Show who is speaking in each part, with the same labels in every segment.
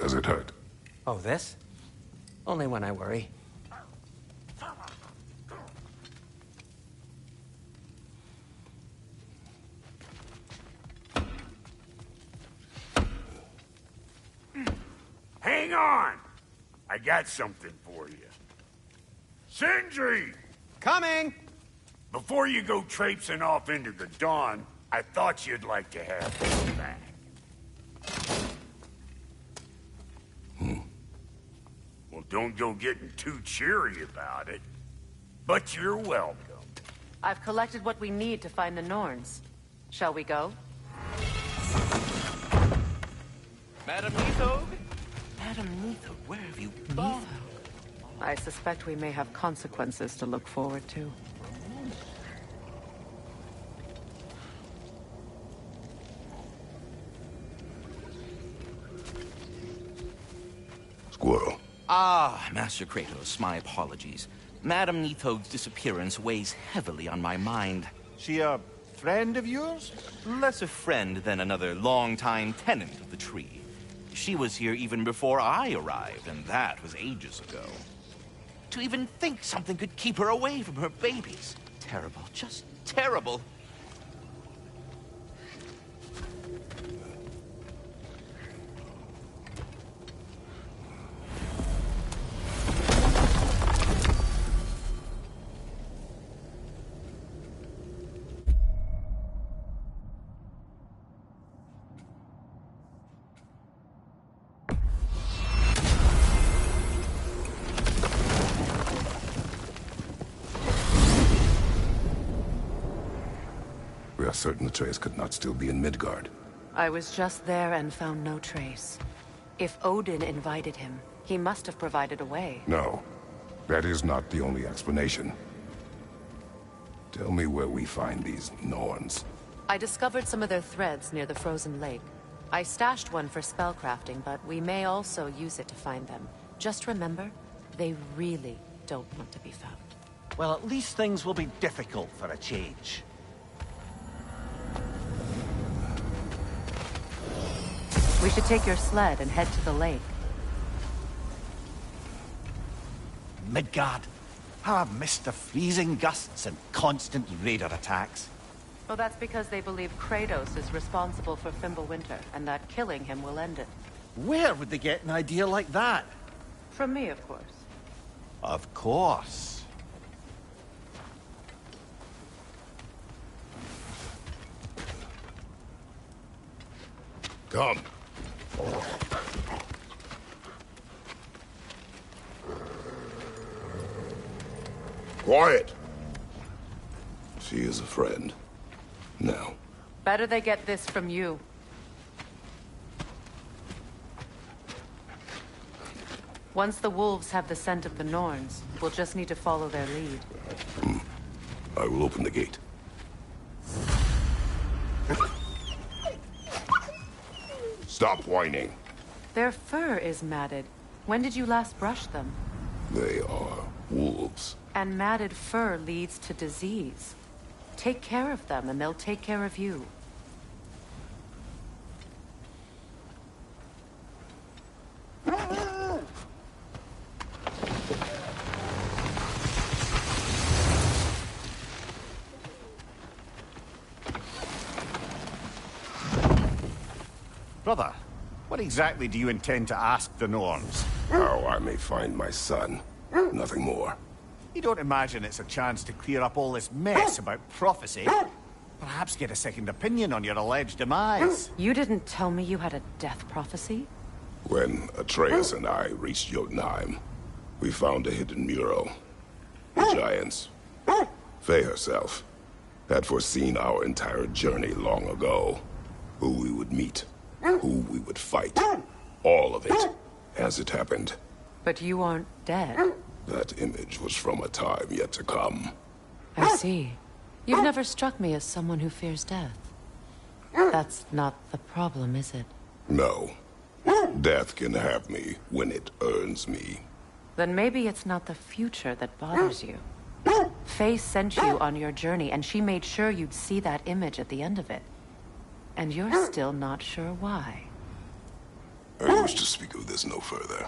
Speaker 1: Does it hurt?
Speaker 2: Oh, this? Only when I worry.
Speaker 3: Hang on! I got something for you. Sindri!
Speaker 2: Coming!
Speaker 3: Before you go traipsing off into the dawn, I thought you'd like to have this back. Well, don't go getting too cheery about it. But you're welcome.
Speaker 4: I've collected what we need to find the Norns. Shall we go?
Speaker 5: Madam Neathog? Madam Neathog, where have you gone?
Speaker 4: I suspect we may have consequences to look forward to.
Speaker 1: Squirrel.
Speaker 5: Ah, Master Kratos, my apologies. Madam Neathog's disappearance weighs heavily on my mind.
Speaker 6: She a friend of yours?
Speaker 5: Less a friend than another longtime tenant of the tree. She was here even before I arrived, and that was ages ago. To even think something could keep her away from her babies. Terrible, just terrible.
Speaker 1: We are certain the trace could not still be in Midgard.
Speaker 4: I was just there and found no trace. If Odin invited him, he must have provided a way.
Speaker 1: No, that is not the only explanation. Tell me where we find these Norns.
Speaker 4: I discovered some of their threads near the frozen lake. I stashed one for spellcrafting, but we may also use it to find them. Just remember, they really don't want to be found.
Speaker 6: Well, at least things will be difficult for a change.
Speaker 4: We should take your sled and head to the lake.
Speaker 6: Midgard. How I've missed the freezing gusts and constant raider attacks.
Speaker 4: Well, that's because they believe Kratos is responsible for Fimbulwinter, and that killing him will end it.
Speaker 6: Where would they get an idea like that?
Speaker 4: From me, of course.
Speaker 6: Of course.
Speaker 1: Come. Quiet. She is a friend. Now.
Speaker 4: Better they get this from you. Once the wolves have the scent of the Norns, we'll just need to follow their lead.
Speaker 1: I will open the gate. Stop whining.
Speaker 4: Their fur is matted. When did you last brush them?
Speaker 1: They are wolves.
Speaker 4: And matted fur leads to disease. Take care of them, and they'll take care of you.
Speaker 6: Brother, what exactly do you intend to ask the Norns?
Speaker 1: How I may find my son. Nothing more.
Speaker 6: You don't imagine it's a chance to clear up all this mess about prophecy? Perhaps get a second opinion on your alleged demise?
Speaker 4: You didn't tell me you had a death prophecy?
Speaker 1: When Atreus and I reached Jotunheim, we found a hidden mural. The giants, Faye herself, had foreseen our entire journey long ago. Who we would meet, who we would fight. All of it, as it happened.
Speaker 4: But you aren't dead.
Speaker 1: That image was from a time yet to come.
Speaker 4: I see. You've never struck me as someone who fears death. That's not the problem, is it?
Speaker 1: No. Death can have me when it earns me.
Speaker 4: Then maybe it's not the future that bothers you. Faye sent you on your journey, and she made sure you'd see that image at the end of it. And you're still not sure why.
Speaker 1: Are you wish to speak of this no further.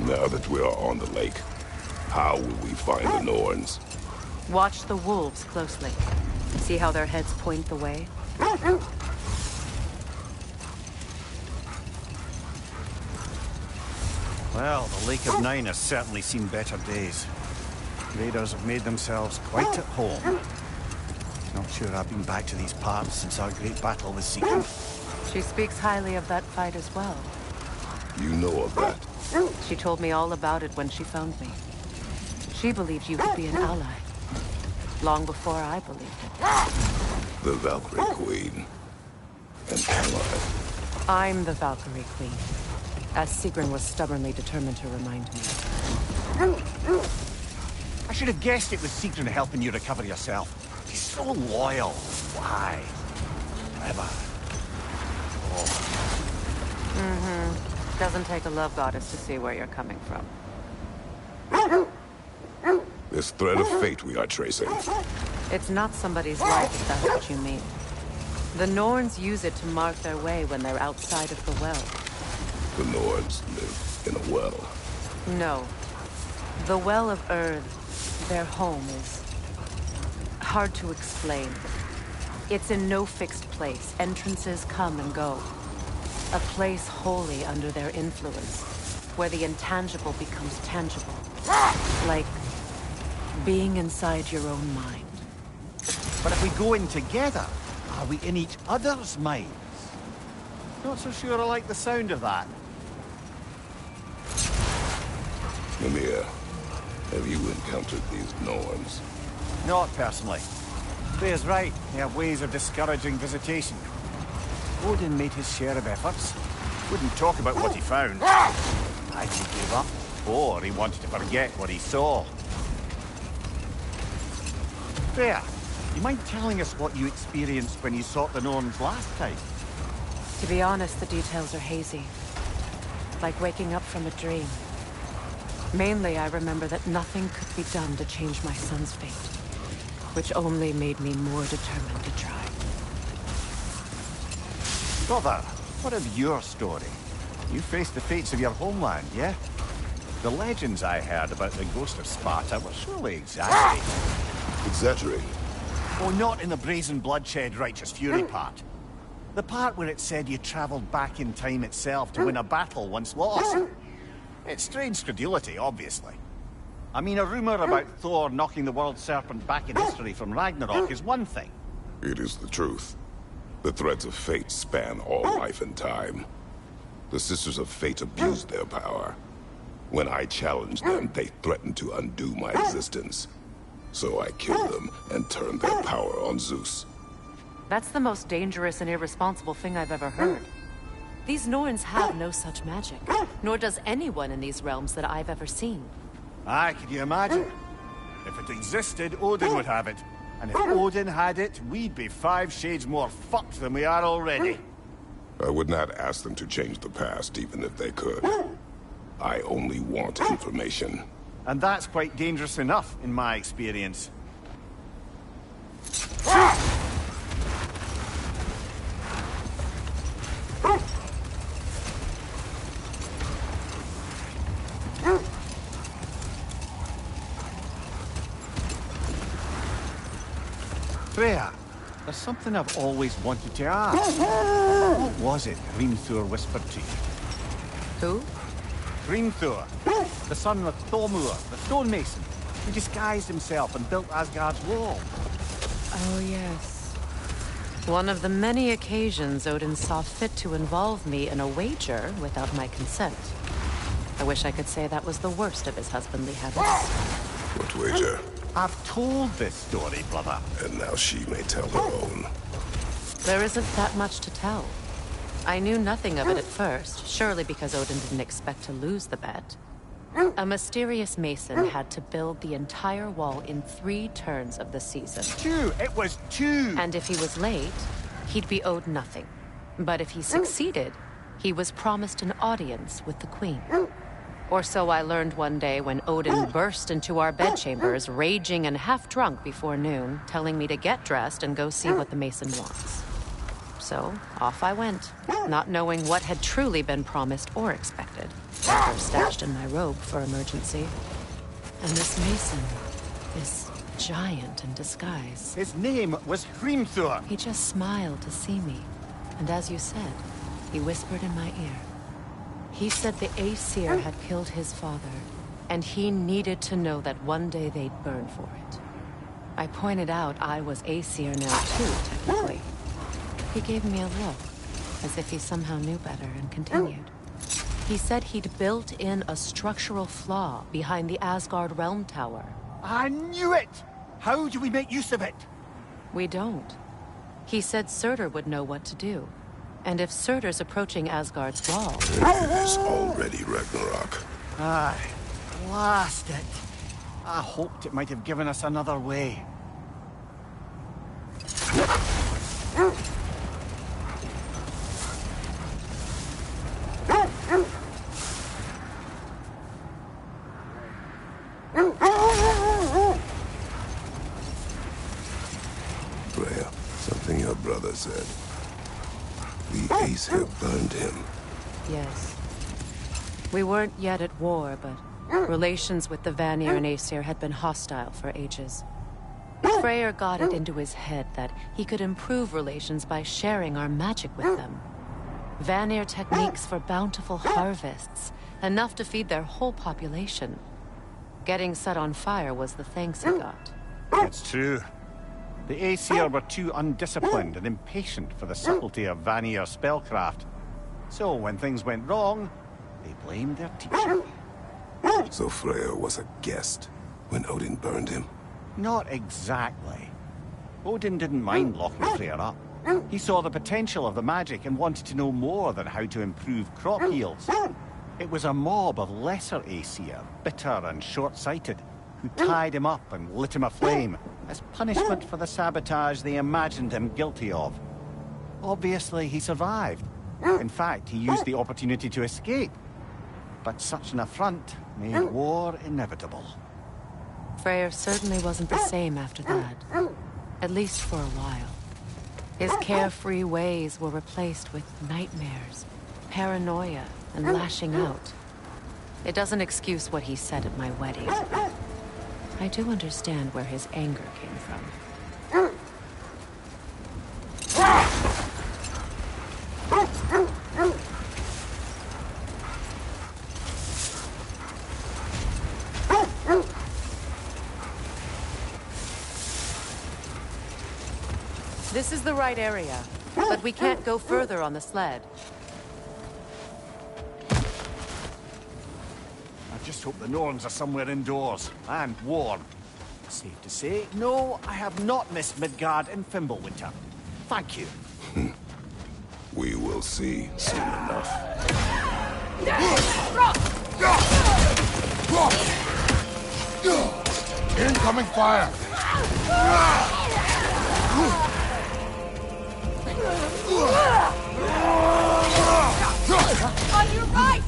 Speaker 1: Now that we are on the lake, how will we find the Norns?
Speaker 4: Watch the wolves closely. See how their heads point the way?
Speaker 6: Well, the Lake of Nine has certainly seen better days. Raiders have made themselves quite at home. Not sure I've been back to these parts since our great battle with Sigrun.
Speaker 4: She speaks highly of that fight as well.
Speaker 1: You know of that?
Speaker 4: She told me all about it when she found me. She believed you could be an ally. Long before I believed it.
Speaker 1: The Valkyrie Queen. An ally.
Speaker 4: I'm the Valkyrie Queen. As Sigrun was stubbornly determined to remind me.
Speaker 6: I should have guessed it was Sigrun helping you recover yourself. She's so loyal. Why? Clever.
Speaker 4: Doesn't take a love goddess to see where you're coming from.
Speaker 1: This thread of fate we are tracing.
Speaker 4: It's not somebody's life, if that's what you mean. The Norns use it to mark their way when they're outside of the well.
Speaker 1: The Nords live in a well.
Speaker 4: No. The Well of Erd, their home, is hard to explain. It's in no fixed place. Entrances come and go. A place wholly under their influence, where the intangible becomes tangible. Like being inside your own mind.
Speaker 6: But if we go in together, are we in each other's minds? Not so sure I like the sound of that.
Speaker 1: Mimir, have you encountered these Norns?
Speaker 6: Not personally. Freya's right. They have ways of discouraging visitation. Odin made his share of efforts. Wouldn't talk about what he found. Either he gave up, or he wanted to forget what he saw. Freya, you mind telling us what you experienced when you sought the Norns last time?
Speaker 4: To be honest, the details are hazy. Like waking up from a dream. Mainly, I remember that nothing could be done to change my son's fate. Which only made me more determined to try.
Speaker 6: Brother, what of your story? You faced the fates of your homeland, yeah? The legends I heard about the ghost of Sparta were surely exaggerated.
Speaker 1: Exaggerated?
Speaker 6: Oh, not in the brazen bloodshed righteous fury part. The part where it said you traveled back in time itself to win a battle once lost. It's strange credulity, obviously. I mean, a rumor about Thor knocking the world serpent back in history from Ragnorak is one thing.
Speaker 1: It is the truth. The threads of fate span all life and time. The Sisters of Fate abused their power. When I challenged them, they threatened to undo my existence. So I killed them and turned their power on Zeus.
Speaker 4: That's the most dangerous and irresponsible thing I've ever heard. These Norns have no such magic. Nor does anyone in these realms that I've ever seen.
Speaker 6: Aye, could you imagine? If it existed, Odin would have it. And if Odin had it, we'd be 5 shades more fucked than we are already.
Speaker 1: I would not ask them to change the past, even if they could. I only want information.
Speaker 6: And that's quite dangerous enough, in my experience. Freya, there's something I've always wanted to ask. What was it Hrimthur whispered to you?
Speaker 4: Who?
Speaker 6: Hrimthur, the son of Thormur, the stonemason, who disguised himself and built Asgard's wall.
Speaker 4: Oh, yes. One of the many occasions Odin saw fit to involve me in a wager without my consent. I wish I could say that was the worst of his husbandly habits.
Speaker 1: What wager?
Speaker 6: I've told this story, brother.
Speaker 1: And now she may tell her own.
Speaker 4: There isn't that much to tell. I knew nothing of it at first, surely because Odin didn't expect to lose the bet. A mysterious mason had to build the entire wall in 3 turns of the season.
Speaker 6: 2! It was 2!
Speaker 4: And if he was late, he'd be owed nothing. But if he succeeded, he was promised an audience with the queen. Or so I learned one day when Odin burst into our bedchambers, raging and half-drunk before noon, telling me to get dressed and go see what the mason wants. So, off I went, not knowing what had truly been promised or expected. Or stashed in my robe for emergency. And this mason is giant in disguise.
Speaker 6: His name was Hrimthur.
Speaker 4: He just smiled to see me. And as you said, he whispered in my ear. He said the Aesir had killed his father, and he needed to know that one day they'd burn for it. I pointed out I was Aesir now too, technically. He gave me a look, as if he somehow knew better, and continued. He said he'd built in a structural flaw behind the Asgard Realm Tower.
Speaker 6: I knew it! How do we make use of it?
Speaker 4: We don't. He said Surtur would know what to do. And if Surtur's approaching Asgard's wall...
Speaker 1: It is already Ragnarok.
Speaker 6: Aye, blast it. I hoped it might have given us another way.
Speaker 1: Freya, something your brother said. The Aesir burned him.
Speaker 4: Yes. We weren't yet at war, but relations with the Vanir and Aesir had been hostile for ages. Freyr got it into his head that he could improve relations by sharing our magic with them. Vanir techniques for bountiful harvests, enough to feed their whole population. Getting set on fire was the thanks he got.
Speaker 6: It's true. The Aesir were too undisciplined and impatient for the subtlety of Vanir spellcraft. So when things went wrong, they blamed their teacher.
Speaker 1: So Freya was a guest when Odin burned him?
Speaker 6: Not exactly. Odin didn't mind locking Freyr up. He saw the potential of the magic and wanted to know more than how to improve crop yields. It was a mob of lesser Aesir, bitter and short-sighted, who tied him up and lit him aflame as punishment for the sabotage they imagined him guilty of. Obviously, he survived. In fact, he used the opportunity to escape. But such an affront made war inevitable.
Speaker 4: Freyr certainly wasn't the same after that. At least for a while. His carefree ways were replaced with nightmares, paranoia, and lashing out. It doesn't excuse what he said at my wedding. I do understand where his anger came from. This is the right area, but we can't go further on the sled.
Speaker 6: I just hope the Norns are somewhere indoors, and warm. Safe to say, no, I have not missed Midgard in Fimbulwinter. Thank you.
Speaker 1: We will see soon enough.
Speaker 7: Incoming fire!
Speaker 8: On your right!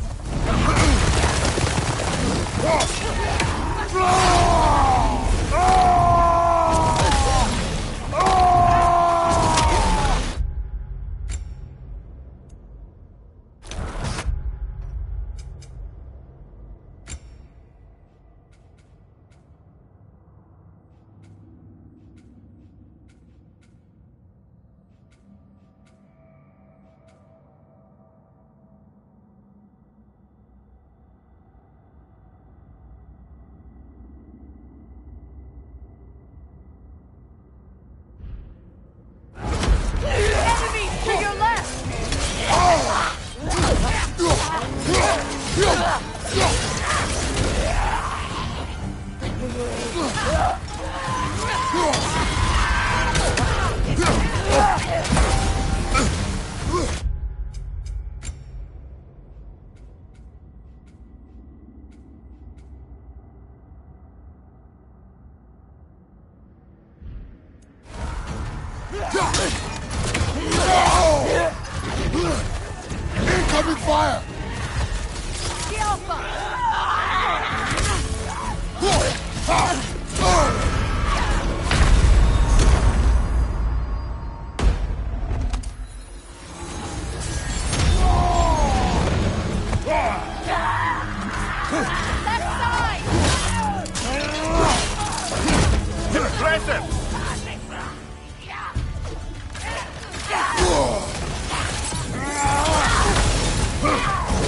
Speaker 7: Incoming fire!
Speaker 4: The Alpha! Left side!
Speaker 3: Impressive!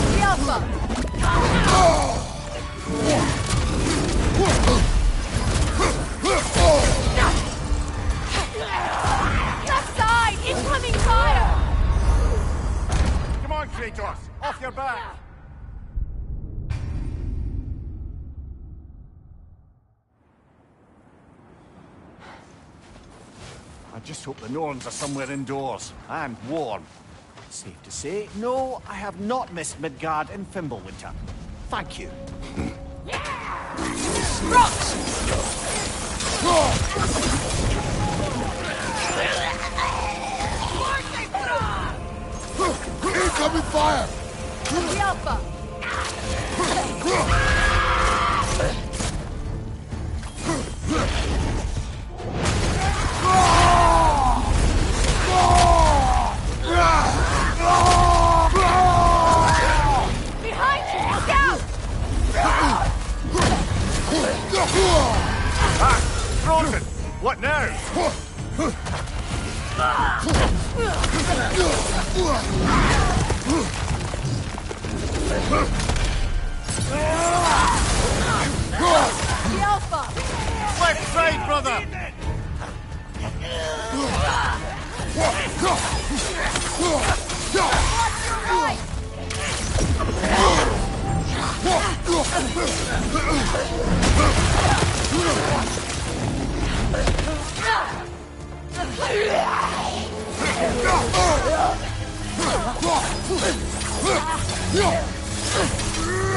Speaker 4: The Alpha! Left side! Incoming fire!
Speaker 6: Come on, Kratos! Off your back! I just hope the Norns are somewhere indoors and warm. Safe to say, no, I have not missed Midgard and Fimbulwinter. Thank you.
Speaker 7: Incoming fire!
Speaker 4: The Alpha! Behind you! Look out!
Speaker 3: Ah! Frozen! What now?
Speaker 4: The Alpha!
Speaker 6: Left side, brother!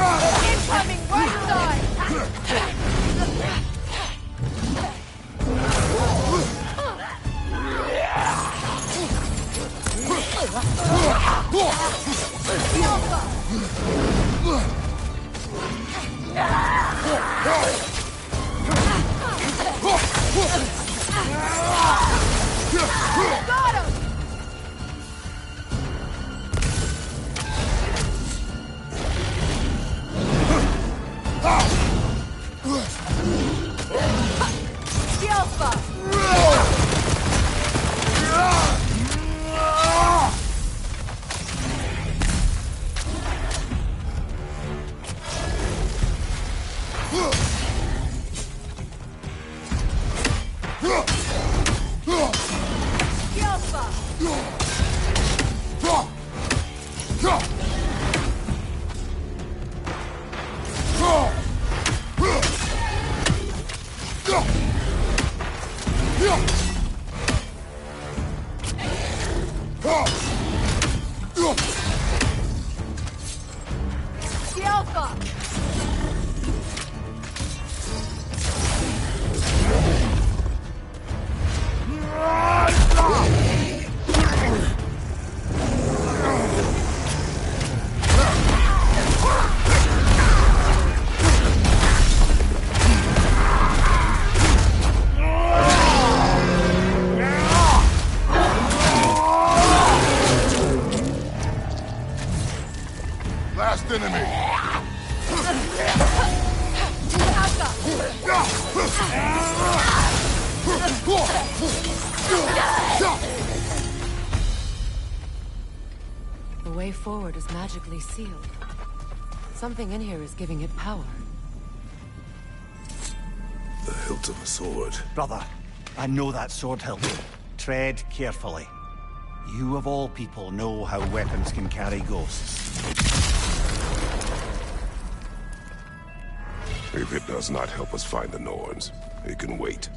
Speaker 4: Right! Incoming right side! The Alpha! Got him! The Alpha! The Alpha! The Alpha!
Speaker 7: Last enemy!
Speaker 4: The way forward is magically sealed. Something in here is giving it power.
Speaker 1: The hilt of a sword.
Speaker 6: Brother, I know that sword hilt. Tread carefully. You of all people know how weapons can carry ghosts.
Speaker 1: If it does not help us find the Norns, it can wait.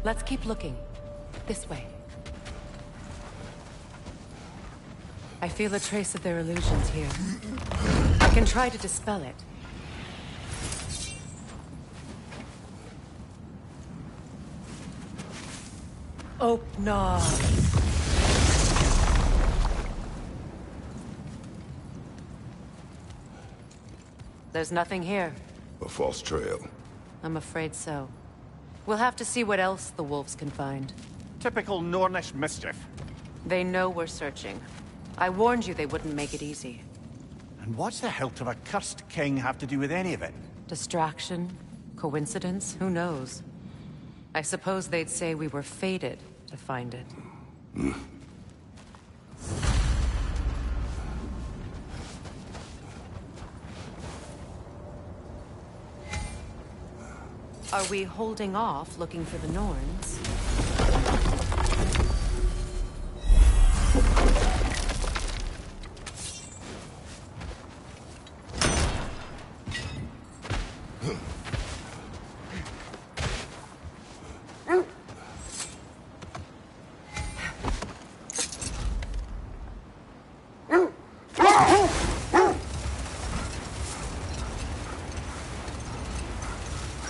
Speaker 4: Let's keep looking. This way. I feel a trace of their illusions here. I can try to dispel it. Oh, no. There's nothing here.
Speaker 1: A false trail.
Speaker 4: I'm afraid so. We'll have to see what else the wolves can find.
Speaker 6: Typical Nornish mischief.
Speaker 4: They know we're searching. I warned you they wouldn't make it easy.
Speaker 6: And what's the hilt of a cursed king have to do with any of it?
Speaker 4: Distraction? Coincidence? Who knows? I suppose they'd say we were fated to find it. Are we holding off looking for the Norns?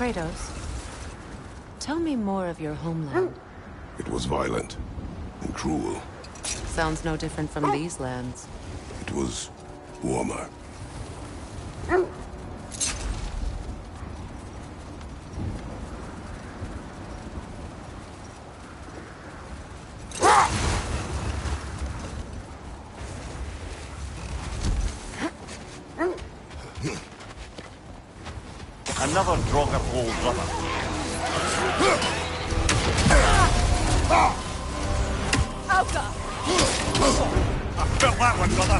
Speaker 4: Kratos, tell me more of your homeland.
Speaker 1: It was violent and cruel.
Speaker 4: Sounds no different from these lands.
Speaker 1: It was warmer.
Speaker 6: Another Draugr old brother.
Speaker 4: Alka!
Speaker 6: I felt that one, brother.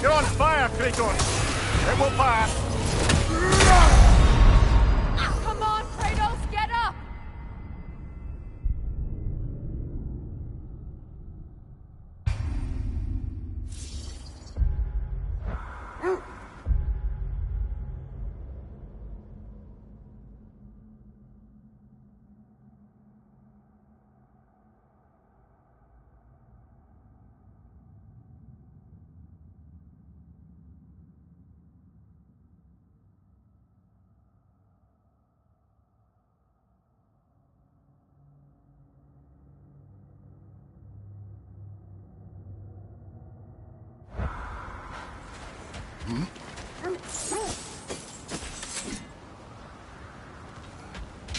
Speaker 6: You're on fire, Kratos. It will pass.
Speaker 4: Come on, Kratos, get up!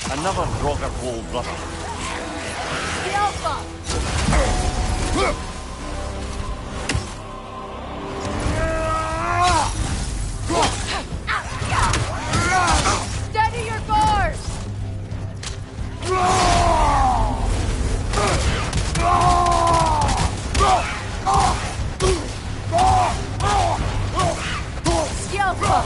Speaker 6: Another Draugr old brother.
Speaker 4: The Alpha! Steady your guard! The Alpha!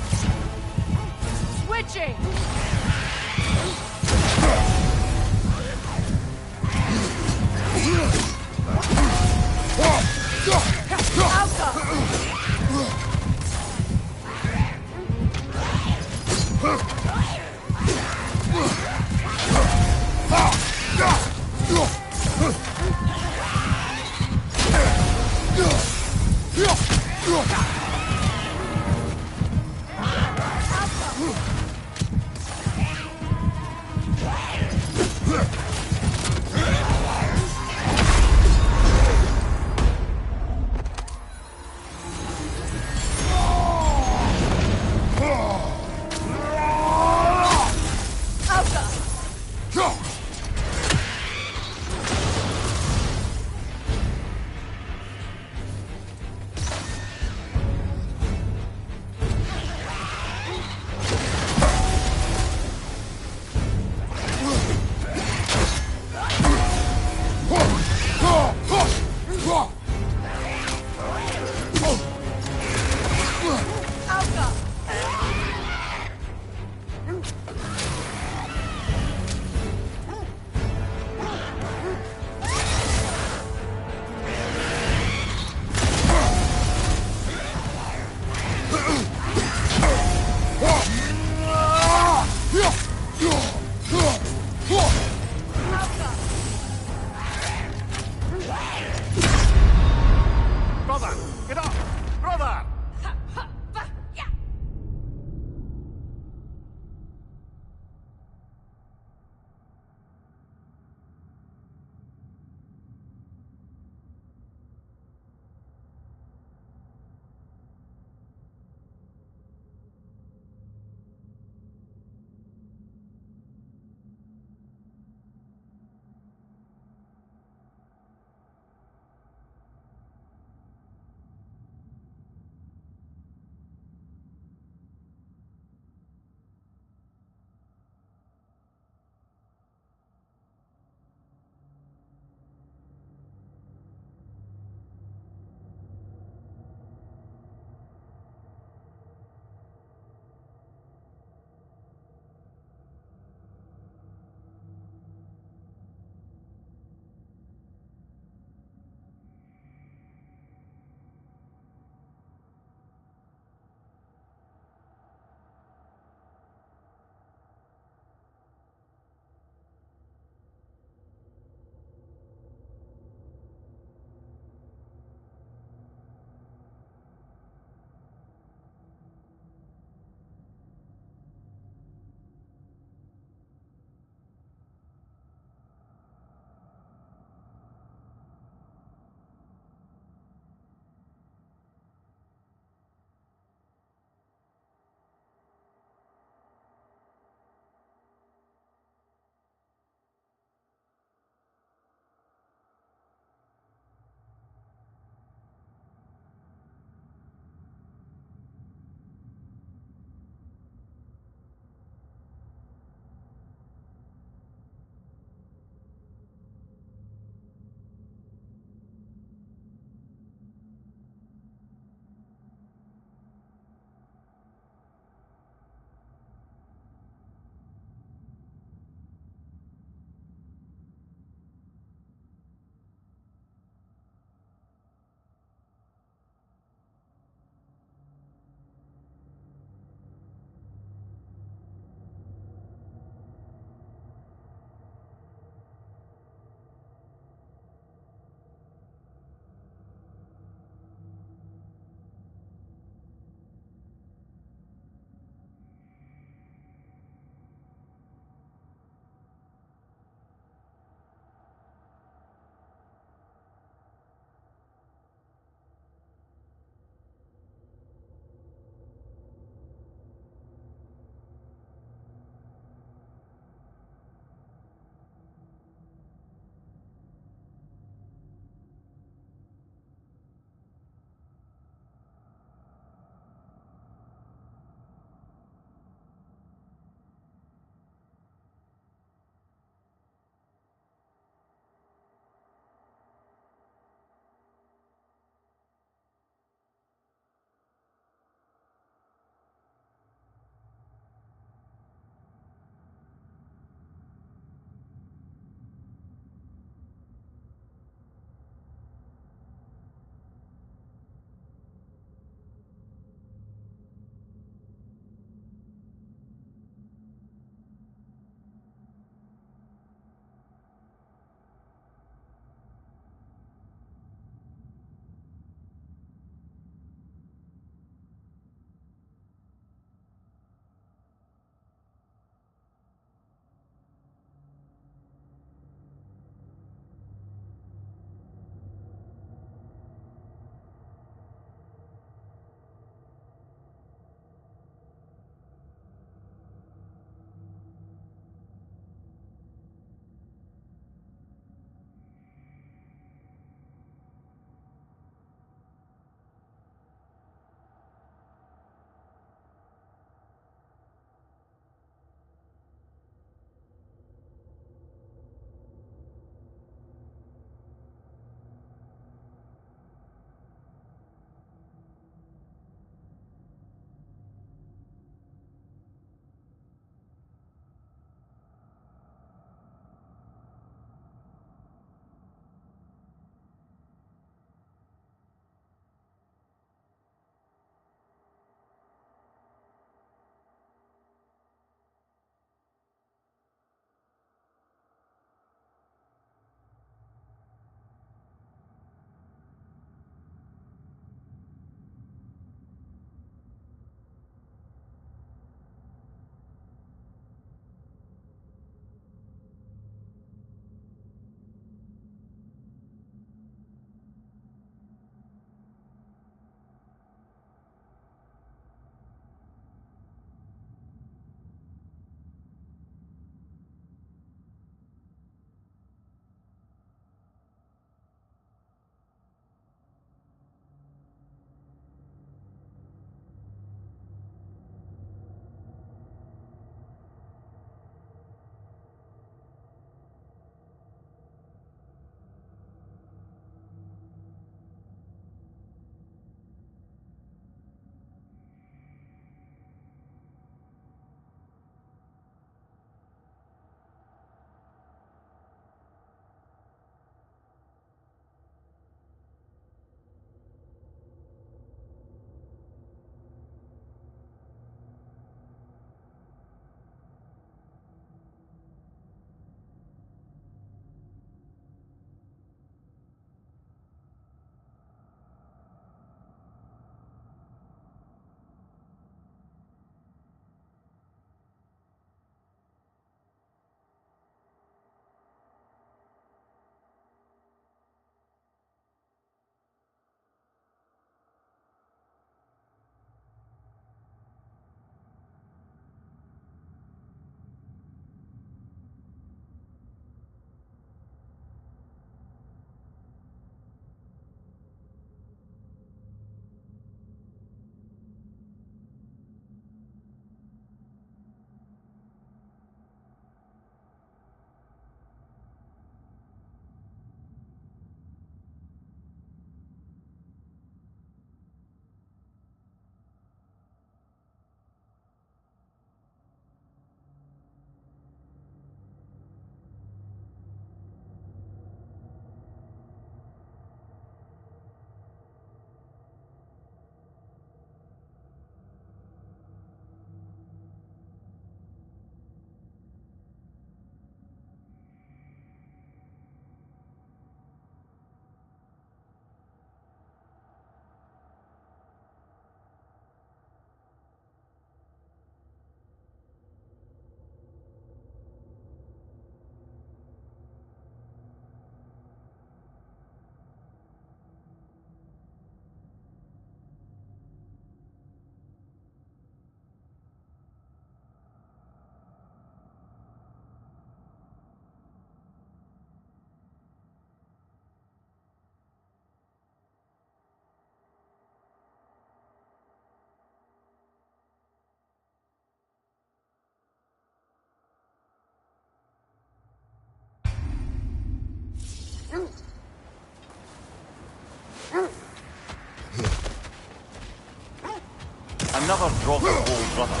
Speaker 6: Another Drogon old brother.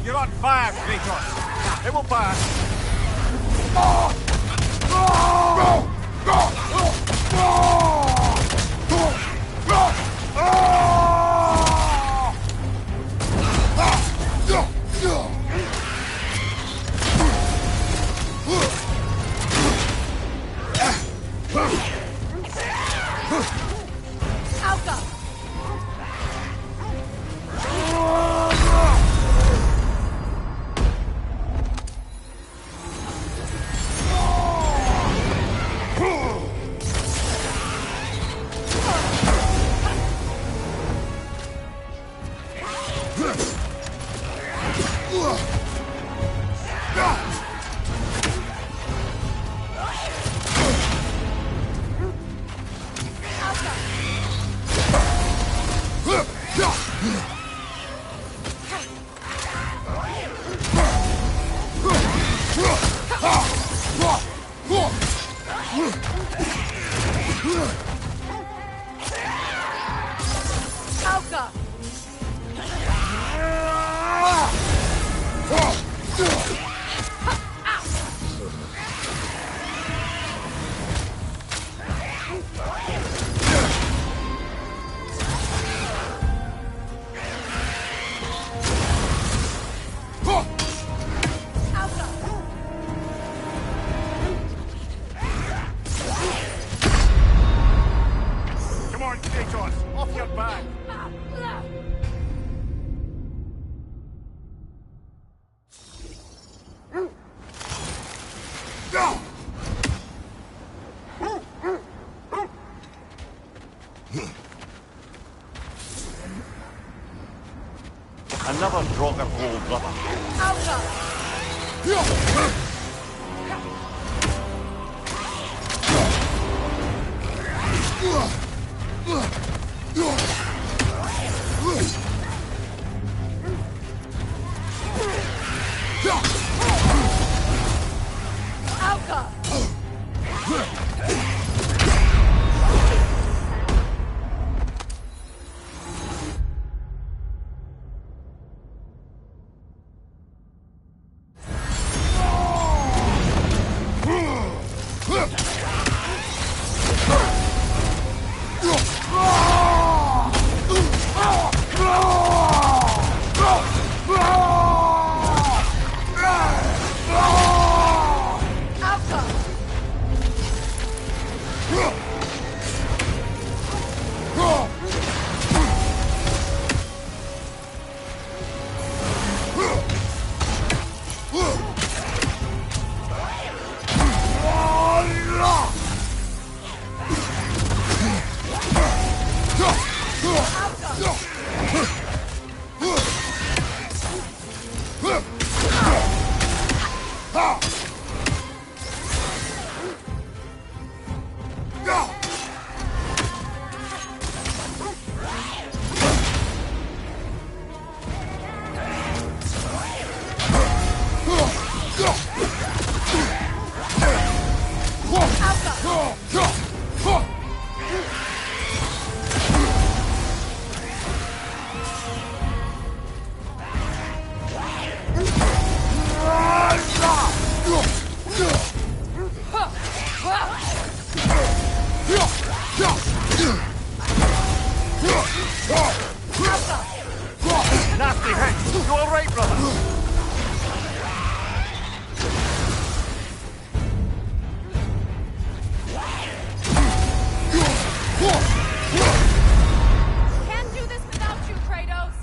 Speaker 6: You're on fire, Kratos. It will pass. Another Drogon old brother. Nasty hit! You alright, brother?
Speaker 8: Can't do this without you, Kratos!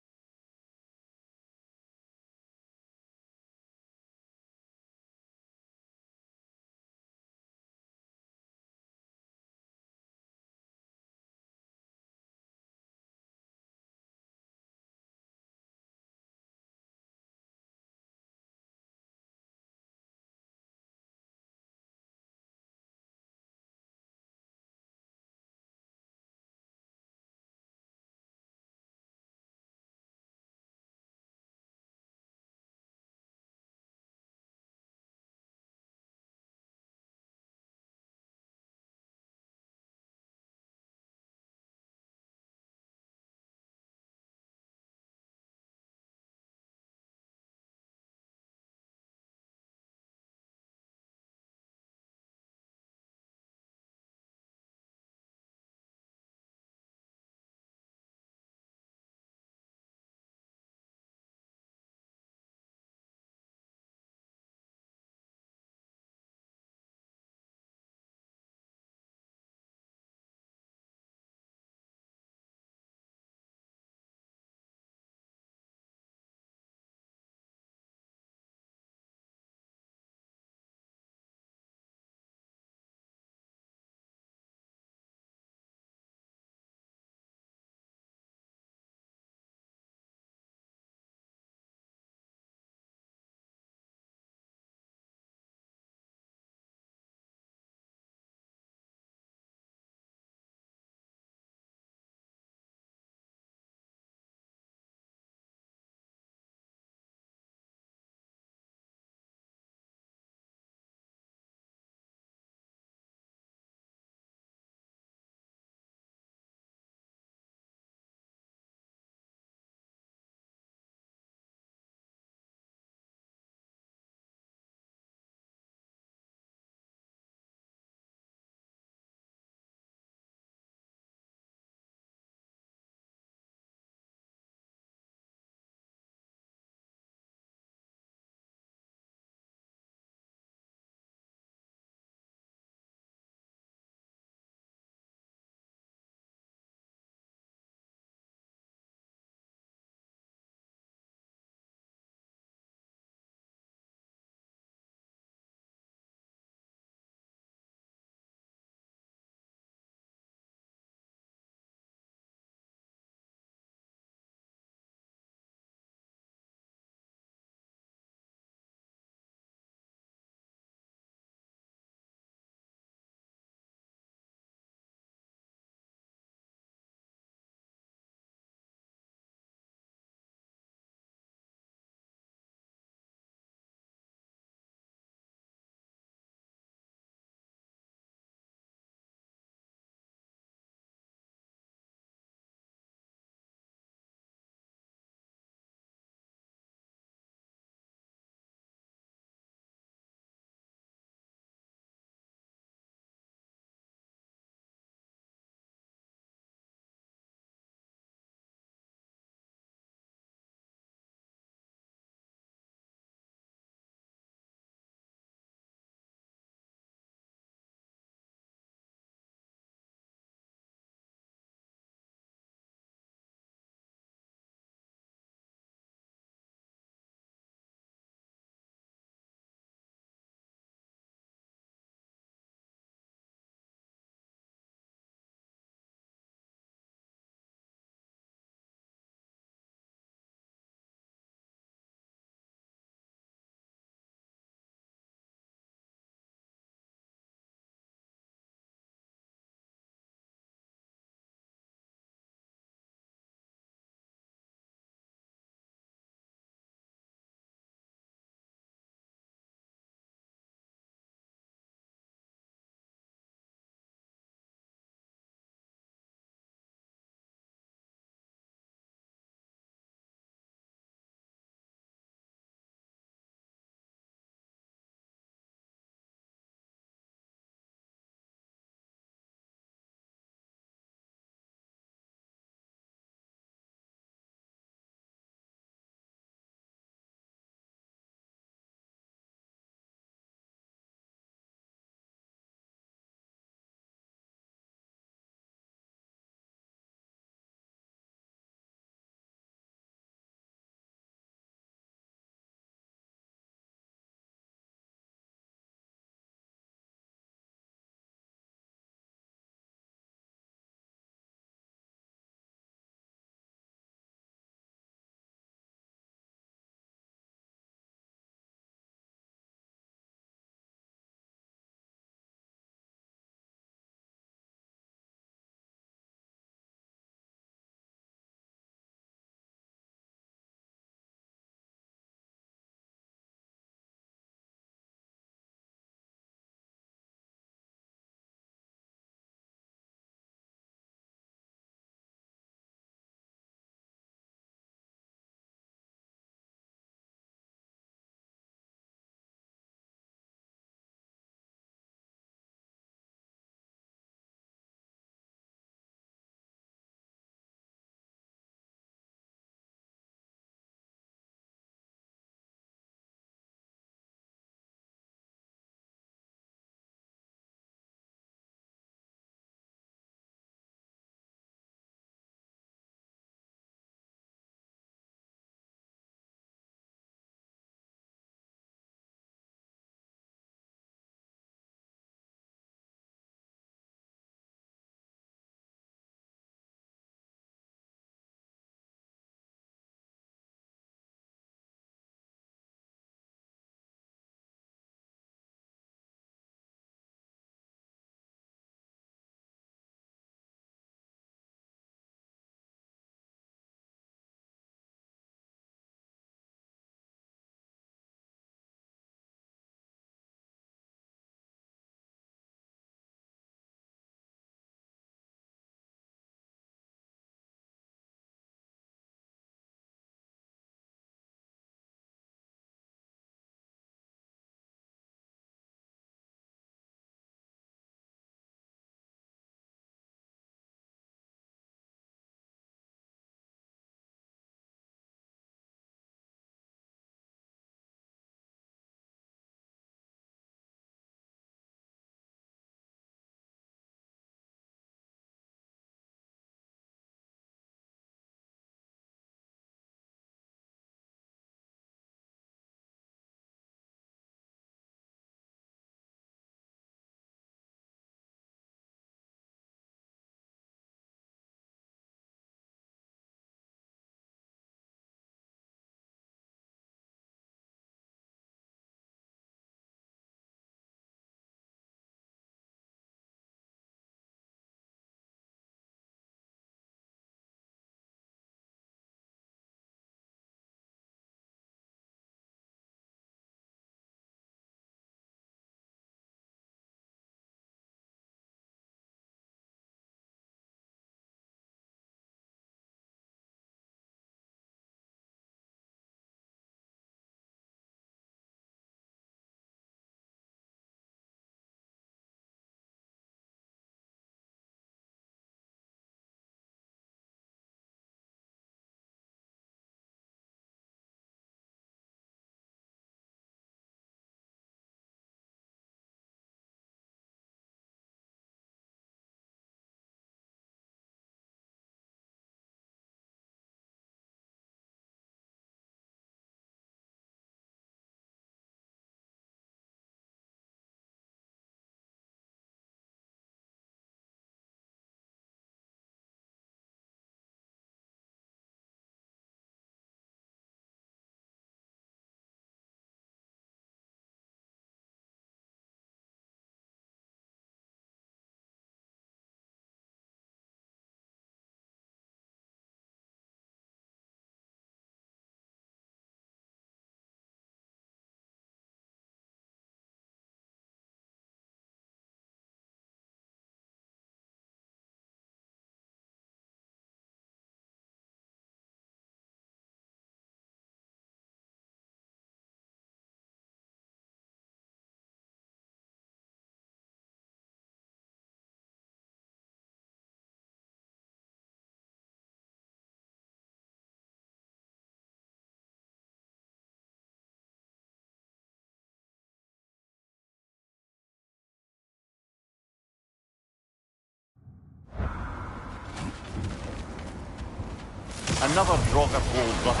Speaker 6: Another Drogapole brother.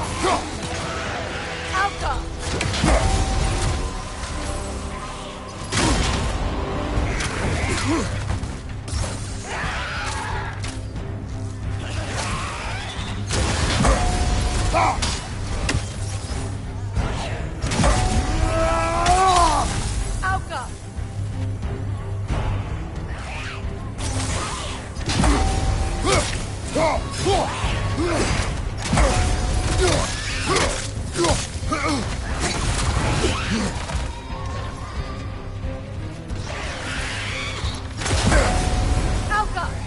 Speaker 8: Alka! Alka! Alka!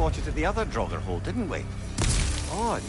Speaker 6: fought it at the other Draugr hole, didn't we? Odd.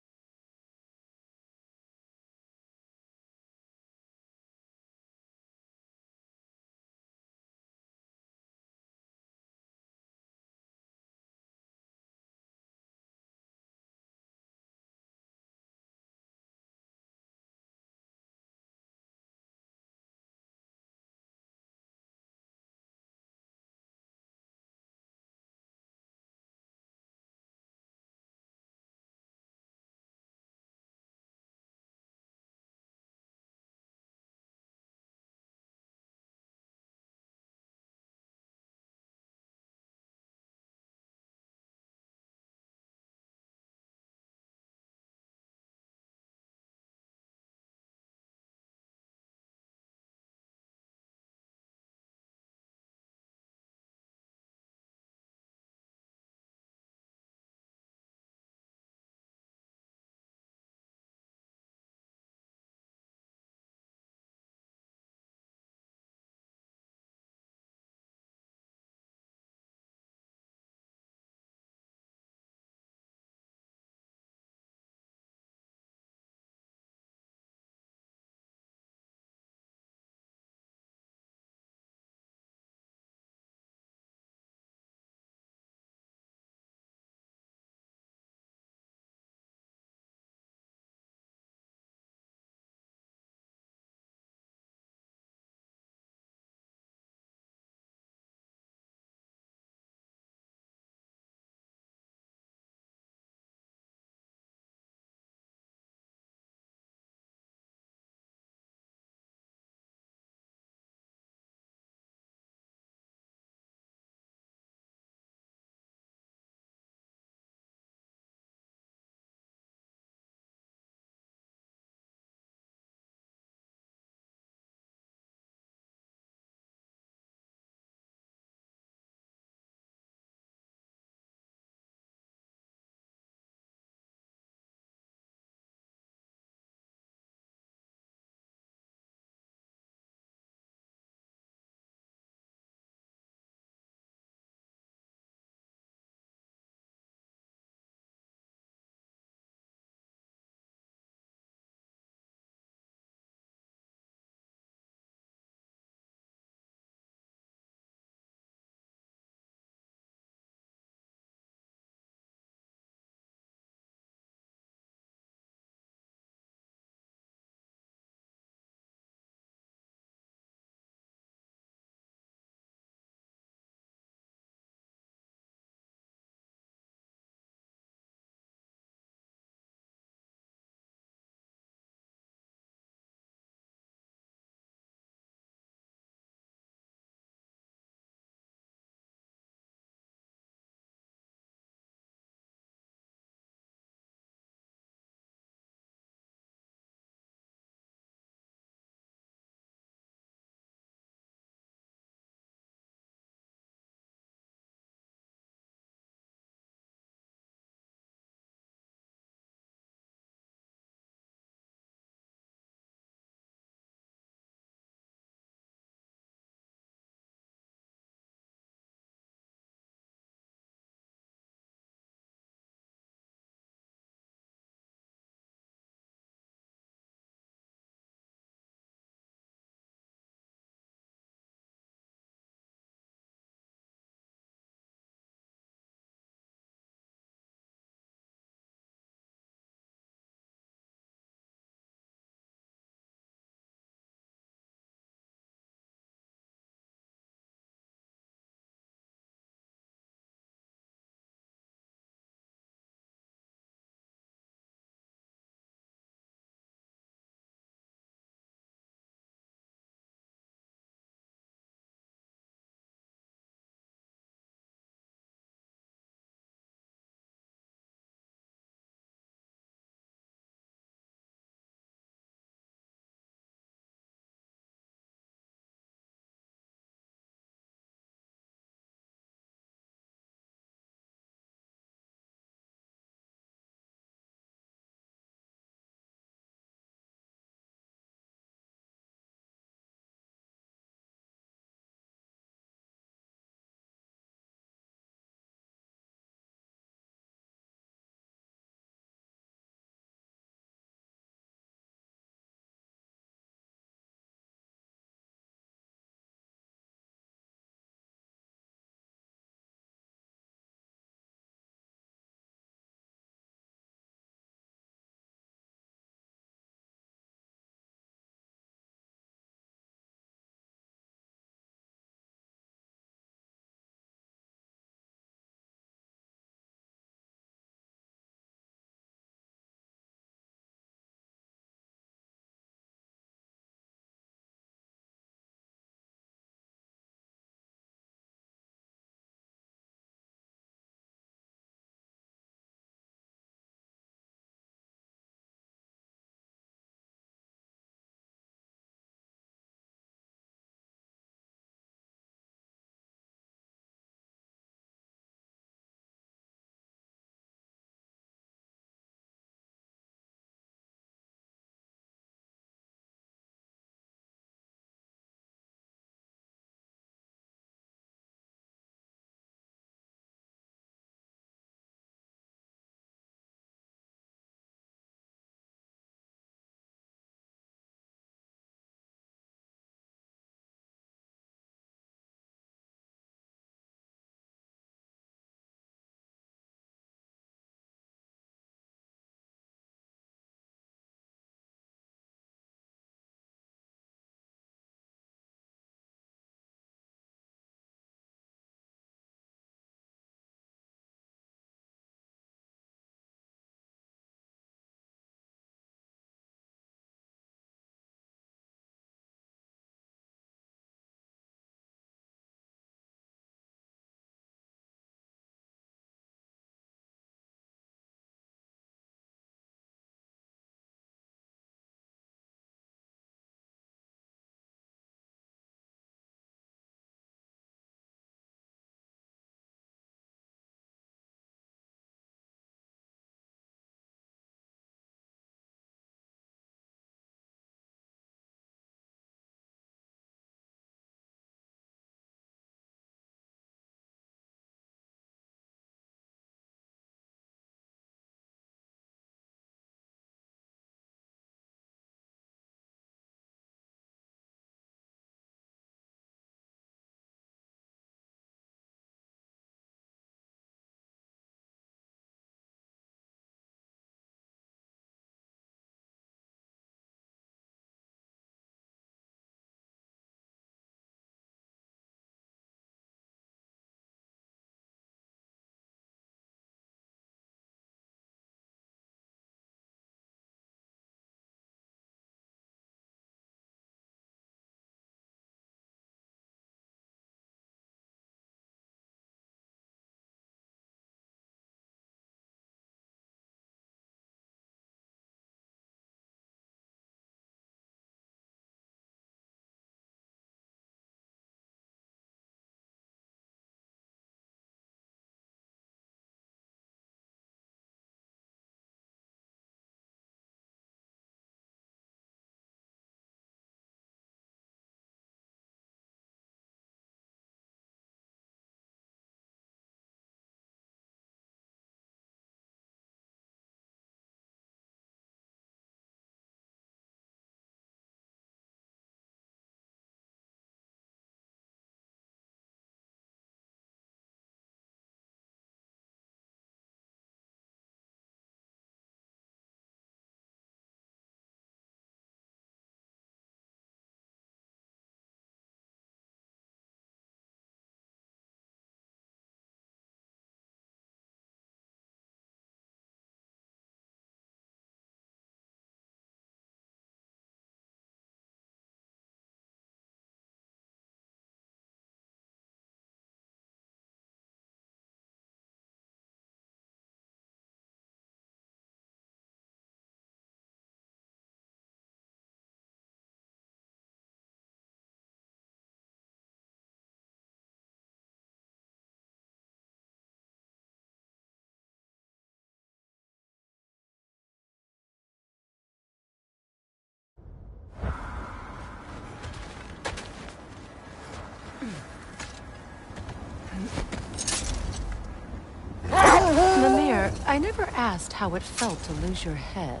Speaker 4: I never asked how it felt to lose your head.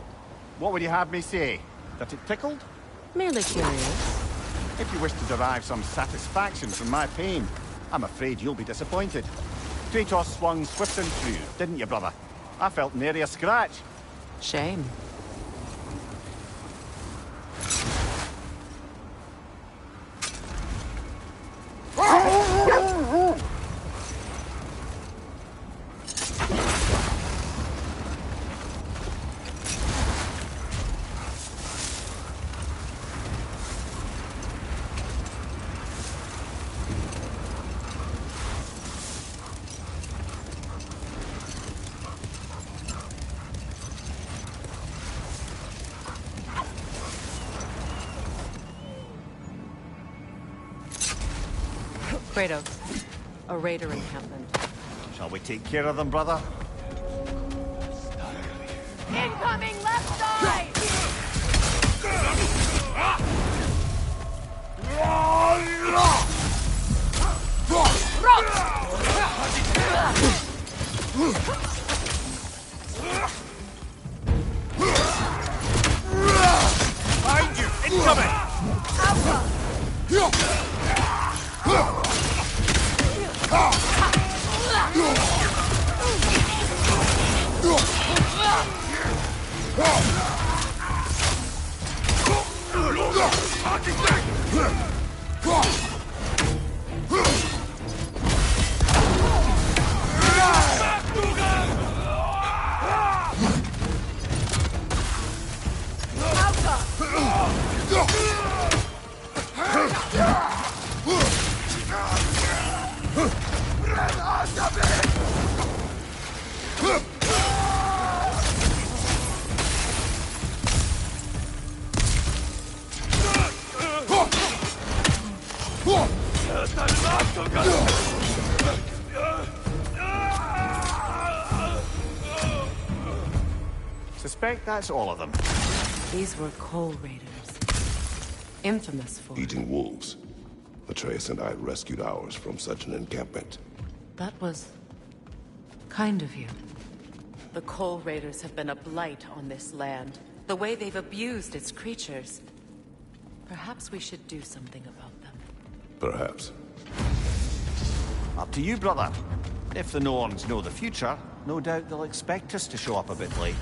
Speaker 6: What would you have me say? That it tickled?
Speaker 4: Merely curious.
Speaker 6: If you wish to derive some satisfaction from my pain, I'm afraid you'll be disappointed. Kratos swung swift and true, didn't you, brother? I felt nary a scratch.
Speaker 4: Shame. Kratos, a raider encampment.
Speaker 6: Shall we take care of them, brother?
Speaker 8: Incoming left side!
Speaker 3: Behind you! Incoming!
Speaker 6: Suspect that's all of them.
Speaker 4: These were coal raiders. Infamous for...
Speaker 1: Eating wolves. Atreus and I rescued ours from such an encampment.
Speaker 4: That was... kind of you. The coal raiders have been a blight on this land. The way they've abused its creatures. Perhaps we should do something about them.
Speaker 1: Perhaps.
Speaker 6: Up to you, brother. If the Norns know the future, no doubt they'll expect us to show up a bit late.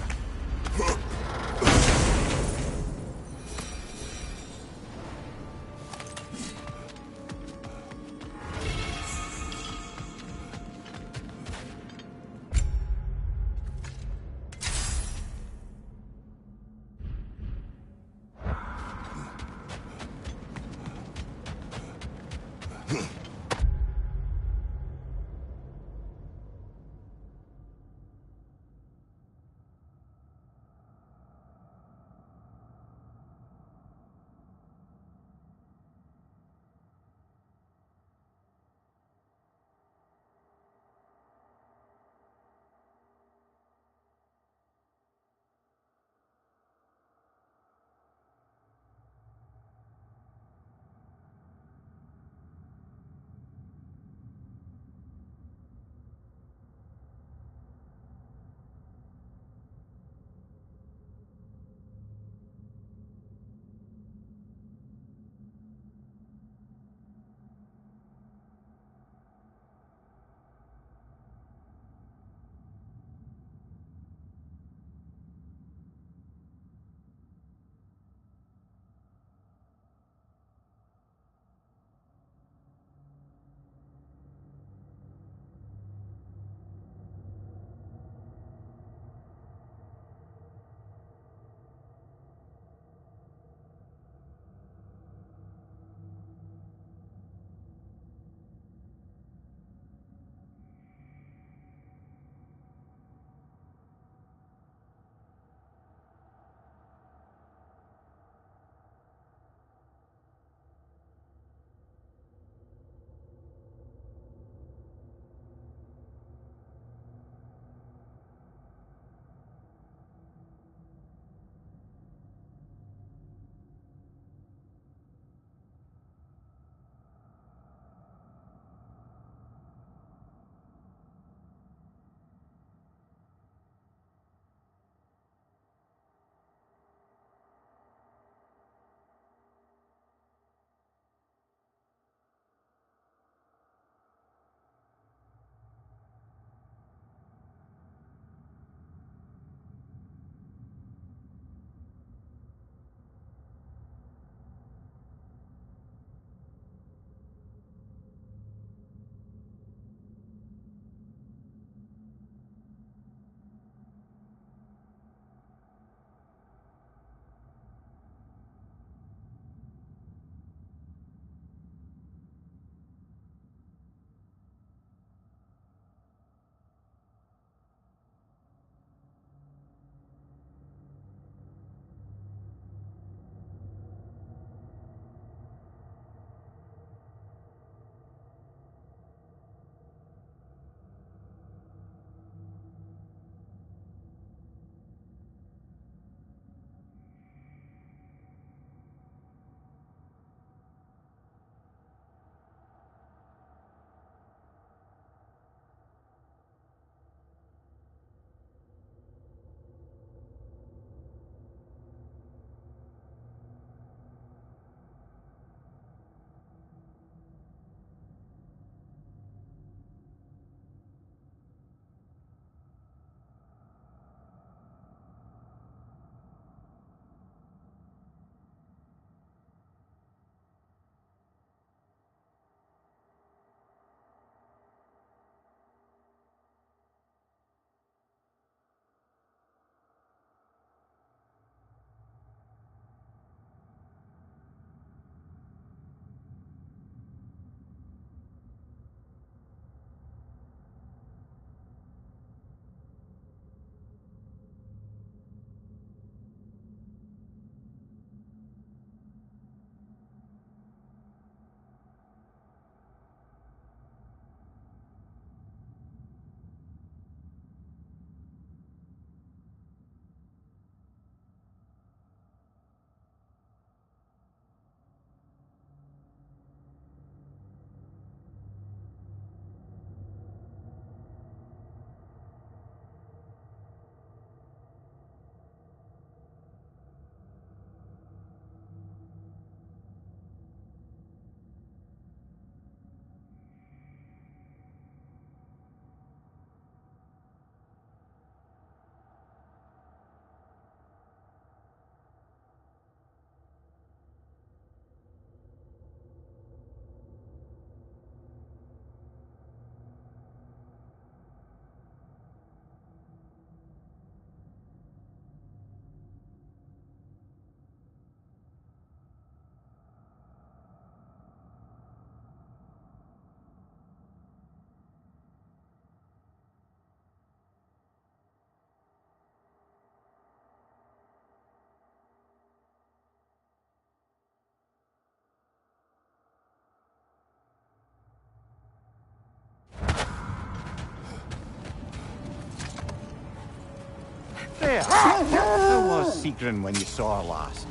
Speaker 6: There. How was Sigrun when you saw her last?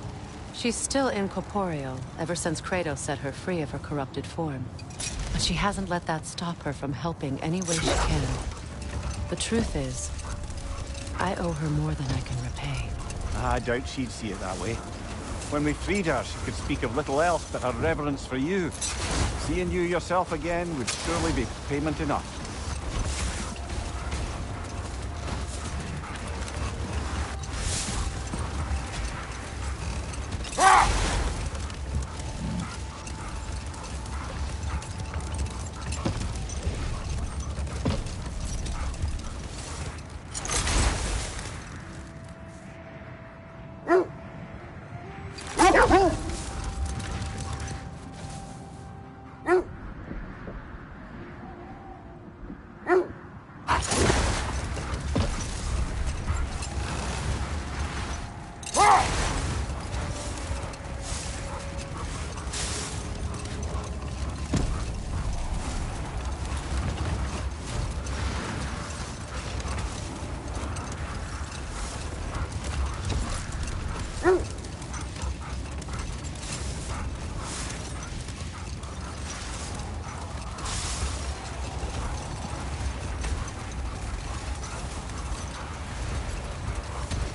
Speaker 4: She's still incorporeal, ever since Kratos set her free of her corrupted form. But she hasn't let that stop her from helping any way she can. The truth is, I owe her more than I can repay.
Speaker 6: I doubt she'd see it that way. When we freed her, she could speak of little else but her reverence for you. Seeing you yourself again would surely be payment enough.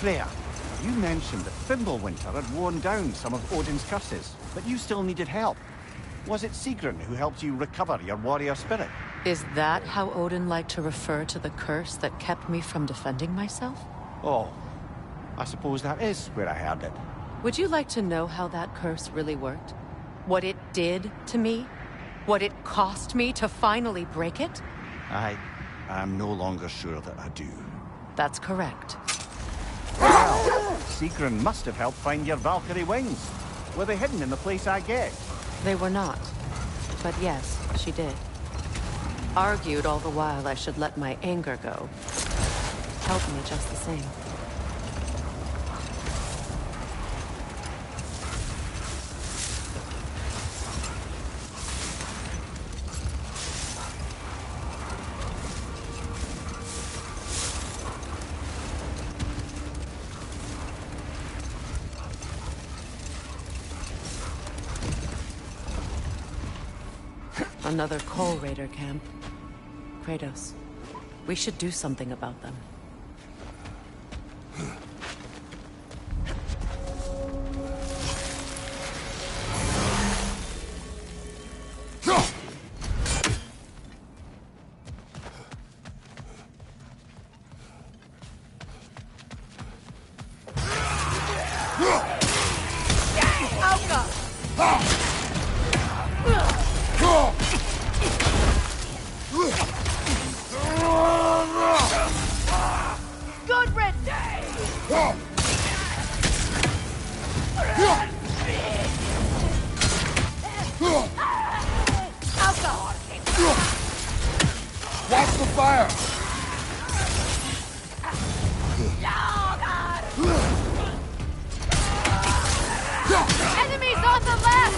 Speaker 6: Freya, you mentioned that Fimbulwinter had worn down some of Odin's curses, but you still needed help. Was it Sigrun who helped you recover your warrior spirit?
Speaker 4: Is that how Odin liked to refer to the curse that kept me from defending myself?
Speaker 6: Oh, I suppose that is where I heard it.
Speaker 4: Would you like to know how that curse really worked? What it did to me? What it cost me to finally break it?
Speaker 6: I'm no longer sure that I do.
Speaker 4: That's correct.
Speaker 6: Well, Sigrun must have helped find your Valkyrie wings. Were they hidden in the place I gave?
Speaker 4: They were not. But yes, she did. Argued all the while I should let my anger go. Helped me just the same. Another Coal Raider camp. Kratos, we should do something about them.
Speaker 7: Watch the fire!
Speaker 8: Enemies on the left!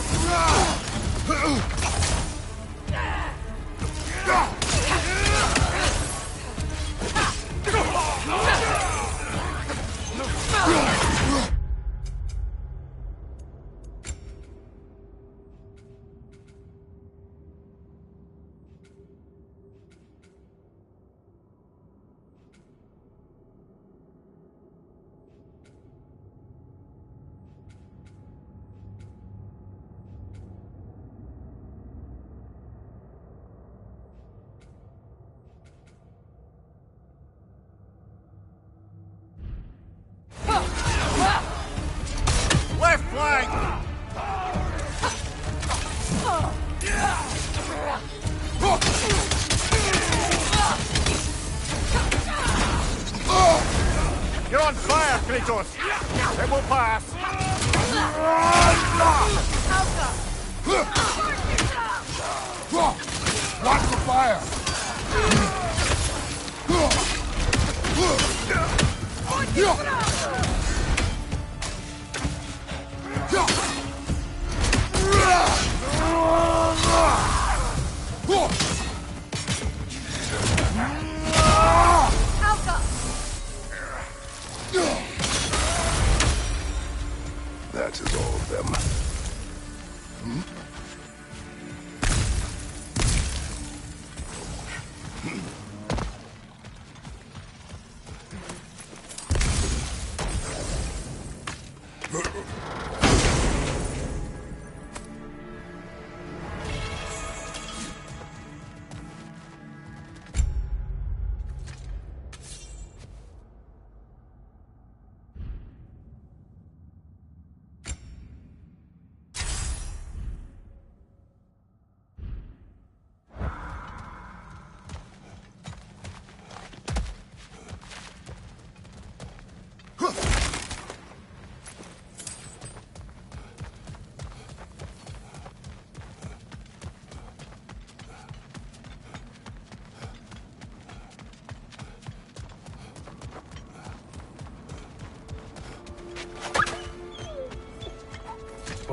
Speaker 3: Left flank!
Speaker 6: You're on fire, Kratos! It will pass!
Speaker 7: Watch the fire!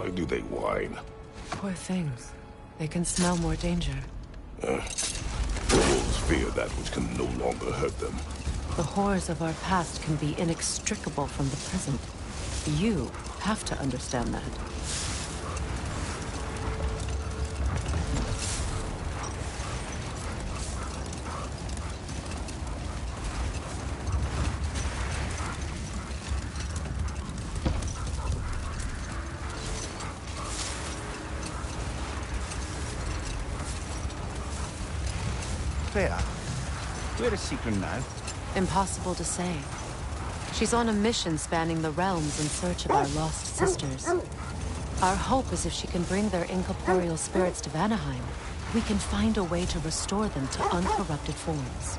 Speaker 1: Why do they whine?
Speaker 4: Poor things. They can smell more danger.
Speaker 1: The wolves fear that which can no longer hurt them.
Speaker 4: The horrors of our past can be inextricable from the present. You have to understand that.
Speaker 6: Fair. Where is Secret now?
Speaker 4: Impossible to say. She's on a mission spanning the realms in search of our lost sisters. Our hope is if she can bring their incorporeal spirits to Vanaheim, we can find a way to restore them to uncorrupted forms.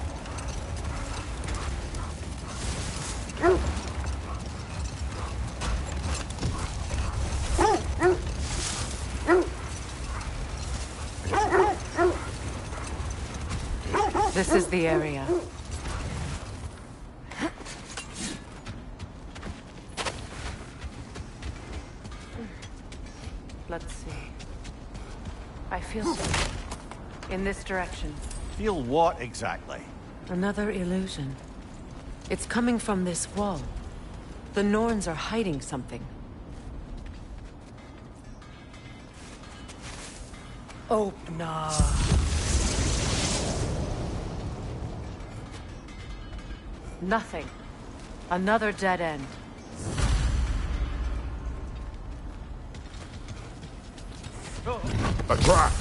Speaker 4: This is the area. Let's see. I feel something. In this direction.
Speaker 6: Feel what exactly?
Speaker 4: Another illusion. It's coming from this wall. The Norns are hiding something. Open up. Nothing. Another dead end.
Speaker 1: A trap!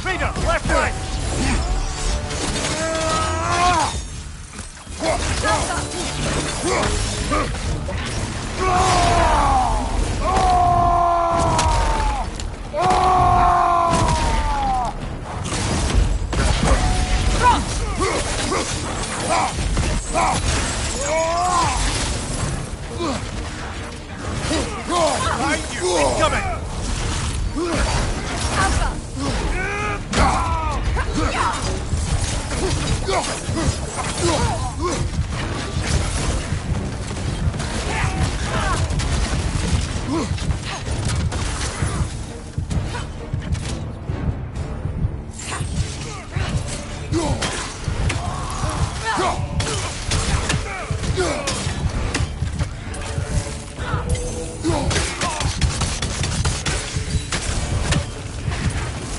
Speaker 3: Rita, left leg! Behind you! Incoming!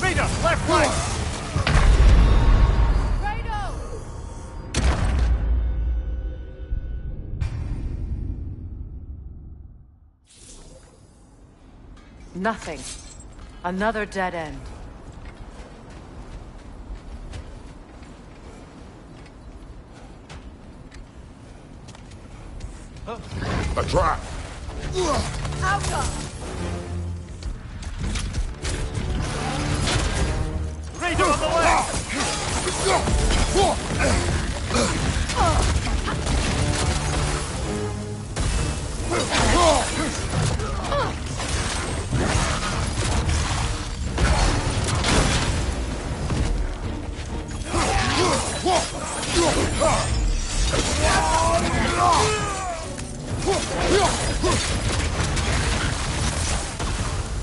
Speaker 3: Rita, left leg!
Speaker 4: Nothing. Another dead end.
Speaker 1: A trap!
Speaker 3: Rita on the left!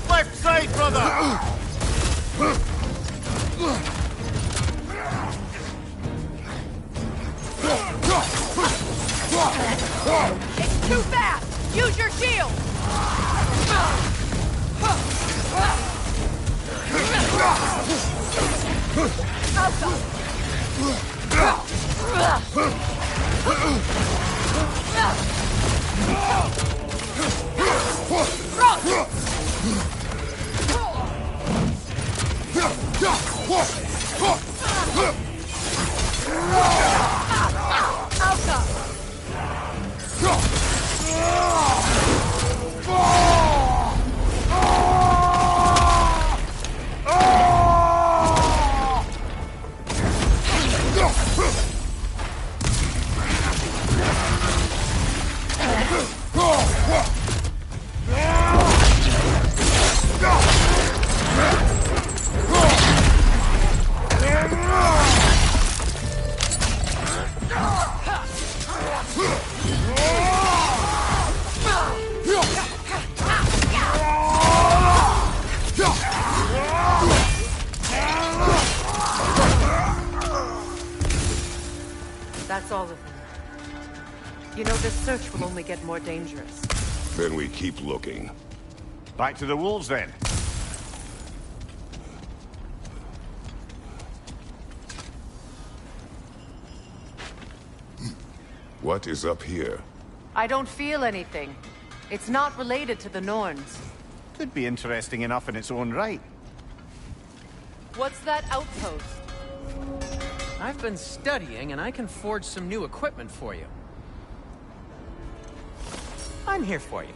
Speaker 3: Left side, brother!
Speaker 8: It's too fast! Use your shield!
Speaker 4: That's all of them. You know, this search will only get more dangerous.
Speaker 1: Then we keep looking.
Speaker 6: Back to the wolves, then.
Speaker 1: What is up here?
Speaker 4: I don't feel anything. It's not related to the Norns.
Speaker 6: Could be interesting enough in its own right.
Speaker 4: What's that outpost?
Speaker 2: I've been studying, and I can forge some new equipment for you. I'm here for you.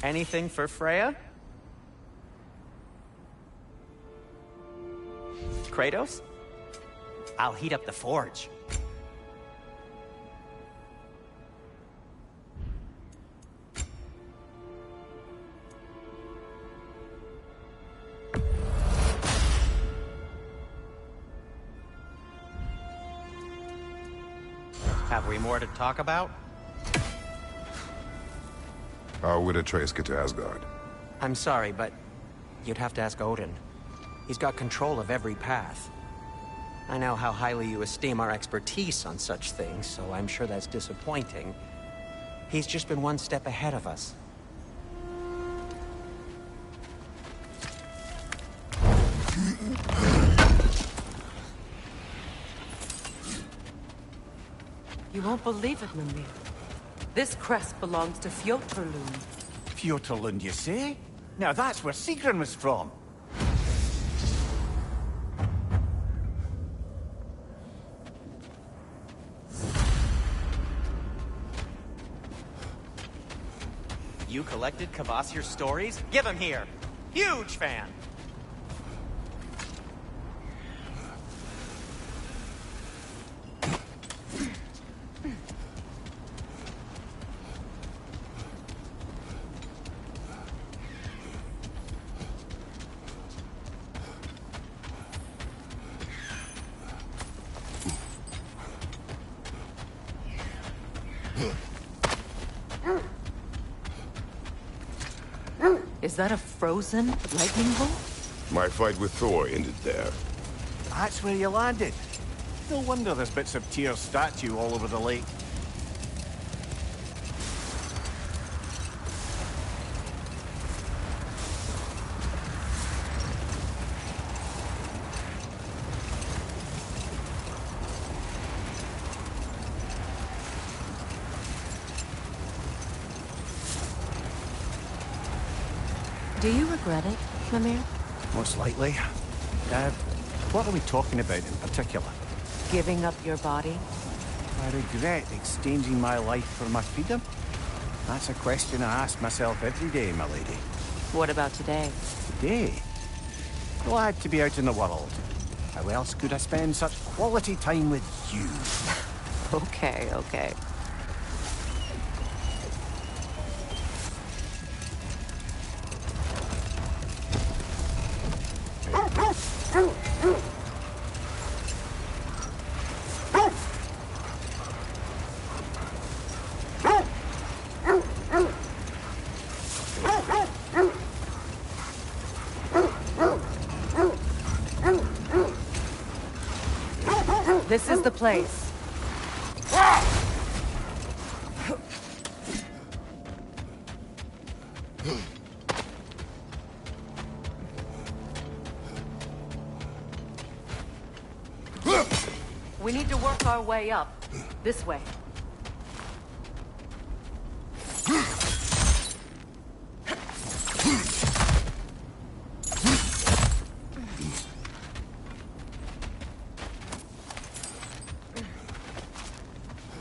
Speaker 2: Anything for Freya? Kratos? I'll heat up the forge. Have we more to talk about?
Speaker 1: How would Atreus get to Asgard?
Speaker 2: I'm sorry, but you'd have to ask Odin. He's got control of every path. I know how highly you esteem our expertise on such things, so I'm sure that's disappointing. He's just been one step ahead of us.
Speaker 4: You won't believe it, Mimir. This crest belongs to Fjotrlund.
Speaker 6: Fjotrlund, you say? Now that's where Sigrun was from.
Speaker 2: You collected Kvasir's stories? Give him here! Huge fan!
Speaker 4: Is that a frozen lightning bolt?
Speaker 1: My fight with Thor ended there.
Speaker 6: That's where you landed. No wonder there's bits of Tyr's statue all over the lake.
Speaker 4: Do you regret it, Mimir?
Speaker 6: Most likely. What are we talking about in particular?
Speaker 4: Giving up your body?
Speaker 6: I regret exchanging my life for my freedom? That's a question I ask myself every day, my lady.
Speaker 4: What about today?
Speaker 6: Today? Glad to be out in the world. How else could I spend such quality time with you?
Speaker 4: Okay, okay. This is the place. We need to work our way up. This way.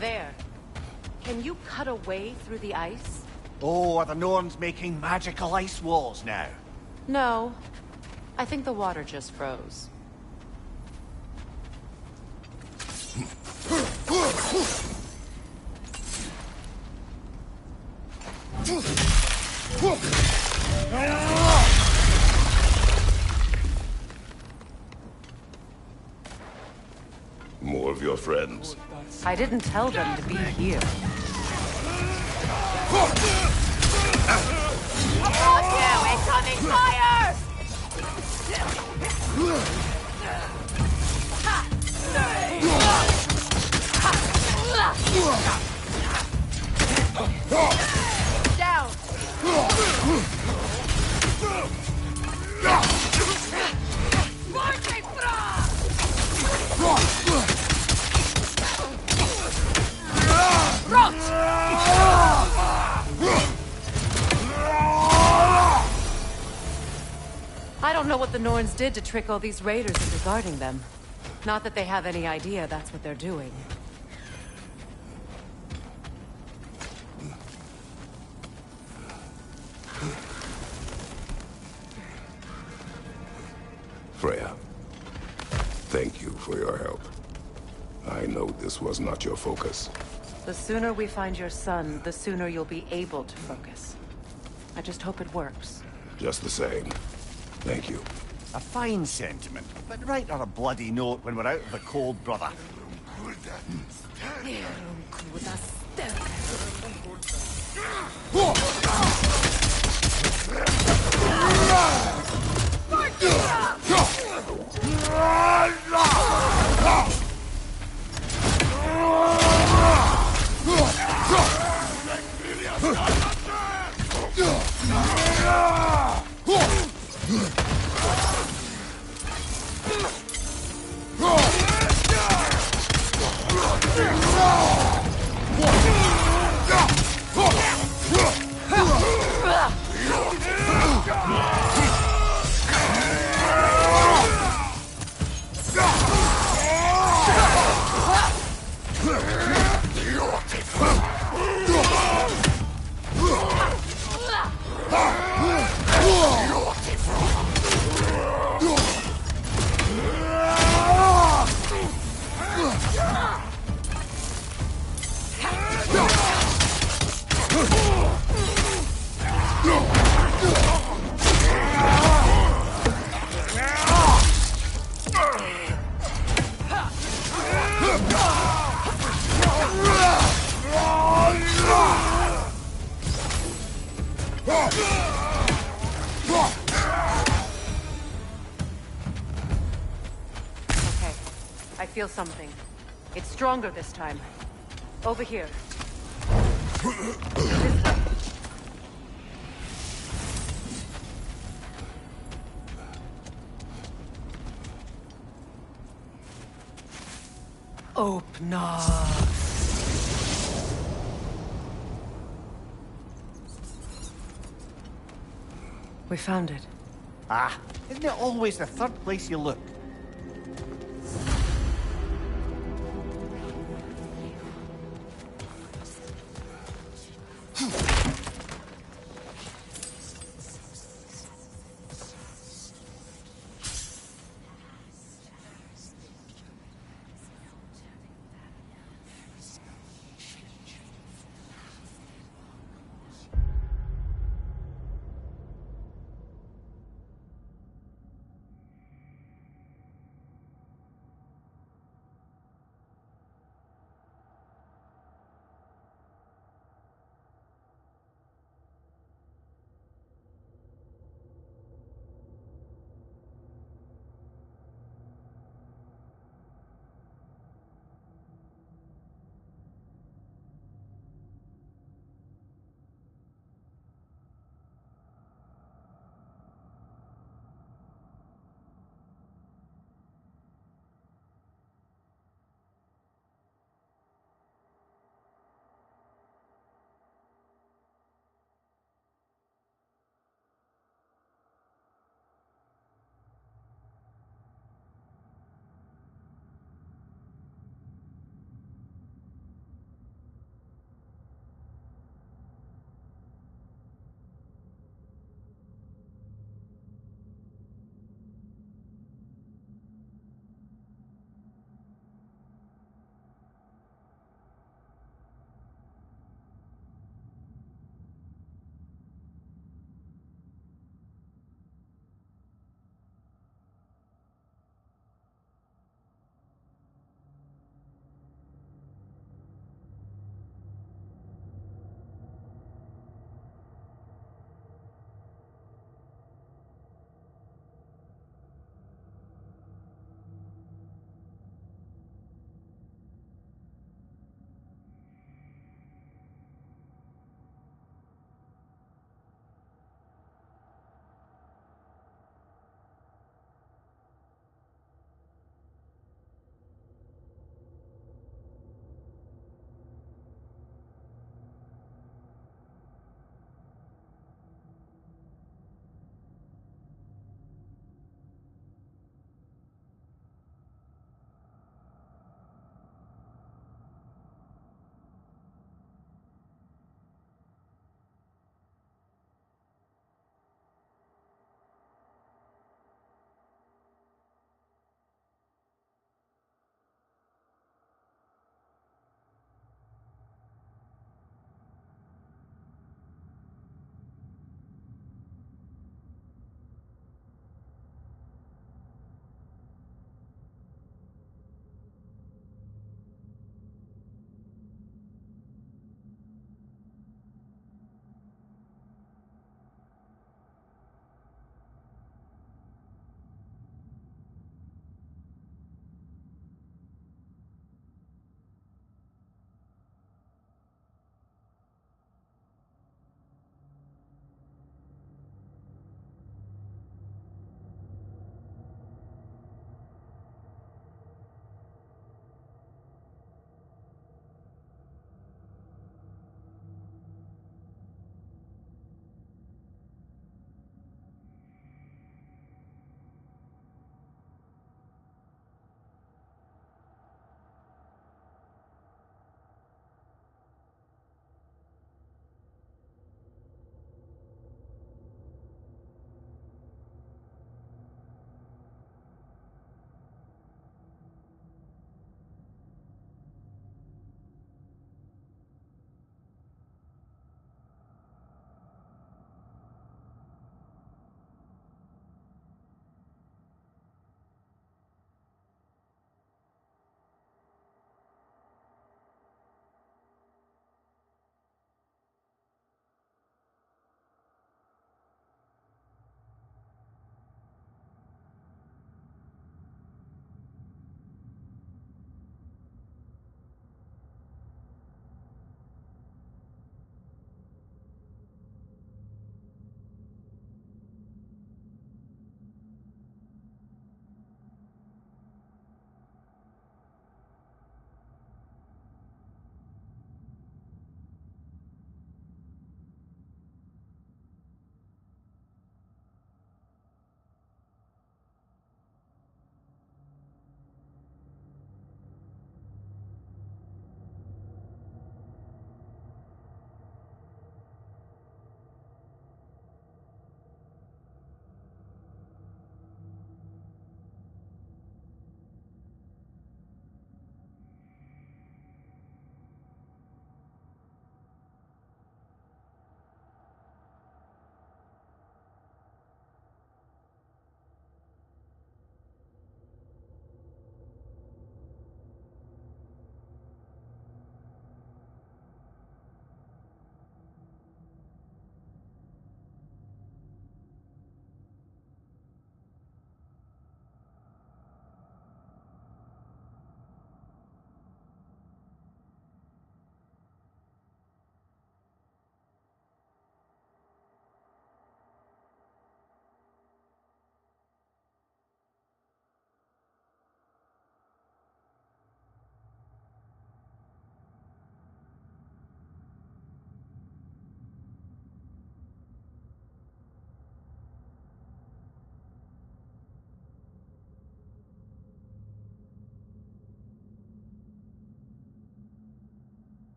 Speaker 4: There. Can you cut a way through the ice?
Speaker 6: Oh, are the Norns making magical ice walls now?
Speaker 4: No. I think the water just froze.
Speaker 1: More of your friends.
Speaker 4: I didn't tell them to be here.
Speaker 8: Above you! Incoming fire! Down!
Speaker 4: I don't know what the Norns did to trick all these raiders into guarding them. Not that they have any idea that's what they're doing.
Speaker 1: Freya, thank you for your help. I know this was not your focus.
Speaker 4: The sooner we find your son, the sooner you'll be able to focus. I just hope it works.
Speaker 1: Just the same. Thank you.
Speaker 6: A fine sentiment, but right on a bloody note when we're out of the cold, brother.
Speaker 4: I feel something. It's stronger this time. Over here. Open up. We found it.
Speaker 6: Ah, isn't it always the third place you look?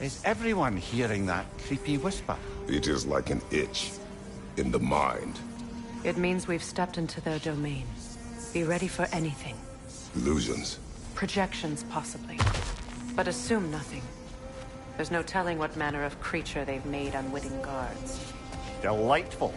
Speaker 6: Is everyone hearing that creepy whisper?
Speaker 1: It is like an itch in the mind.
Speaker 4: It means we've stepped into their domain. Be ready for anything.
Speaker 1: Illusions.
Speaker 4: Projections, possibly. But assume nothing. There's no telling what manner of creature they've made unwitting guards.
Speaker 6: Delightful.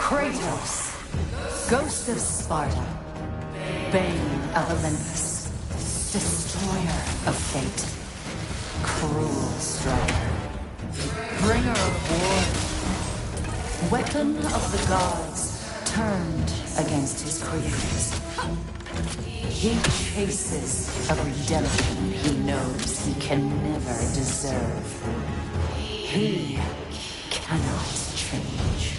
Speaker 9: Kratos, Ghost of Sparta, Bane of Olympus, Destroyer of Fate, Cruel Strider, Bringer of War, Weapon of the Gods, turned against his creators. He chases a redemption he knows he can never deserve. He cannot change.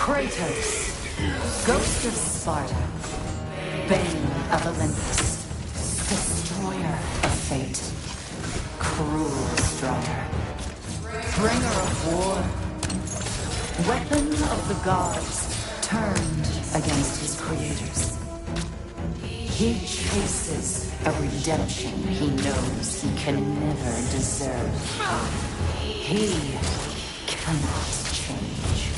Speaker 9: Kratos, Ghost of Sparta, Bane of Olympus, Destroyer of Fate, Cruel Strider, Bringer of War, Weapon of the Gods, turned against his creators. He chases a redemption he knows he can never deserve. He cannot change.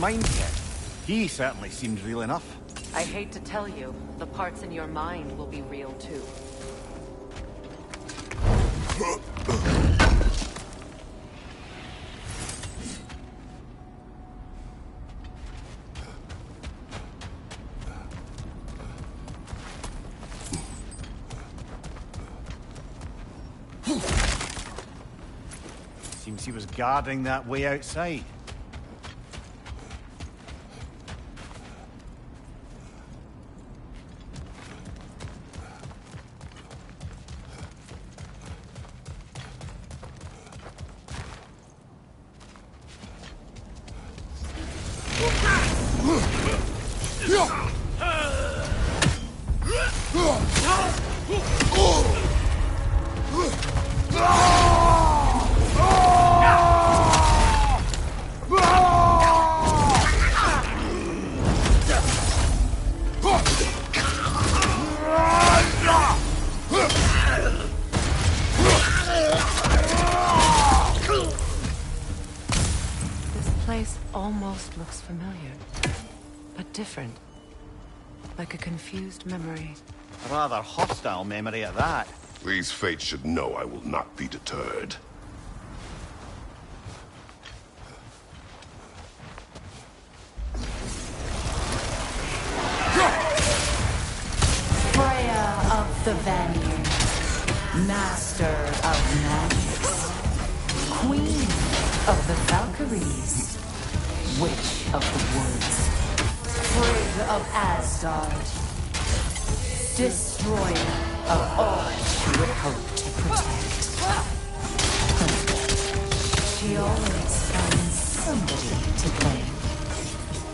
Speaker 6: mind kit. He certainly seems real enough.
Speaker 4: I hate to tell you, the parts in your mind will be real too.
Speaker 6: Seems he was guarding that way outside.
Speaker 4: Almost looks familiar, but different. Like a confused memory.
Speaker 6: A rather hostile memory at that.
Speaker 1: These fates should know I will not be deterred.
Speaker 9: Freya of the Vanir, Master of Magics, Queen of the Valkyries, Witch of the Woods, Frigg of Asgard, Destroyer of all she would hope to protect. She always finds somebody to blame.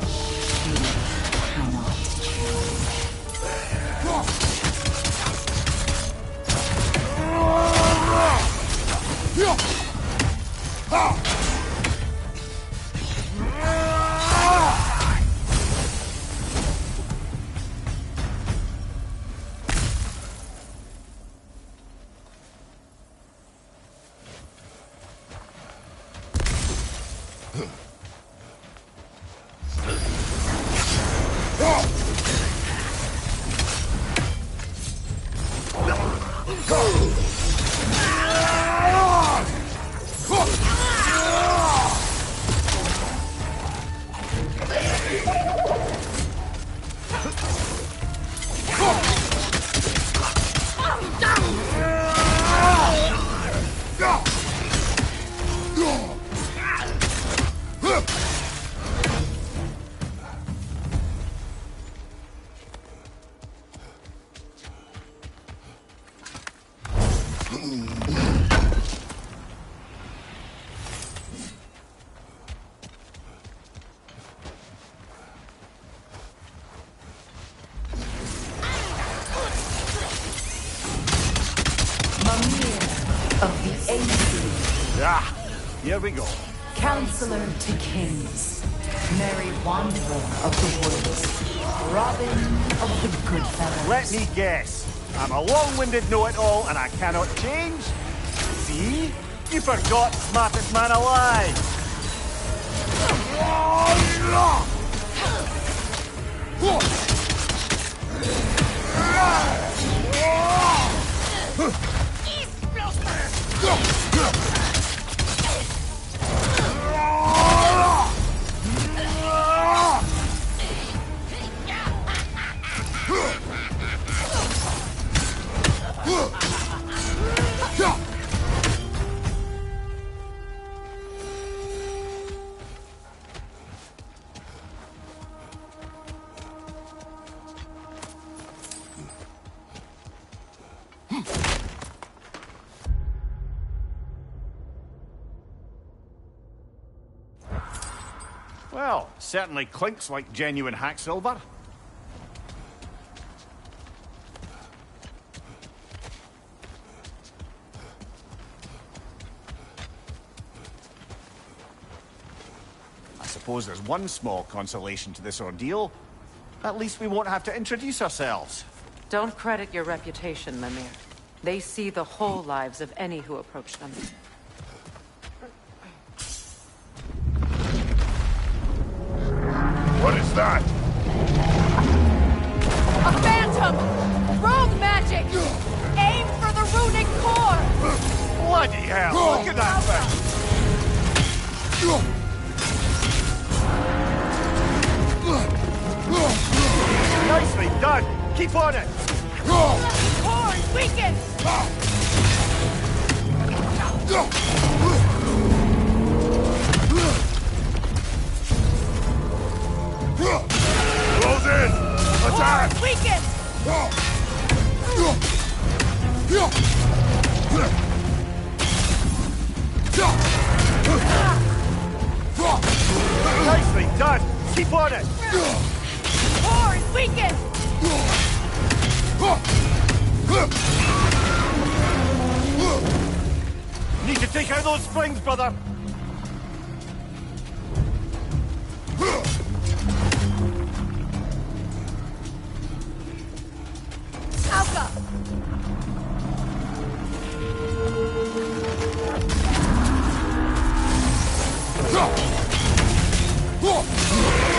Speaker 9: She cannot choose.
Speaker 6: Here we go.
Speaker 9: Counselor to Kings, Merry Wanderer of the Woods, Robin of the Goodfellas.
Speaker 6: Let me guess. I'm a long-winded know-it-all and I cannot change? See? You forgot smartest man alive! Well, certainly clinks like genuine hack silver. I suppose there's one small consolation to this ordeal. At least we won't have to introduce ourselves.
Speaker 4: Don't credit your reputation, Mimir. They see the whole lives of any who approach them.
Speaker 3: that?
Speaker 8: A phantom! Rogue magic! Aim for the runic core!
Speaker 6: Bloody hell! Look at that thing! Nicely done! Keep on it!
Speaker 8: Core is weakened!
Speaker 3: Close in! Attack!
Speaker 8: Core is weakened!
Speaker 6: Nicely done! Keep on it!
Speaker 8: Core is weakened!
Speaker 6: Need to take out those springs, brother!
Speaker 8: Alka!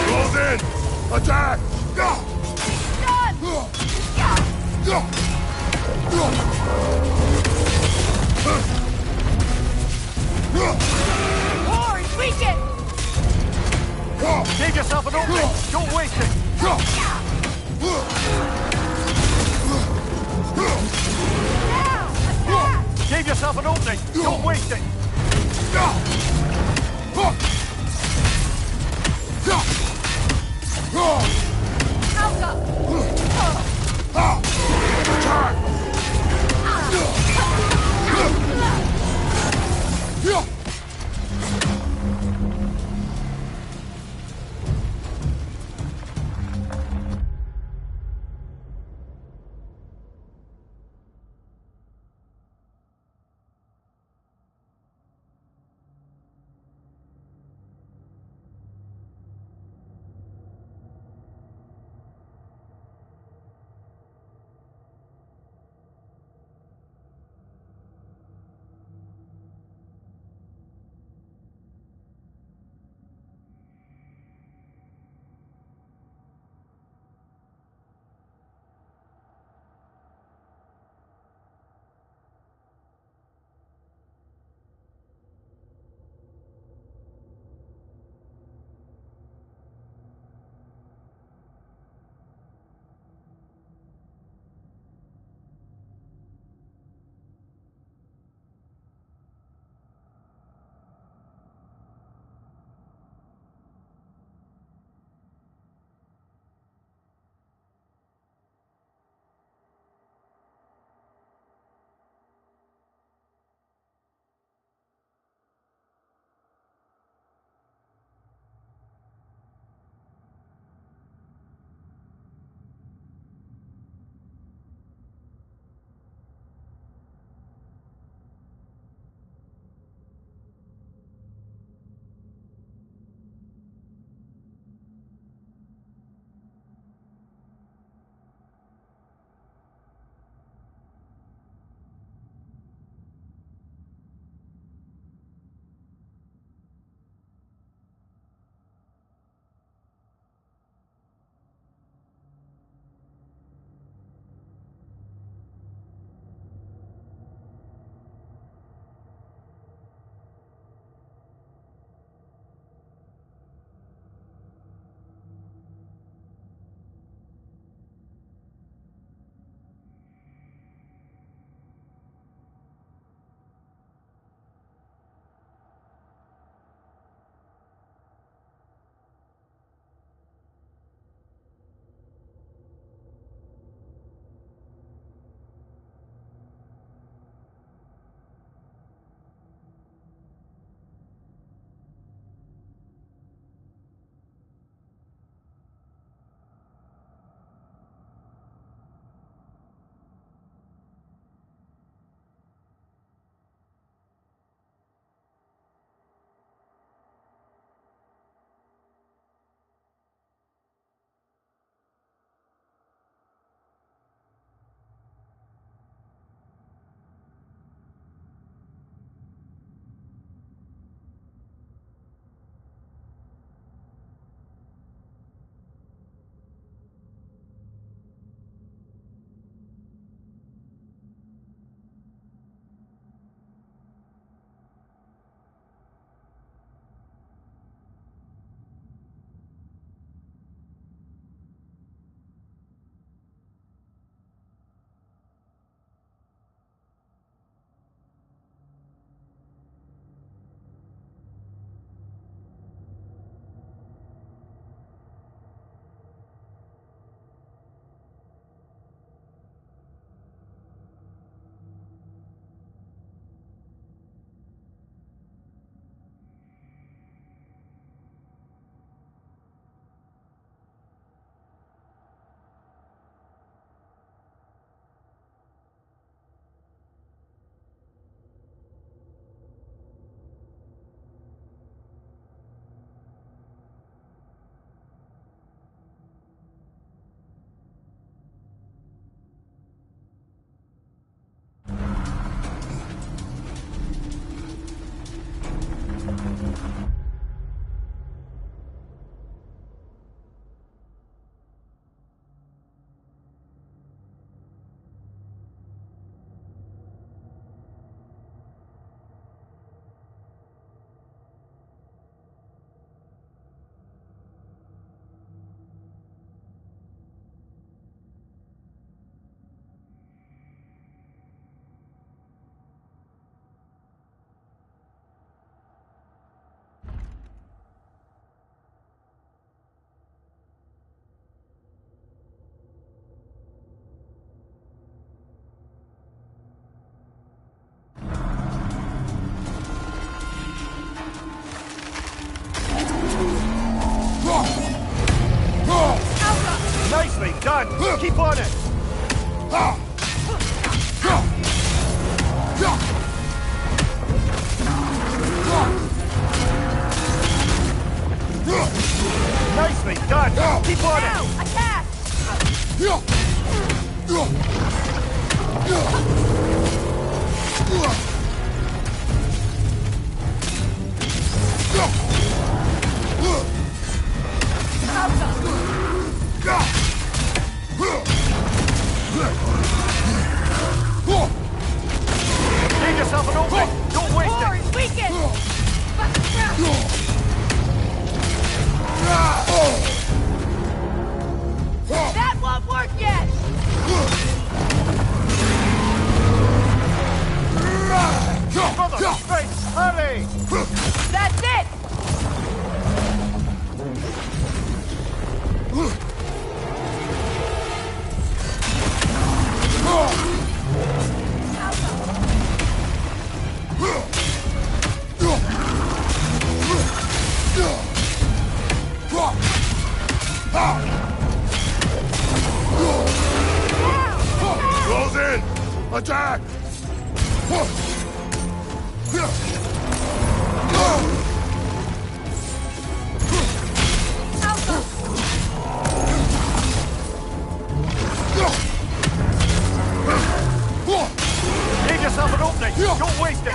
Speaker 3: Close in! Attack!
Speaker 8: Done! Core is weakened!
Speaker 6: Give yourself an opening! Don't waste it!
Speaker 8: Now! Attack!
Speaker 6: Give yourself an opening! Don't waste it!
Speaker 8: Alka!
Speaker 6: done! Keep on it! Nicely done! Keep on it!
Speaker 8: Now, attack!
Speaker 6: Give yourself an opening! Don't waste
Speaker 8: Core
Speaker 6: it!
Speaker 8: is weakened! That won't work yet!
Speaker 6: Brother, straight! Hurry!
Speaker 8: That's it!
Speaker 1: Close in! Attack!
Speaker 6: Give yourself an opening! Don't waste it!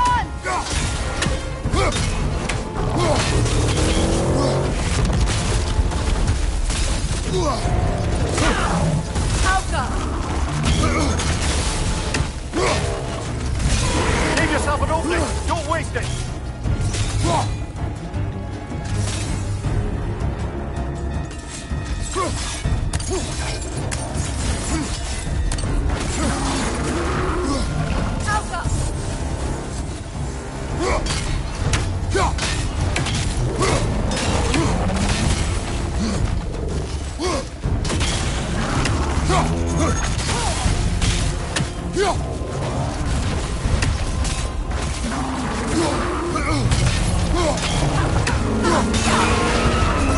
Speaker 8: Alka!
Speaker 6: Give yourself an opening! Don't waste it!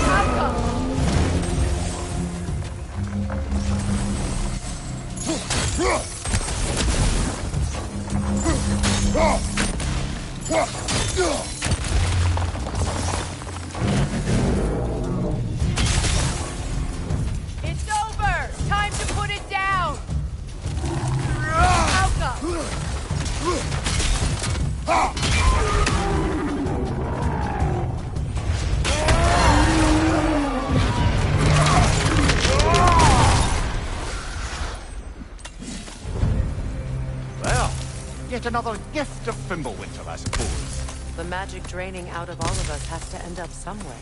Speaker 8: Alka! It's over! Time to put it down! Alka!
Speaker 6: Well, yet another gift of Fimbulwinter, I suppose.
Speaker 4: The magic draining out of all of us has to end up somewhere.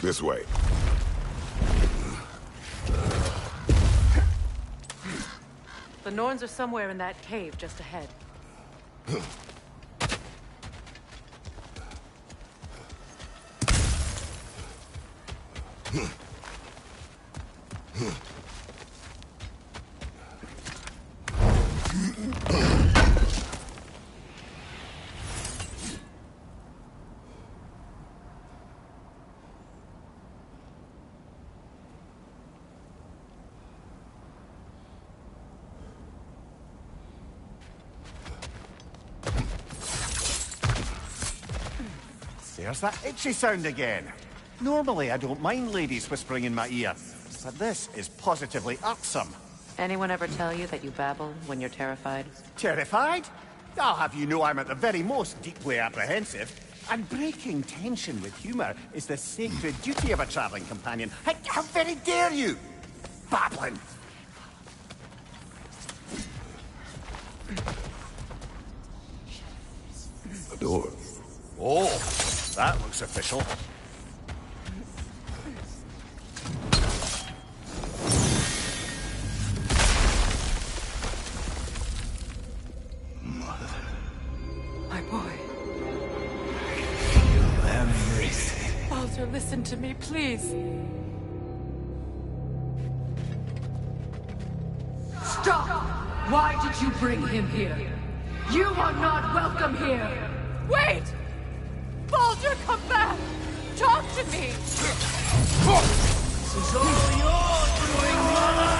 Speaker 1: This way.
Speaker 4: The Norns are somewhere in that cave just ahead.
Speaker 6: There's that itchy sound again. Normally, I don't mind ladies whispering in my ear, but this is positively irksome.
Speaker 4: Anyone ever tell you that you babble when you're terrified?
Speaker 6: Terrified? I'll have you know I'm at the very most deeply apprehensive. And breaking tension with humour is the sacred duty of a travelling companion. How very dare you! Babbling!
Speaker 1: The door.
Speaker 6: Oh, that looks official.
Speaker 8: listen to me, please.
Speaker 9: Stop! Why did you bring him here? You are not welcome here!
Speaker 8: Wait! Baldur, come back! Talk to me!
Speaker 10: This is all your doing, mother!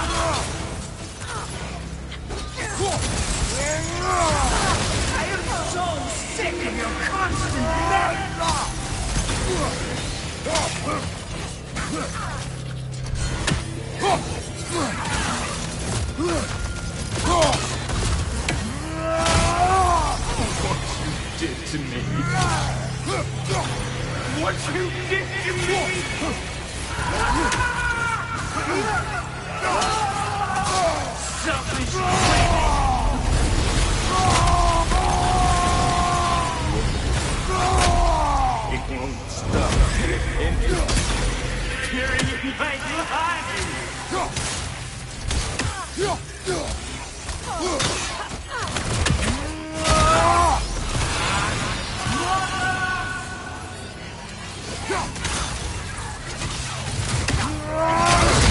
Speaker 10: I am so sick of your constant
Speaker 11: What you did to me. What you did to me!
Speaker 10: selfish
Speaker 11: It won't stop. Tearing in my life!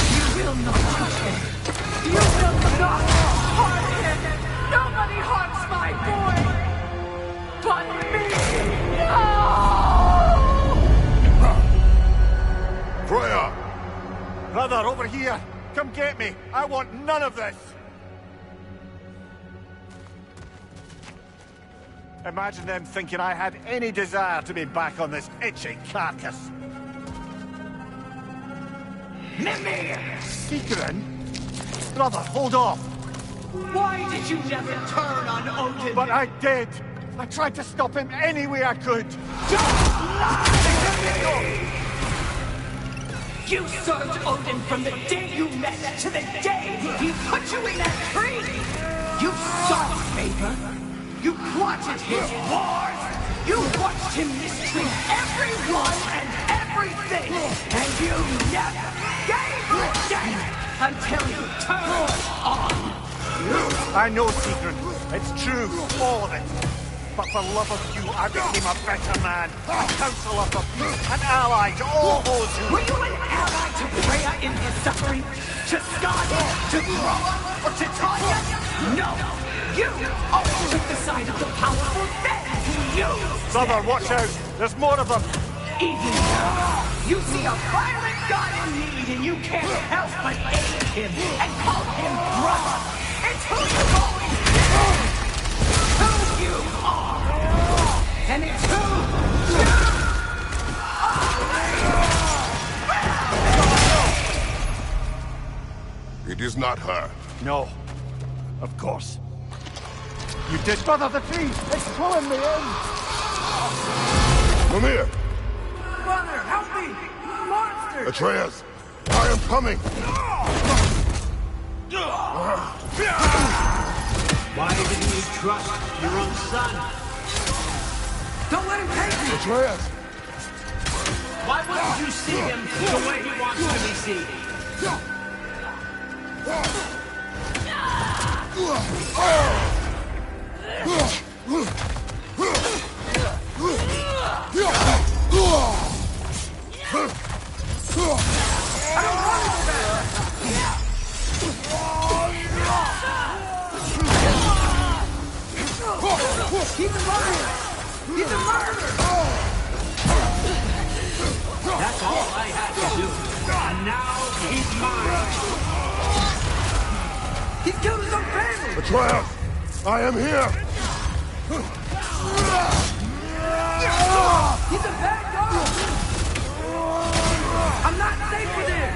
Speaker 9: You will not touch him! You will not harm him!
Speaker 8: Nobody harms my boy! But me! No!
Speaker 1: Freya!
Speaker 6: Brother, over here! Come get me! I want none of this! Imagine them thinking I had any desire to be back on this itchy carcass.
Speaker 10: Mimir!
Speaker 6: Secret? Brother, hold off!
Speaker 10: Why did you never turn on Odin?
Speaker 6: But I did! I tried to stop him any way I could!
Speaker 10: Don't lie to me! You served Odin from the day you met to the day he put you in that tree! You sought favor! You plotted his wars! You watched him mistreat everyone and everything! And you never gave a damn until you turned on!
Speaker 6: I know, Secret. It's true, all of it. But for love of you, I became a better man, a counselor for peace, an ally to all those who...
Speaker 10: Were you an ally to Freya in his suffering? To Skadi? To Groa? Or to Tanya? No! You always took the side of the powerful, then you used
Speaker 6: Brother,
Speaker 10: them.
Speaker 6: watch out! There's more of them!
Speaker 10: Even now, you see a violent god in need and you can't help but aid him and call him brother. It's who you've always been! Who you are! And it's who you are!
Speaker 1: It is not her.
Speaker 6: No. Of course. You did, brother, the tree! It's pulling me in!
Speaker 1: Mimir!
Speaker 10: Brother, help me! Monster!
Speaker 1: Atreus! I am coming!
Speaker 10: Why didn't you trust your own son? Don't let him take you!
Speaker 1: Atreus!
Speaker 10: Why wouldn't you see him the way he wants to be seen? He's a murderer! He's a murderer! That's all I had to do. And now he's mine. He killed his own family!
Speaker 1: Atreus! I am here!
Speaker 10: He's a bad guy! I'm not safe with him!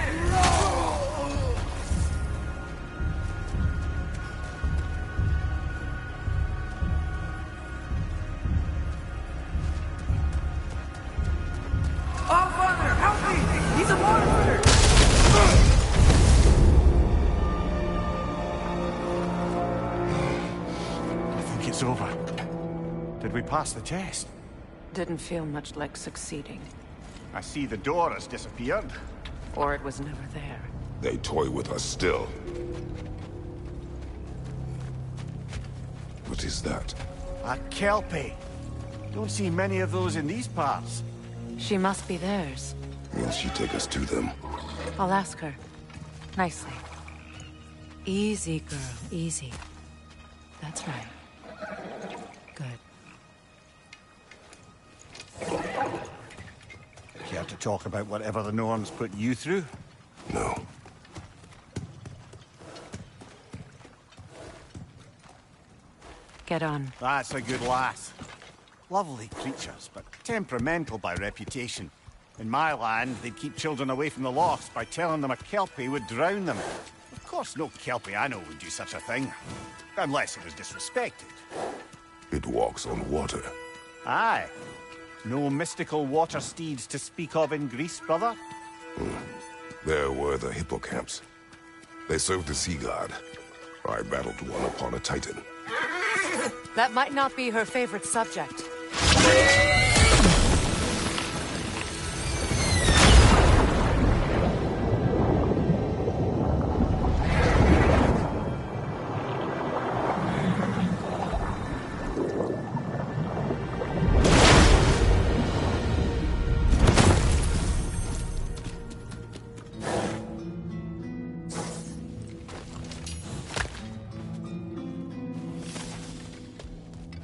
Speaker 10: Oh, Father, help me! He's a monster!
Speaker 6: I think it's over. Did we pass the test?
Speaker 4: Didn't feel much like succeeding.
Speaker 6: I see the door has disappeared.
Speaker 4: Or it was never there.
Speaker 1: They toy with us still. What is that?
Speaker 6: A Kelpie. Don't see many of those in these parts.
Speaker 4: She must be theirs.
Speaker 1: Will she take us to them?
Speaker 4: I'll ask her. Nicely. Easy, girl. Easy. That's right. Good.
Speaker 6: Care to talk about whatever the Norns put you through?
Speaker 1: No.
Speaker 4: Get on.
Speaker 6: That's a good lass. Lovely creatures, but temperamental by reputation. In my land, they'd keep children away from the lost by telling them a Kelpie would drown them. Of course, no Kelpie I know would do such a thing. Unless it was disrespected.
Speaker 1: It walks on water.
Speaker 6: Aye. No mystical water steeds to speak of in Greece, brother?
Speaker 1: There were the hippocamps. They served the sea god. I battled one upon a titan.
Speaker 4: That might not be her favorite subject.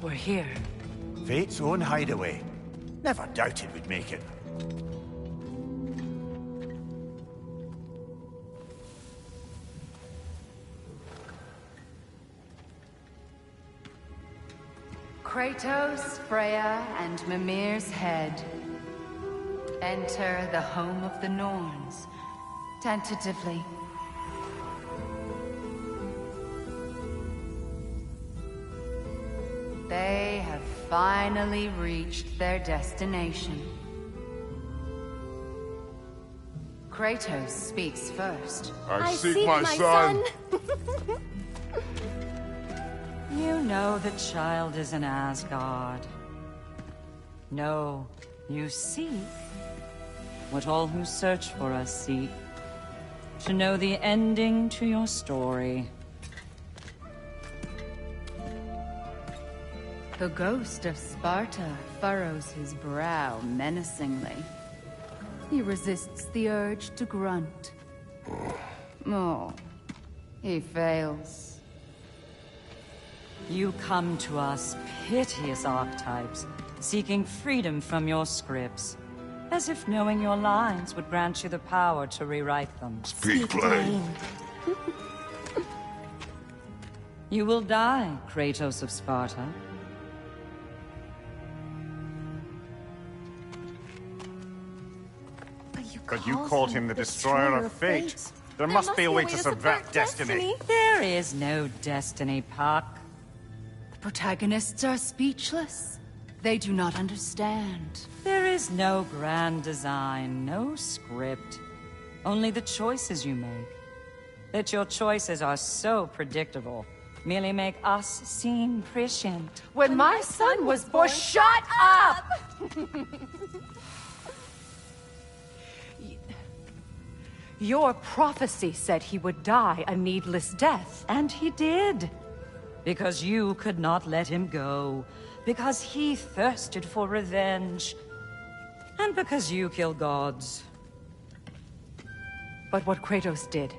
Speaker 4: We're here.
Speaker 6: Fate's own hideaway. Never doubted we'd make it.
Speaker 9: Kratos, Freya, and Mimir's head. Enter the home of the Norns. Tentatively. They have finally reached their destination. Kratos speaks first.
Speaker 7: I seek my son.
Speaker 12: You know the child is in Asgard. No, you seek what all who search for us seek. To know the ending to your story.
Speaker 9: The ghost of Sparta furrows his brow menacingly. He resists the urge to grunt. Oh, he fails.
Speaker 12: You come to us, piteous archetypes, seeking freedom from your scripts. As if knowing your lines would grant you the power to rewrite them.
Speaker 1: Speak plain.
Speaker 12: You will die, Kratos of Sparta.
Speaker 6: But you called him the Destroyer of Fate. There must be a way to subvert destiny.
Speaker 12: There is no destiny, Puck.
Speaker 9: The protagonists are speechless. They do not understand.
Speaker 12: There is no grand design, no script. Only the choices you make. That your choices are so predictable merely make us seem prescient.
Speaker 4: When my son was born, shut up! Your prophecy said he would die a needless death.
Speaker 12: And he did. Because you could not let him go. Because he thirsted for revenge. And because you kill gods.
Speaker 4: But what Kratos did,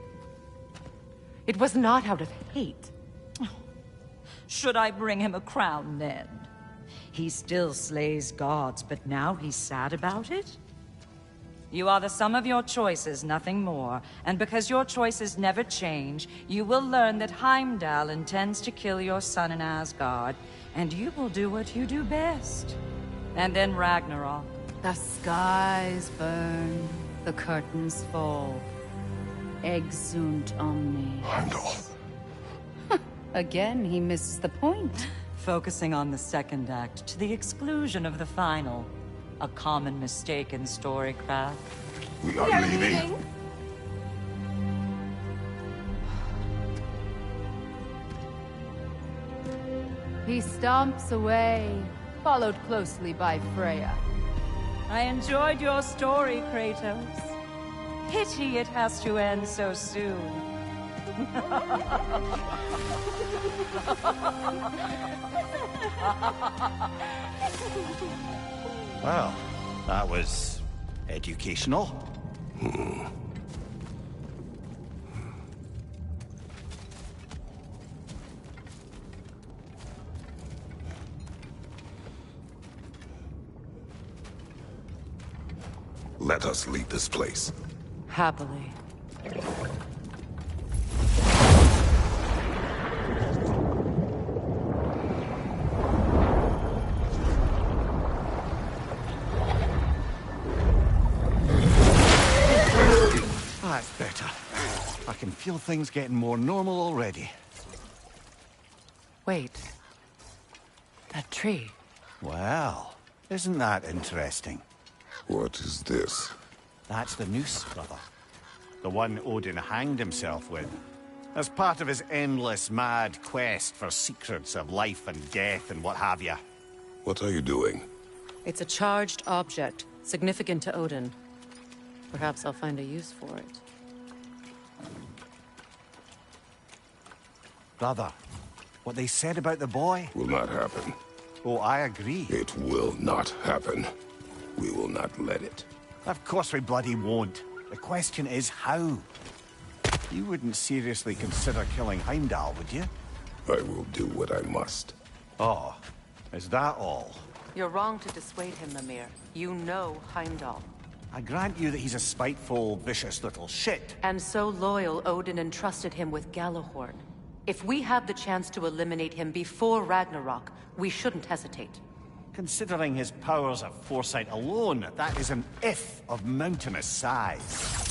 Speaker 4: it was not out of hate.
Speaker 12: Should I bring him a crown then? He still slays gods, but now he's sad about it? You are the sum of your choices, nothing more. And because your choices never change, you will learn that Heimdall intends to kill your son in Asgard, and you will do what you do best. And then Ragnarok.
Speaker 9: The skies burn, the curtains fall. Exunt omni.
Speaker 1: Heimdall.
Speaker 9: Again, he misses the point.
Speaker 12: Focusing on the second act to the exclusion of the final. A common mistake in storycraft.
Speaker 1: We are leaving.
Speaker 9: He stomps away, followed closely by Freya.
Speaker 12: I enjoyed your story, Kratos. Pity it has to end so soon.
Speaker 6: Well, that was Educational?
Speaker 1: Let us leave this place.
Speaker 4: Happily.
Speaker 6: That's better. I can feel things getting more normal already.
Speaker 4: Wait. That tree.
Speaker 6: Well, isn't that interesting?
Speaker 1: What is this?
Speaker 6: That's the noose, brother. The one Odin hanged himself with. As part of his endless, mad quest for secrets of life and death and what have you.
Speaker 1: What are you doing?
Speaker 4: It's a charged object, significant to Odin. Perhaps I'll find a use for it.
Speaker 6: Brother, what they said about the boy?
Speaker 1: Will not happen.
Speaker 6: Oh, I agree.
Speaker 1: It will not happen. We will not let it.
Speaker 6: Of course we bloody won't. The question is how? You wouldn't seriously consider killing Heimdall, would you?
Speaker 1: I will do what I must.
Speaker 6: Oh, is that all?
Speaker 4: You're wrong to dissuade him, Mimir. You know Heimdall.
Speaker 6: I grant you that he's a spiteful, vicious little shit.
Speaker 4: And so loyal, Odin entrusted him with Gjallarhorn. If we have the chance to eliminate him before Ragnarok, we shouldn't hesitate.
Speaker 6: Considering his powers of foresight alone, that is an if of mountainous size.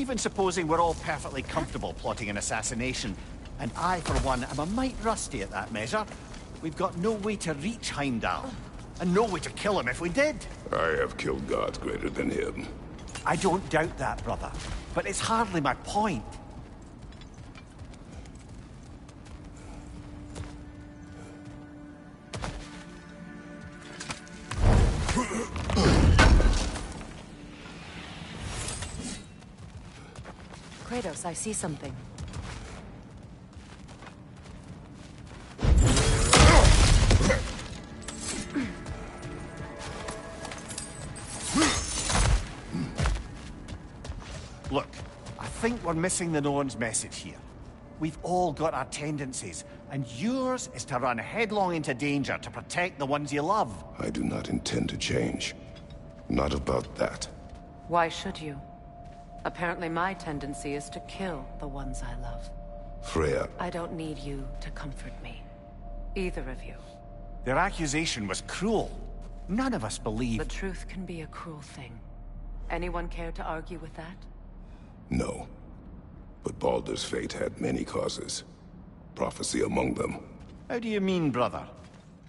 Speaker 6: Even supposing we're all perfectly comfortable plotting an assassination, and I, for one, am a mite rusty at that measure, we've got no way to reach Heimdall, and no way to kill him if we did.
Speaker 1: I have killed gods greater than him.
Speaker 6: I don't doubt that, brother, but it's hardly my point.
Speaker 4: Kratos, I see something.
Speaker 6: Look, I think we're missing the Norn's message here. We've all got our tendencies, and yours is to run headlong into danger to protect the ones you love.
Speaker 1: I do not intend to change. Not about that.
Speaker 4: Why should you? Apparently my tendency is to kill the ones I love.
Speaker 1: Freya.
Speaker 4: I don't need you to comfort me. Either of you.
Speaker 6: Their accusation was cruel. None of us believe...
Speaker 4: The truth can be a cruel thing. Anyone care to argue with that?
Speaker 1: No. But Baldur's fate had many causes. Prophecy among them.
Speaker 6: How do you mean, brother?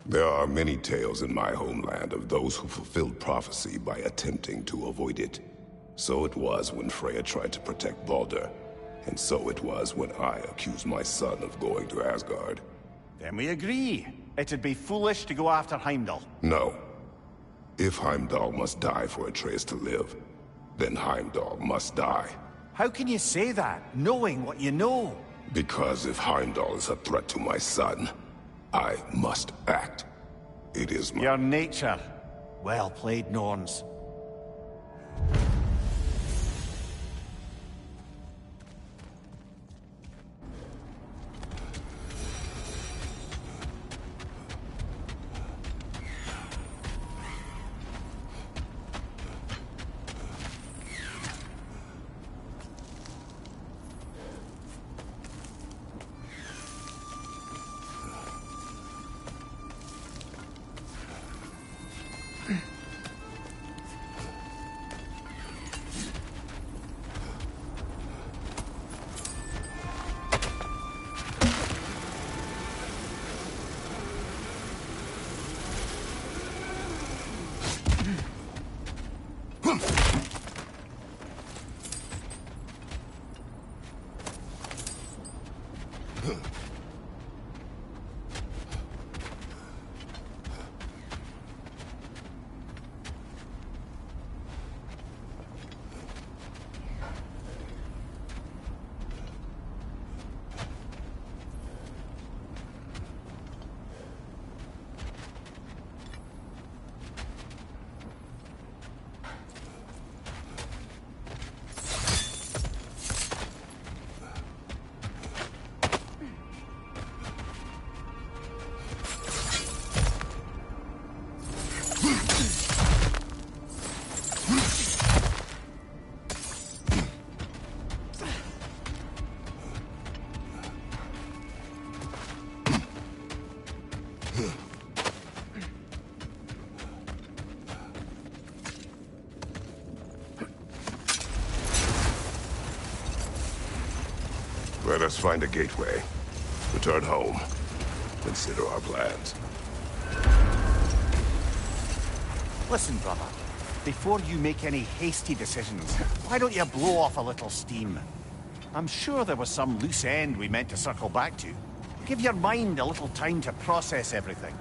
Speaker 1: There are many tales in my homeland of those who fulfilled prophecy by attempting to avoid it. So it was when Freya tried to protect Baldur. And so it was when I accused my son of going to Asgard.
Speaker 6: Then we agree. It'd be foolish to go after Heimdall.
Speaker 1: No. If Heimdall must die for Atreus to live, then Heimdall must die.
Speaker 6: How can you say that, knowing what you know?
Speaker 1: Because if Heimdall is a threat to my son, I must act. It is my...
Speaker 6: Your nature. Well played, Norns.
Speaker 1: Let us find a gateway. Return home. Consider our plans.
Speaker 6: Listen, brother. Before you make any hasty decisions, why don't you blow off a little steam? I'm sure there was some loose end we meant to circle back to. Give your mind a little time to process everything.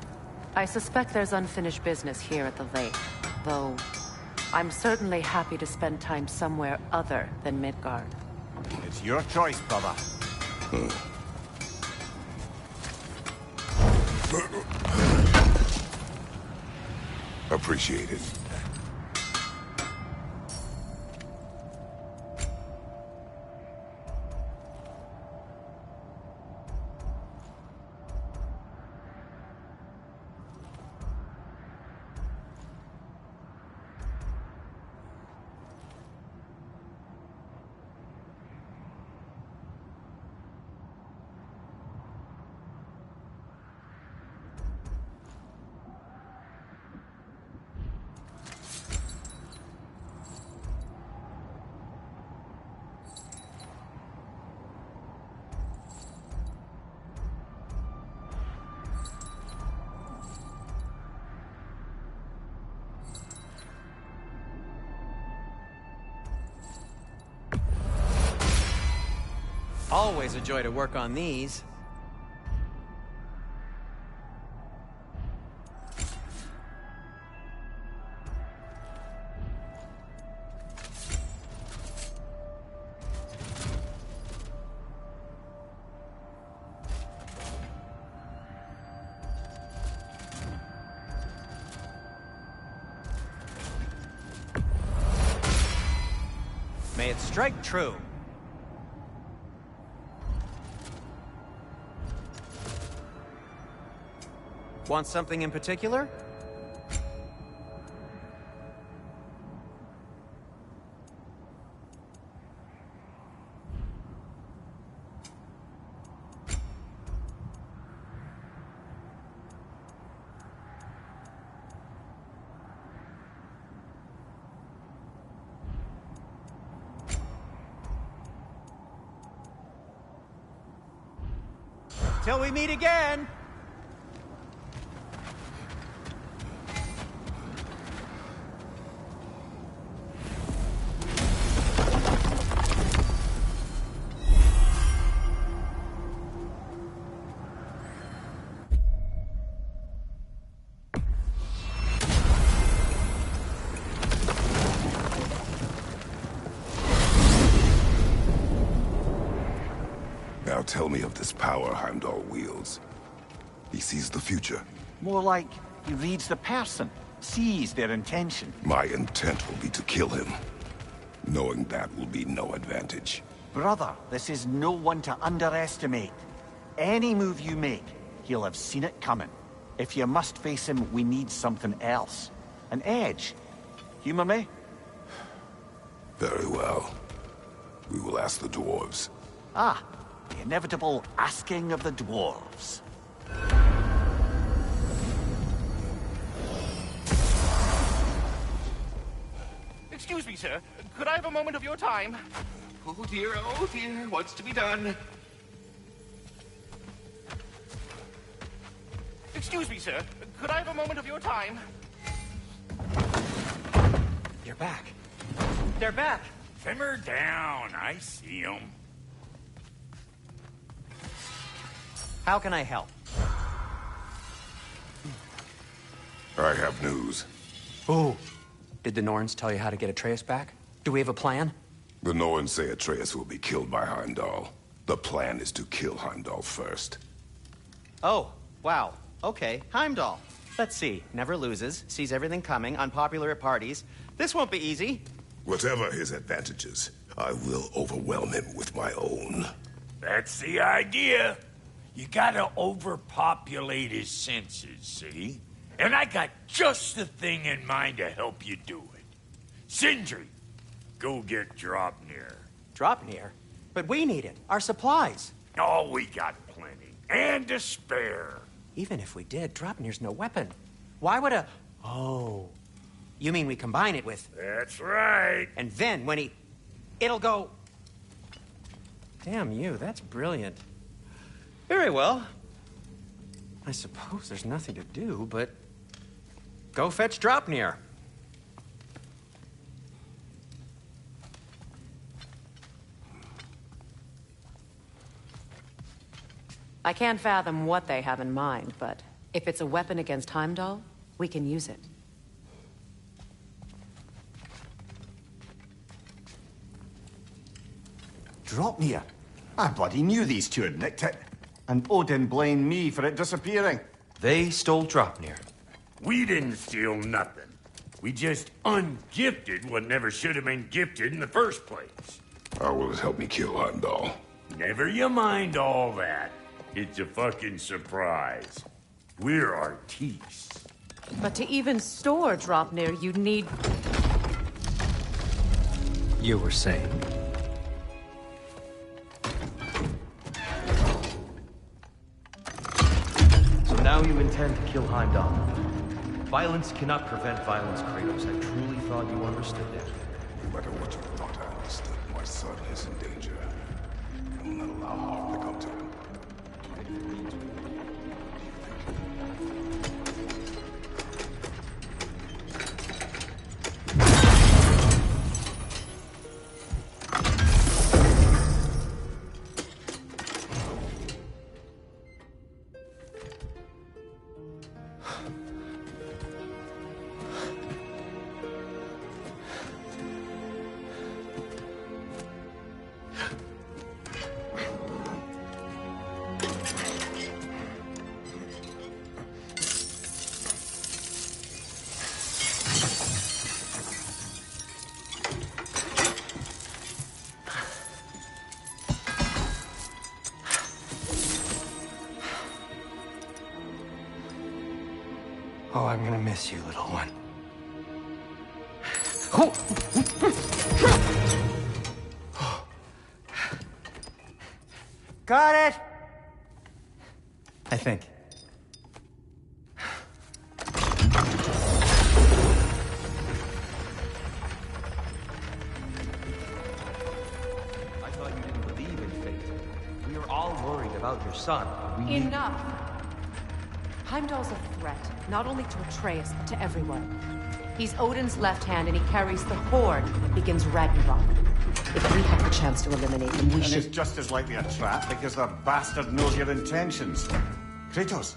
Speaker 4: I suspect there's unfinished business here at the lake, though I'm certainly happy to spend time somewhere other than Midgard.
Speaker 6: It's your choice, brother.
Speaker 1: Appreciate it.
Speaker 2: Always a joy to work on these. May it strike true. Want something in particular? Till we meet again!
Speaker 1: Now tell me of this power Heimdall wields. He sees the future.
Speaker 6: More like he reads the person, sees their intention.
Speaker 1: My intent will be to kill him. Knowing that will be no advantage.
Speaker 6: Brother, this is no one to underestimate. Any move you make, he'll have seen it coming. If you must face him, we need something else. An edge. Humor me?
Speaker 1: Very well. We will ask the dwarves.
Speaker 6: Ah, the inevitable asking of the dwarves.
Speaker 5: Excuse me, sir. Could I have a moment of your time? Oh dear, what's to be done? Excuse me, sir. Could I have a moment of your time?
Speaker 2: You're back. They're back.
Speaker 3: Simmer down. I see them.
Speaker 2: How can I help?
Speaker 1: I have news.
Speaker 2: Oh. Did the Norns tell you how to get Atreus back? Do we have a plan?
Speaker 1: The Norns say Atreus will be killed by Heimdall. The plan is to kill Heimdall first.
Speaker 2: Oh, wow. Okay, Heimdall. Let's see. Never loses, sees everything coming, unpopular at parties. This won't be easy.
Speaker 1: Whatever his advantages, I will overwhelm him with my own.
Speaker 3: That's the idea. You gotta overpopulate his senses, see? And I got just the thing in mind to help you do it. Sindri, go get Draupnir.
Speaker 2: Draupnir? But we need it. Our supplies.
Speaker 3: Oh, we got plenty. And to spare.
Speaker 2: Even if we did, Draupnir's no weapon. Why would a... Oh. You mean we combine it with...
Speaker 3: That's right.
Speaker 2: And then when he... It'll go... Damn you, that's brilliant. Very well. I suppose there's nothing to do, but... Go fetch Draupnir.
Speaker 4: I can't fathom what they have in mind, but if it's a weapon against Heimdall, we can use it.
Speaker 6: Draupnir? I bloody knew these two had nicked it. And Odin blamed me for it disappearing.
Speaker 11: They stole Draupnir.
Speaker 3: We didn't steal nothing. We just ungifted what never should have been gifted in the first place.
Speaker 1: How will it help me kill Heimdall?
Speaker 3: Never you mind all that. It's a fucking surprise. We're artistes.
Speaker 4: But to even store Draupnir, you'd need...
Speaker 2: You were saying...
Speaker 11: So now you intend to kill Heimdall. Violence cannot prevent violence, Kratos. I truly thought you understood that.
Speaker 1: No matter what you thought I understood, my son is in danger. I will not allow harm to come to him.
Speaker 2: I'm gonna miss you, little one.
Speaker 6: Got it!
Speaker 2: I think.
Speaker 11: I thought you didn't believe in fate. We were all worried about your son.
Speaker 4: Enough! Heimdall's a threat, not only to Atreus, but to everyone. He's Odin's left hand, and he carries the horde that begins Ragnarok. If we have the chance to eliminate him, we
Speaker 6: And
Speaker 4: should...
Speaker 6: it's just as likely a trap because the bastard knows your intentions. Kratos,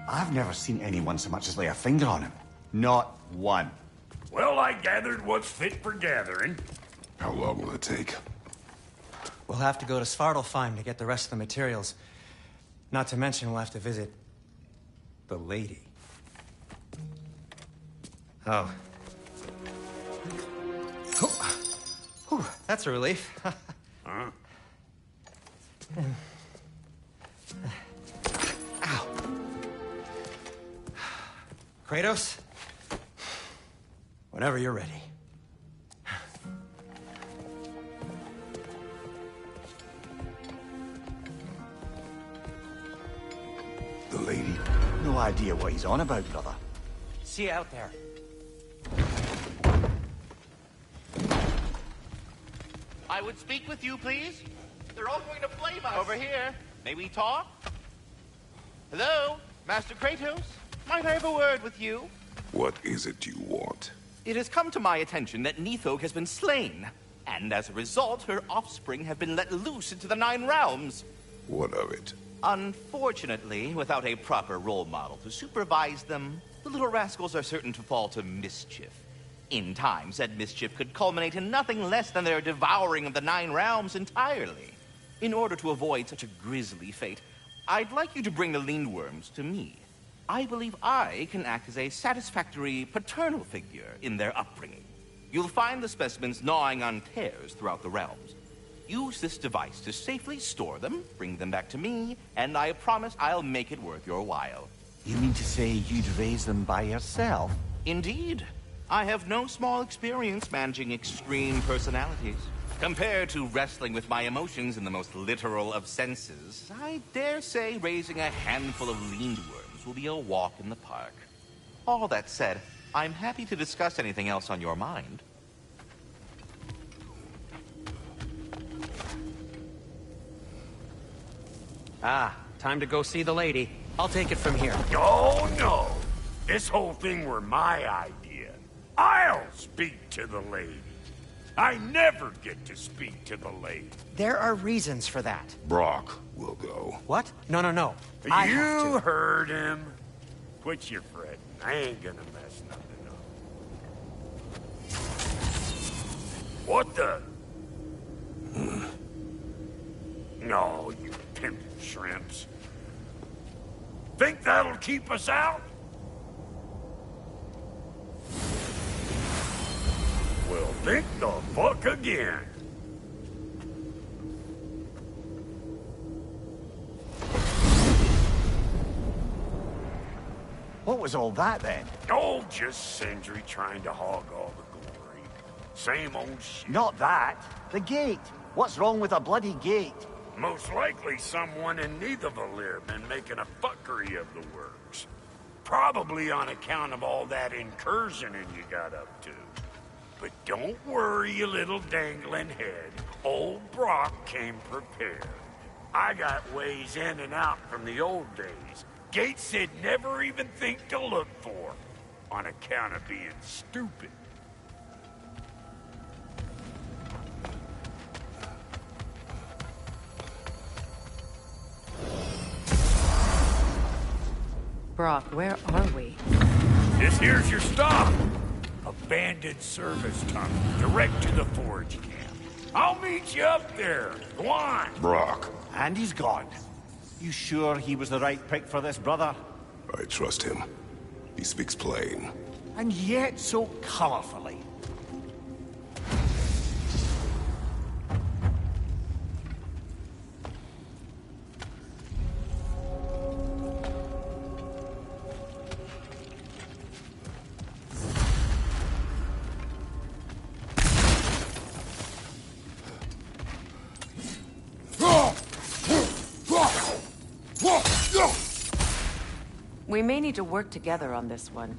Speaker 6: I've never seen anyone so much as lay a finger on him. Not one.
Speaker 3: Well, I gathered what's fit for gathering.
Speaker 1: How long will it take?
Speaker 2: We'll have to go to Svartalfheim to get the rest of the materials. Not to mention we'll have to visit... the lady. Oh. Whew, that's a relief.
Speaker 3: Huh?
Speaker 2: Ow. Kratos? Whenever you're ready.
Speaker 1: The lady?
Speaker 6: No idea what he's on about, brother.
Speaker 2: See you out there.
Speaker 5: I would speak with you, please. They're all going to flame us. Over here. May we talk? Hello, Master Kratos? Might I have a word with you?
Speaker 1: What is it you want?
Speaker 5: It has come to my attention that Nithog has been slain, and as a result, her offspring have been let loose into the Nine Realms.
Speaker 1: What of it?
Speaker 5: Unfortunately, without a proper role model to supervise them, the little rascals are certain to fall to mischief. In time, said mischief could culminate in nothing less than their devouring of the Nine Realms entirely. In order to avoid such a grisly fate, I'd like you to bring the Lindworms to me. I believe I can act as a satisfactory paternal figure in their upbringing. You'll find the specimens gnawing on tears throughout the realms. Use this device to safely store them, bring them back to me, and I promise I'll make it worth your while.
Speaker 6: You mean to say you'd raise them by yourself?
Speaker 5: Indeed. I have no small experience managing extreme personalities. Compared to wrestling with my emotions in the most literal of senses, I dare say raising a handful of Lindworms will be a walk in the park. All that said, I'm happy to discuss anything else on your mind.
Speaker 2: Ah, time to go see the lady. I'll take it from here.
Speaker 3: Oh, no. This whole thing were my idea. I'll speak to the lady. I never get to speak to the lady.
Speaker 2: There are reasons for that.
Speaker 1: Brock will go.
Speaker 2: What? No, no, no. I have
Speaker 3: You
Speaker 2: to.
Speaker 3: heard him. Quit your fretting. I ain't gonna mess nothing up. What the? No, you pimp shrimps. Think that'll keep us out? Well, think the fuck again.
Speaker 6: What was all that then?
Speaker 3: Oh, just Sindri trying to hog all the glory. Same old shit.
Speaker 6: Not that. The gate. What's wrong with a bloody gate?
Speaker 3: Most likely someone in Nidavellir been making a fuckery of the works. Probably on account of all that incursioning you got up to. But don't worry, you little dangling head. Old Brock came prepared. I got ways in and out from the old days. Gates they'd never even think to look for. On account of being stupid.
Speaker 4: Brock, where are we?
Speaker 3: This here's your stop. Abandoned service tunnel, direct to the forge camp. I'll meet you up there. Go on.
Speaker 1: Brock.
Speaker 6: And he's gone. You sure he was the right pick for this, brother?
Speaker 1: I trust him. He speaks plain.
Speaker 6: And yet so colorfully.
Speaker 4: We may need to work together on this one.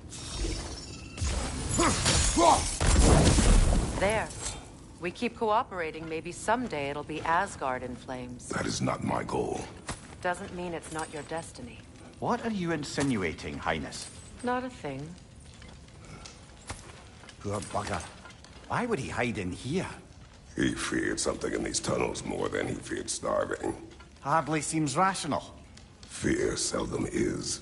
Speaker 4: There. We keep cooperating, maybe someday it'll be Asgard in flames.
Speaker 1: That is not my goal.
Speaker 4: Doesn't mean it's not your destiny.
Speaker 6: What are you insinuating, Highness?
Speaker 4: Not a thing.
Speaker 6: Poor bugger. Why would he hide in here?
Speaker 1: He feared something in these tunnels more than he feared starving.
Speaker 6: Hardly seems rational.
Speaker 1: Fear seldom is.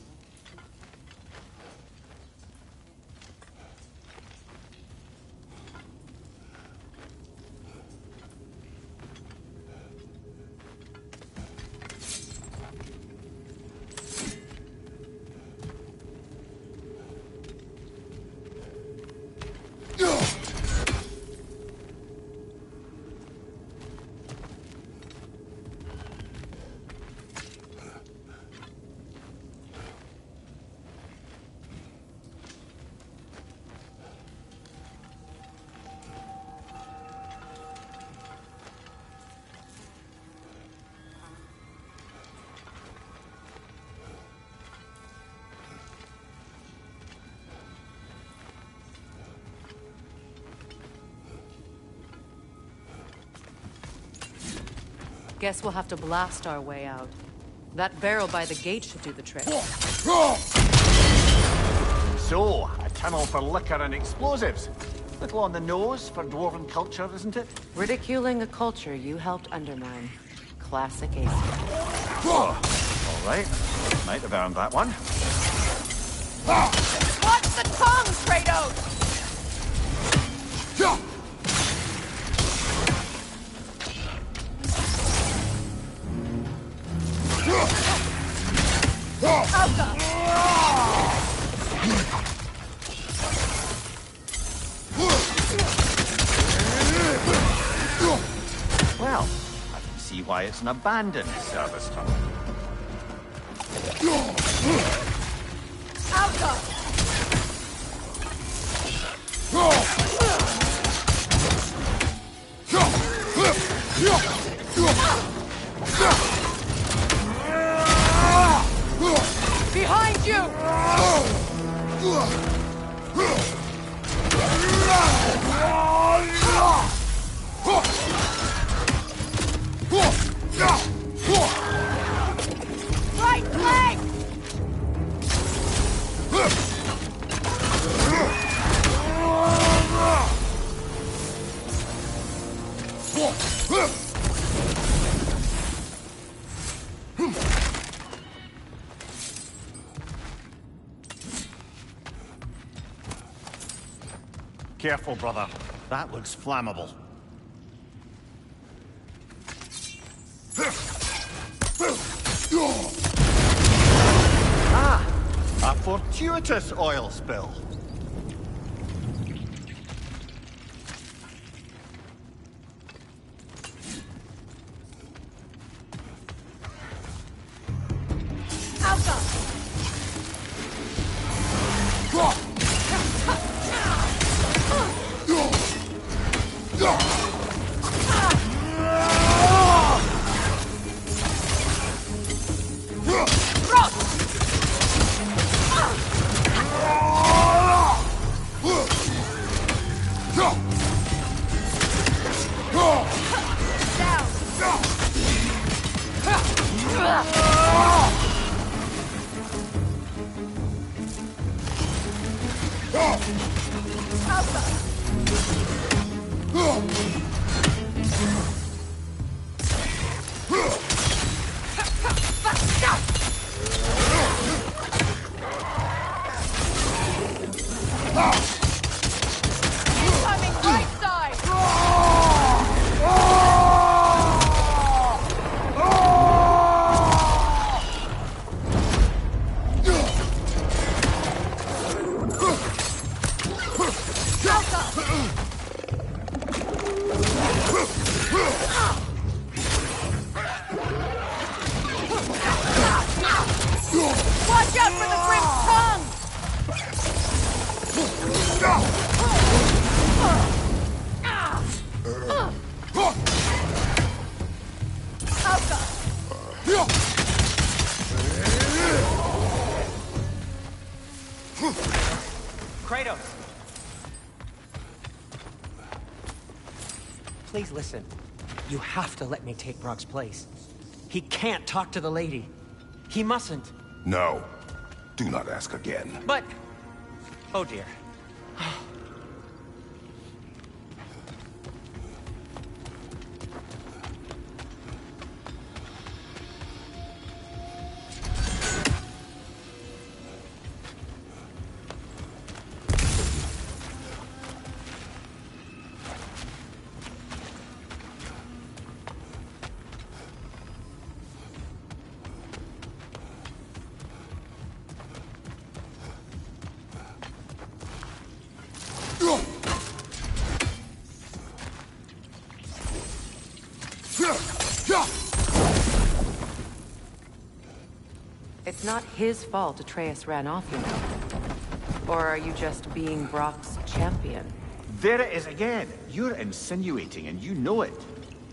Speaker 4: Guess we'll have to blast our way out. That barrel by the gate should do the trick.
Speaker 6: So, a tunnel for liquor and explosives. Little on the nose for dwarven culture, isn't it?
Speaker 4: Ridiculing a culture you helped undermine. Classic ace.
Speaker 6: All right. Might have earned that one.
Speaker 8: Watch the tongue, Kratos!
Speaker 6: Well, I can see why it's an abandoned service tunnel.
Speaker 8: Behind you! Right leg!
Speaker 6: Careful, brother. That looks flammable. Ah! A fortuitous oil spill.
Speaker 2: please listen. You have to let me take Brock's place. He can't talk to the lady. He mustn't.
Speaker 1: No. Do not ask again.
Speaker 2: But... Oh dear.
Speaker 4: It's not his fault Atreus ran off, you know. Or are you just being Brock's champion?
Speaker 6: There it is again. You're insinuating, and you know it.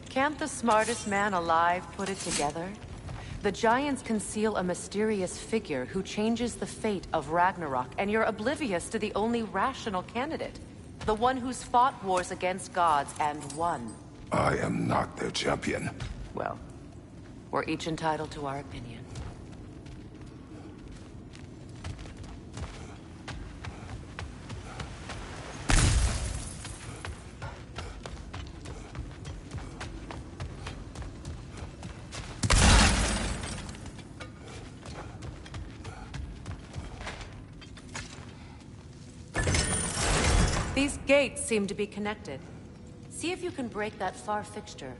Speaker 4: Can't the smartest man alive put it together? The Giants conceal a mysterious figure who changes the fate of Ragnarok, and you're oblivious to the only rational candidate. The one who's fought wars against gods and won.
Speaker 1: I am not their champion.
Speaker 4: Well, we're each entitled to our opinion. These gates seem to be connected. See if you can break that far fixture.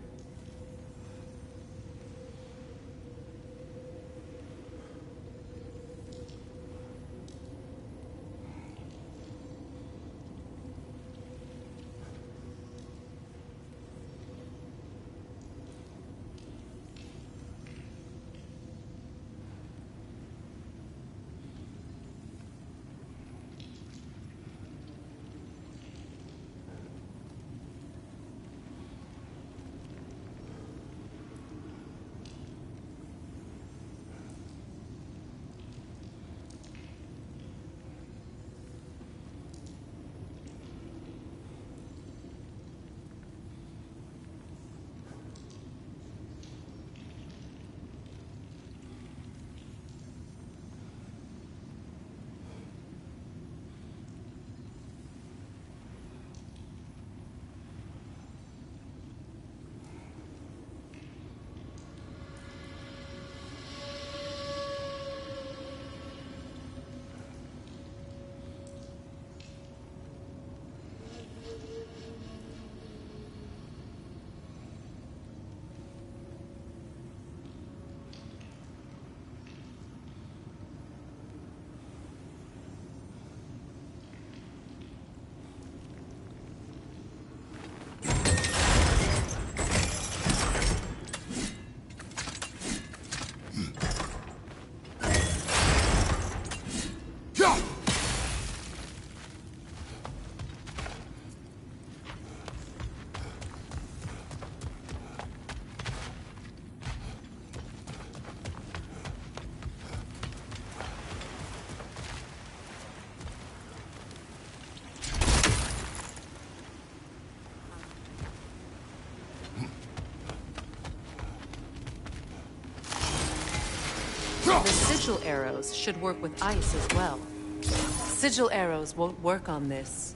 Speaker 4: The sigil arrows should work with ice as well. Sigil arrows won't work on this.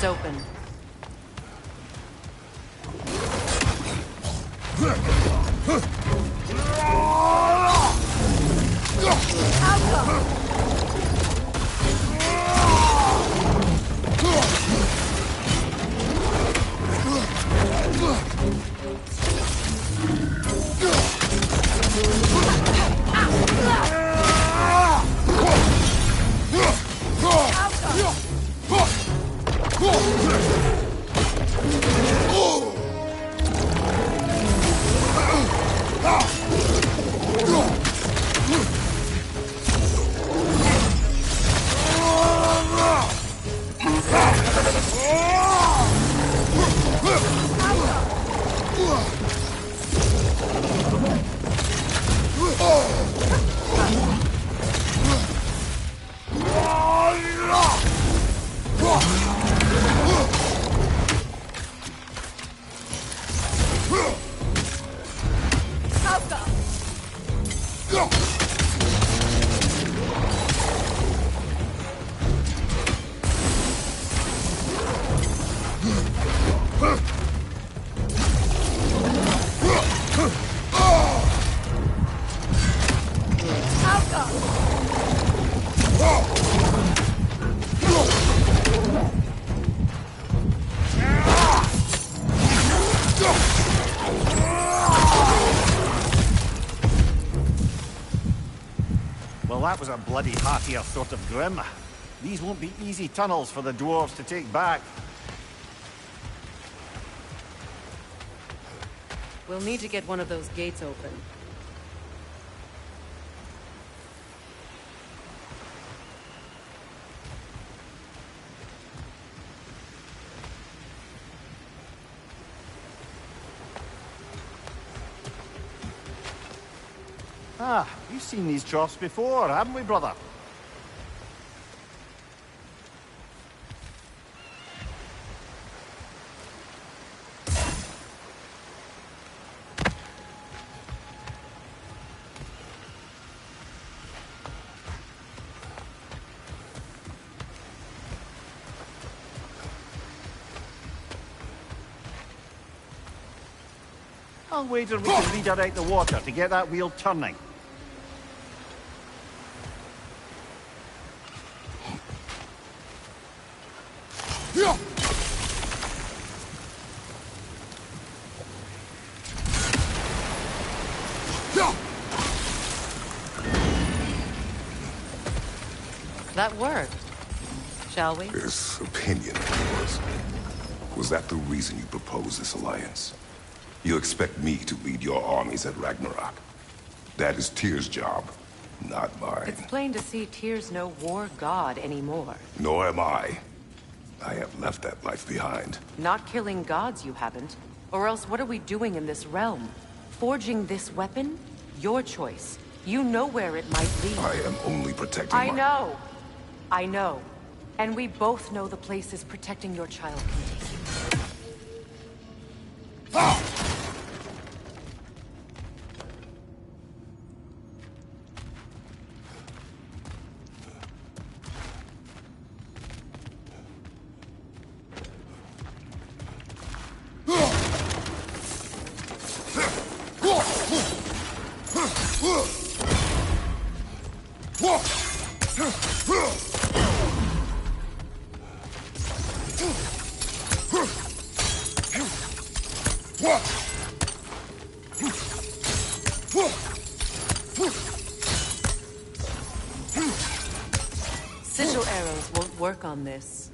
Speaker 4: It's open.
Speaker 6: Well, that was a bloody heartier sort of grim. These won't be easy tunnels for the dwarves to take back.
Speaker 4: We'll need to get one of those gates open.
Speaker 6: Ah, we've seen these troughs before, haven't we, brother? I'll wager we can redirect the water to get that wheel turning.
Speaker 4: That worked. Shall we?
Speaker 1: This opinion of yours, was that the reason you proposed this alliance? You expect me to lead your armies at Ragnorak? That is Tyr's job, not mine.
Speaker 4: It's plain to see Tyr's no war god anymore.
Speaker 1: Nor am I. I have left that life behind.
Speaker 4: Not killing gods, you haven't. Or else what are we doing in this realm? Forging this weapon? Your choice. You know where it might lead.
Speaker 1: I am only protecting
Speaker 4: I know. I know. And we both know the places protecting your child can take you. Sigil arrows won't work on this.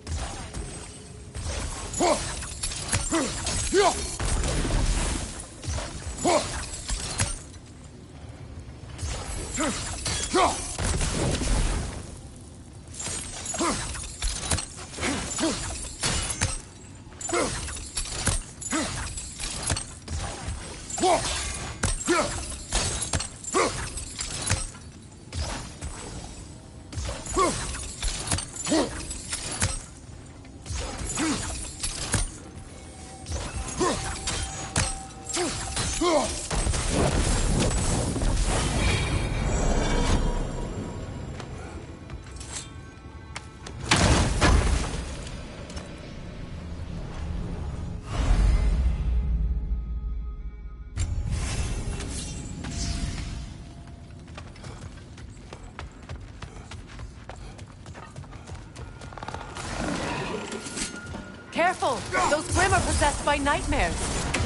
Speaker 4: Careful! Those Grimm are possessed by nightmares.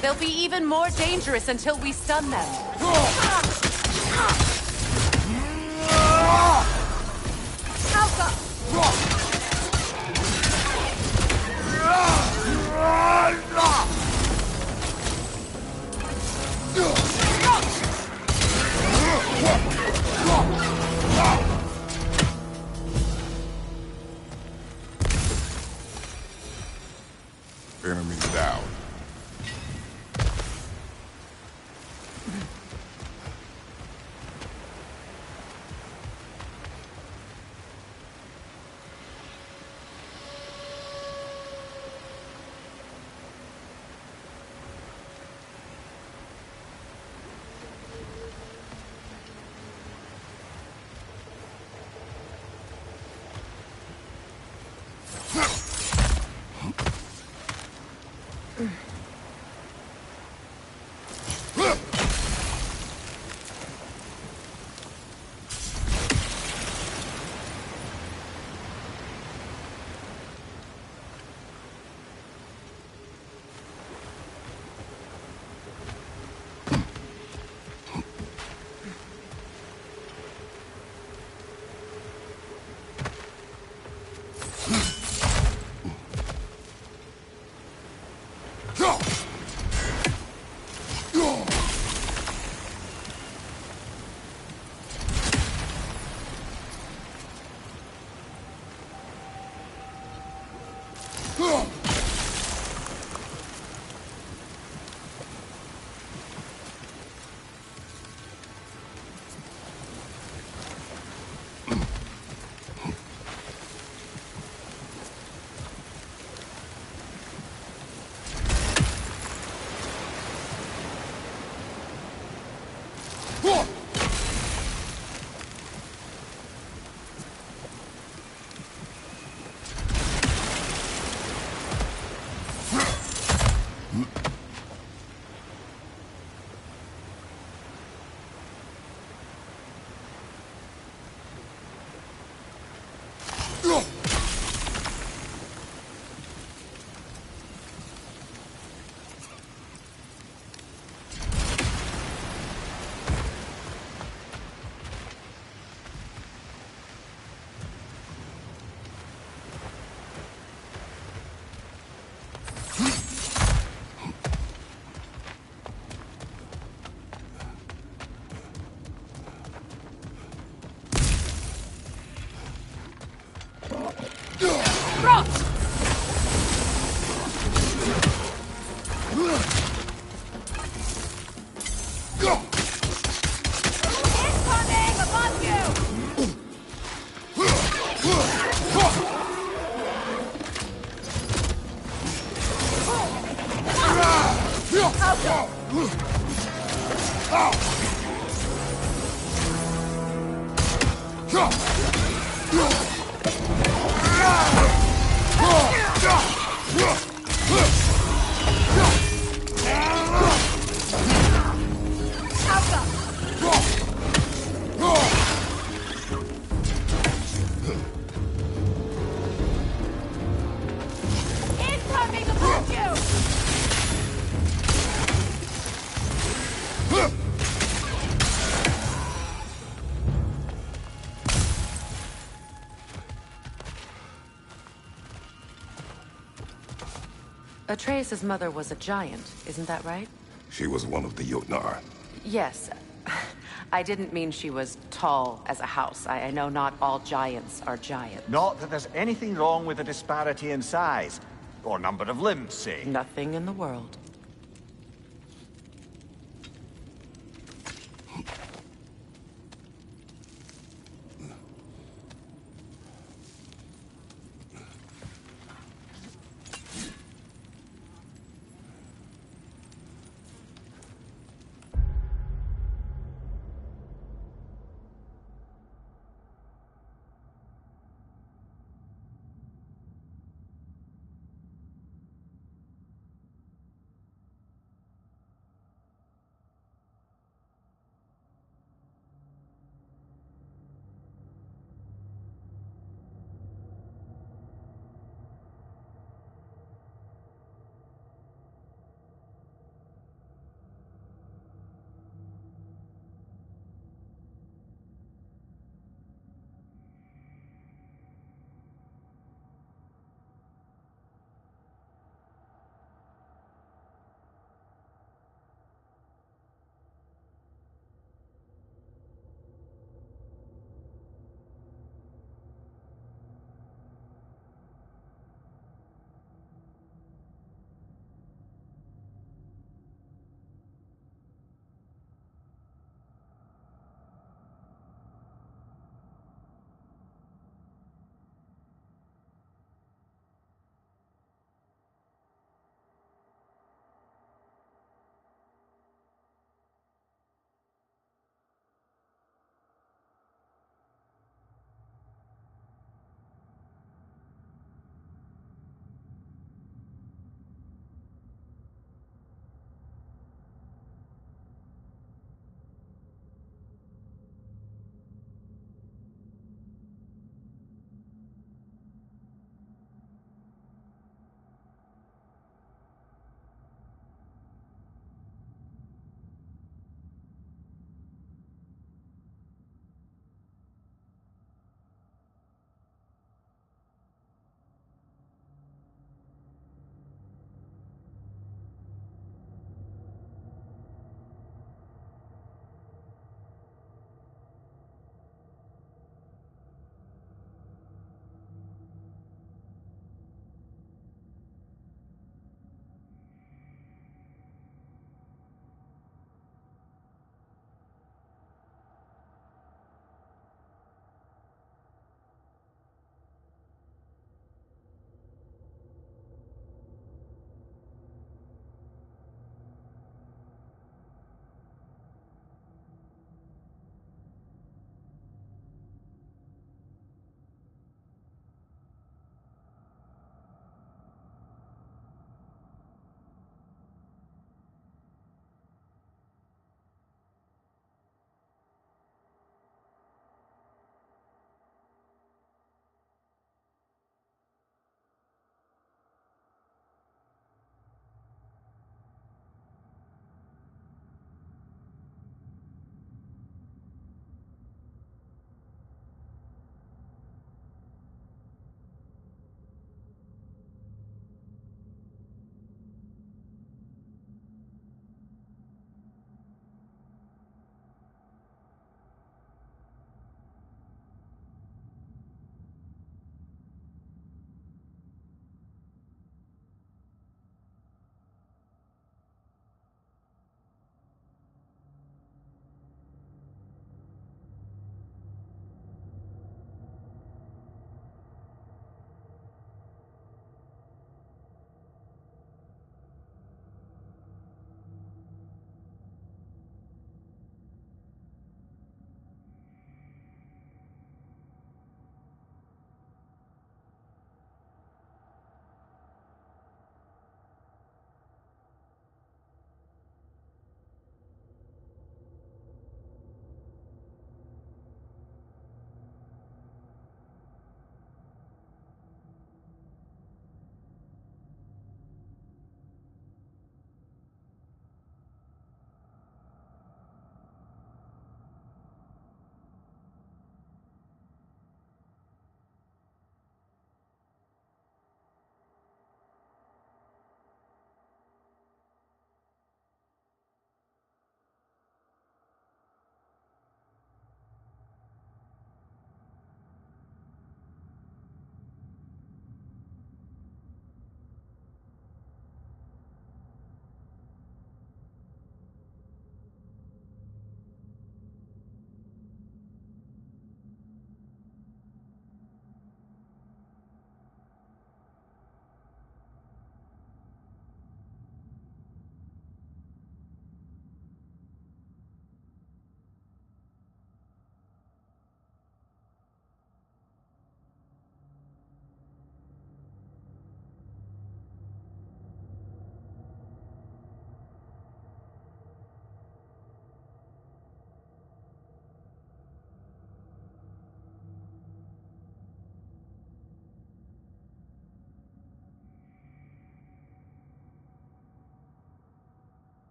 Speaker 4: They'll be even more dangerous until we stun them. Alpha!
Speaker 1: Enemies down.
Speaker 4: Atreus' mother was a giant, isn't that right?
Speaker 1: She was one of the Jotnar.
Speaker 4: Yes. I didn't mean she was tall as a house. I know not all giants are giants.
Speaker 6: Not that there's anything wrong with a disparity in size. Or number of limbs, say.
Speaker 4: Nothing in the world.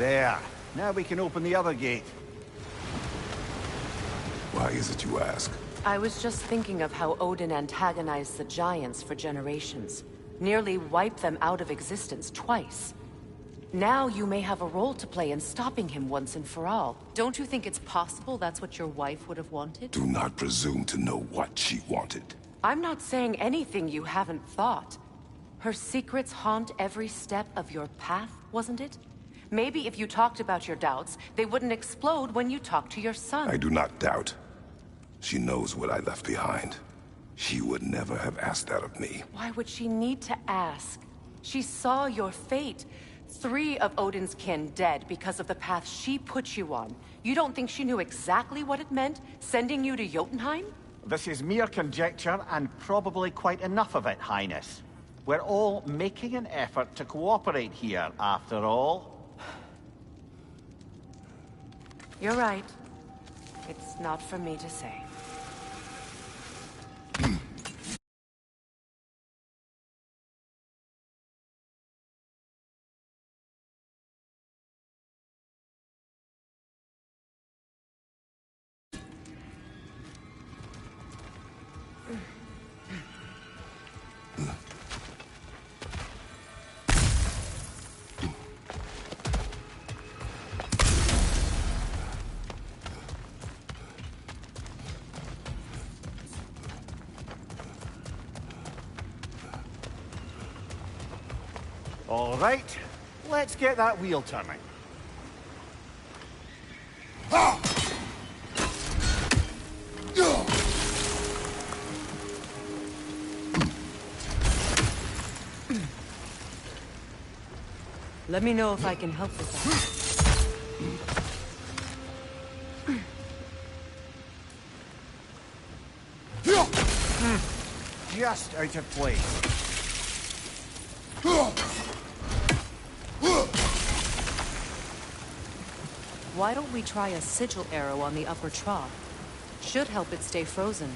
Speaker 6: There. Now we can open the other gate.
Speaker 1: Why is it you ask?
Speaker 4: I was just thinking of how Odin antagonized the Giants for generations. Nearly wiped them out of existence twice. Now you may have a role to play in stopping him once and for all. Don't you think it's possible that's what your wife would have wanted?
Speaker 1: Do not presume to know what she wanted.
Speaker 4: I'm not saying anything you haven't thought. Her secrets haunt every step of your path, wasn't it? Maybe if you talked about your doubts, they wouldn't explode when you talked to your son.
Speaker 1: I do not doubt. She knows what I left behind. She would never have asked that of me.
Speaker 4: Why would she need to ask? She saw your fate. 3 of Odin's kin dead because of the path she put you on. You don't think she knew exactly what it meant, sending you to Jotunheim?
Speaker 6: This is mere conjecture, and probably quite enough of it, Highness. We're all making an effort to cooperate here, after all.
Speaker 4: You're right. It's not for me to say.
Speaker 6: All right, let's get that wheel turning.
Speaker 4: Let me know if I can help with
Speaker 6: that. Just out of place.
Speaker 4: Why don't we try a sigil arrow on the upper trough? Should help it stay frozen.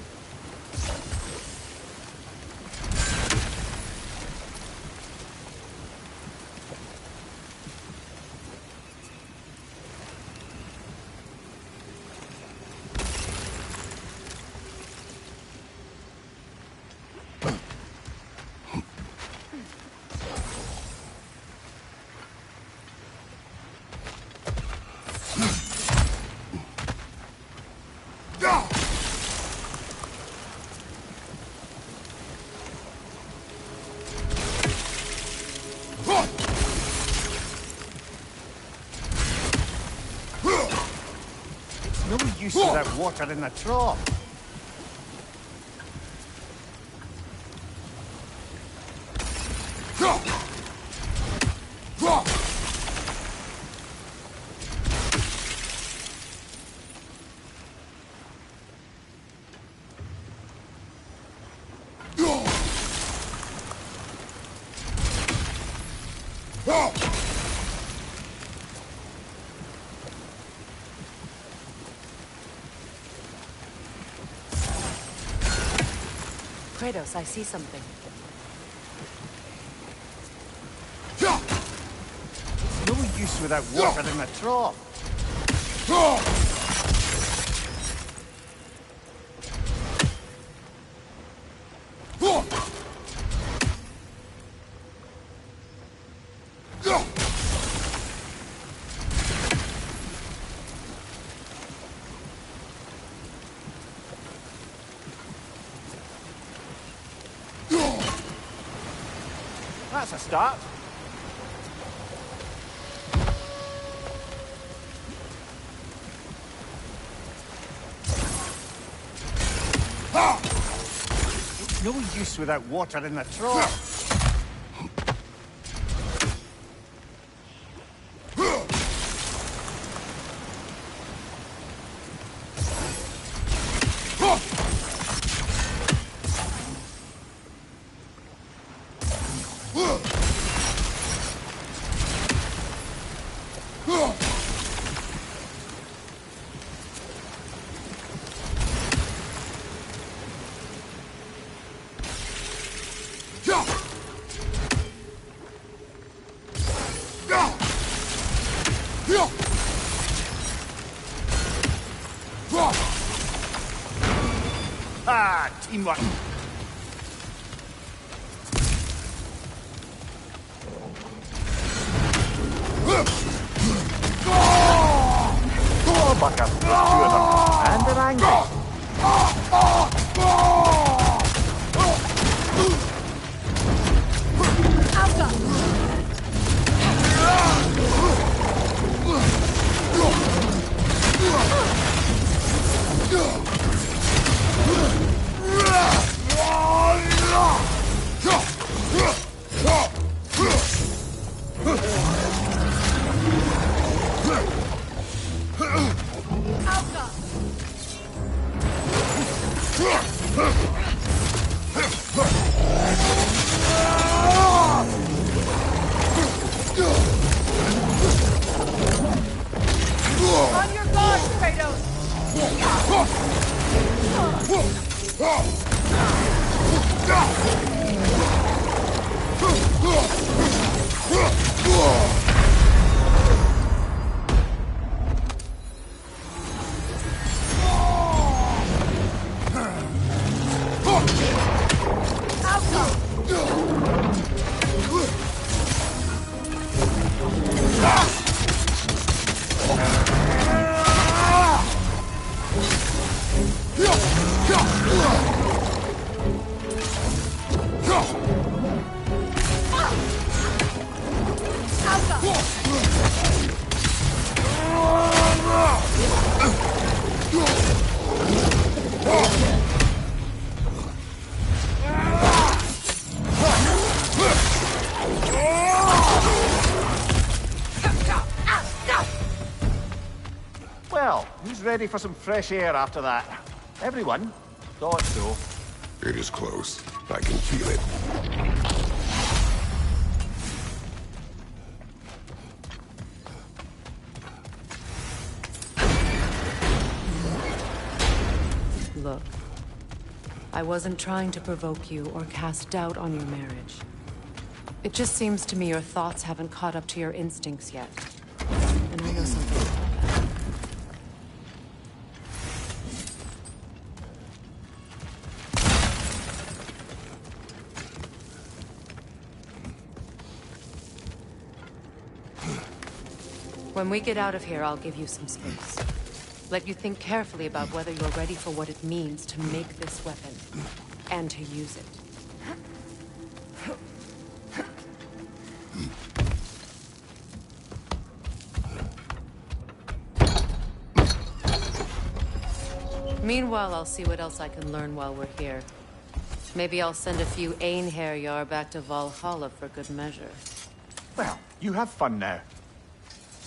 Speaker 6: No use without water in the trough.
Speaker 4: Kratos, I see something.
Speaker 6: It's no use without water in the trough. That's a start. It's no use without water in the trough. Ah, teamwork. Oh, Bucker. Two of them. And they're angry.
Speaker 8: On your guard, Kratos!
Speaker 6: Well, who's ready for some fresh air after that? Everyone? Thought so.
Speaker 1: It is close. I can feel it.
Speaker 4: Look, I wasn't trying to provoke you or cast doubt on your marriage. It just seems to me your thoughts haven't caught up to your instincts yet. And I know something about that. When we get out of here, I'll give you some space. Let you think carefully about whether you're ready for what it means to make this weapon, and to use it. Meanwhile, I'll see what else I can learn while we're here. Maybe I'll send a few Einherjar back to Valhalla for good measure.
Speaker 6: Well, you have fun now.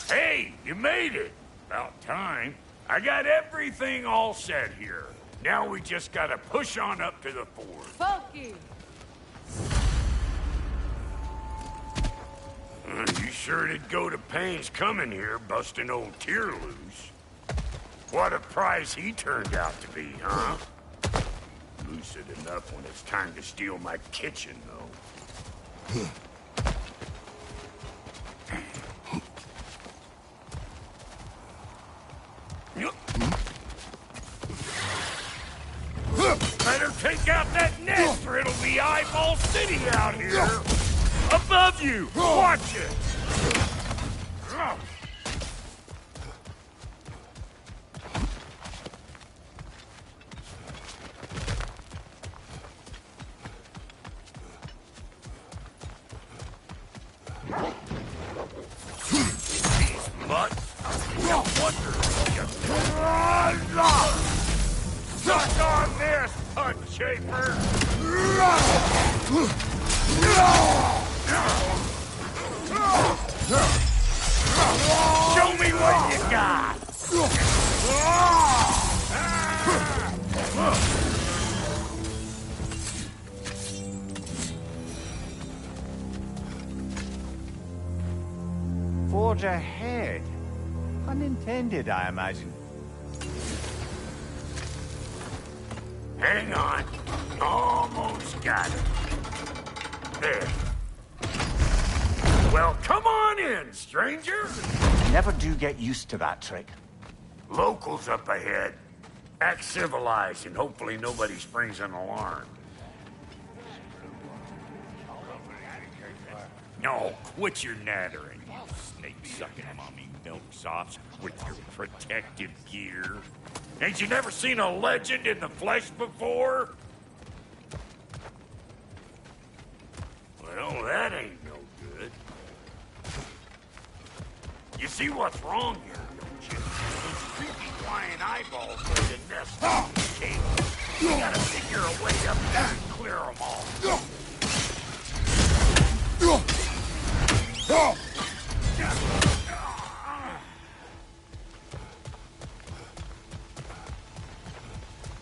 Speaker 3: Hey, you made it! About time. I got everything all set here. Now we just gotta push on up to the fort.
Speaker 8: Funky!
Speaker 3: You sure did go to pains coming here, busting old Tyr loose. What a prize he turned out to be, huh? Lucid enough when it's time to steal my kitchen, though. Better take out that net, or it'll be Eyeball City out here. Above you! Watch it! These mutts. No wonder you... Suck on this, Putt Shaper! Show me what you got!
Speaker 6: Forge ahead. Unintended, I imagine.
Speaker 3: Hang on. Almost got it. There. Well, come on in, stranger.
Speaker 6: Never do get used to that trick.
Speaker 3: Locals up ahead. Act civilized, and hopefully nobody springs an alarm. No, quit your nattering, you snake-sucking mommy milksops with your protective gear. Ain't you never seen a legend in the flesh before? Well, that ain't no good. You see what's wrong here, don't you? These creepy flying eyeballs like a nest in the cave. You gotta figure a way up there and clear them all.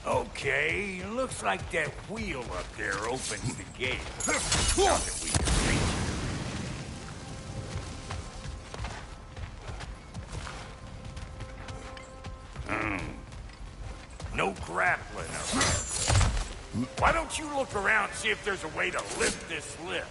Speaker 3: Okay, looks like that wheel up there opens the gate. Not that we can reach it. No grappling up there. Why don't you look around and see if there's a way to lift this lift?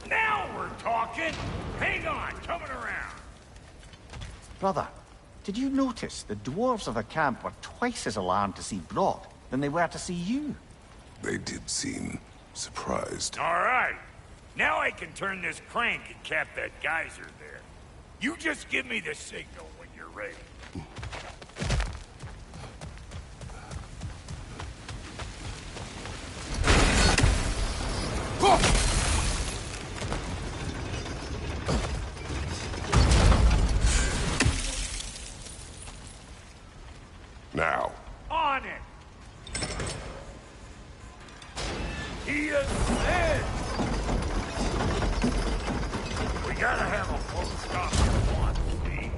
Speaker 3: Now we're talking! Hang on, coming around!
Speaker 6: Brother, did you notice the dwarves of the camp were twice as alarmed to see Brock than they were to see you?
Speaker 1: They did seem surprised.
Speaker 3: All right. Now I can turn this crank and cap that geyser there. You just give me the signal when you're ready.
Speaker 1: Now.
Speaker 3: On it! He is dead! We gotta have a full stop at once, see?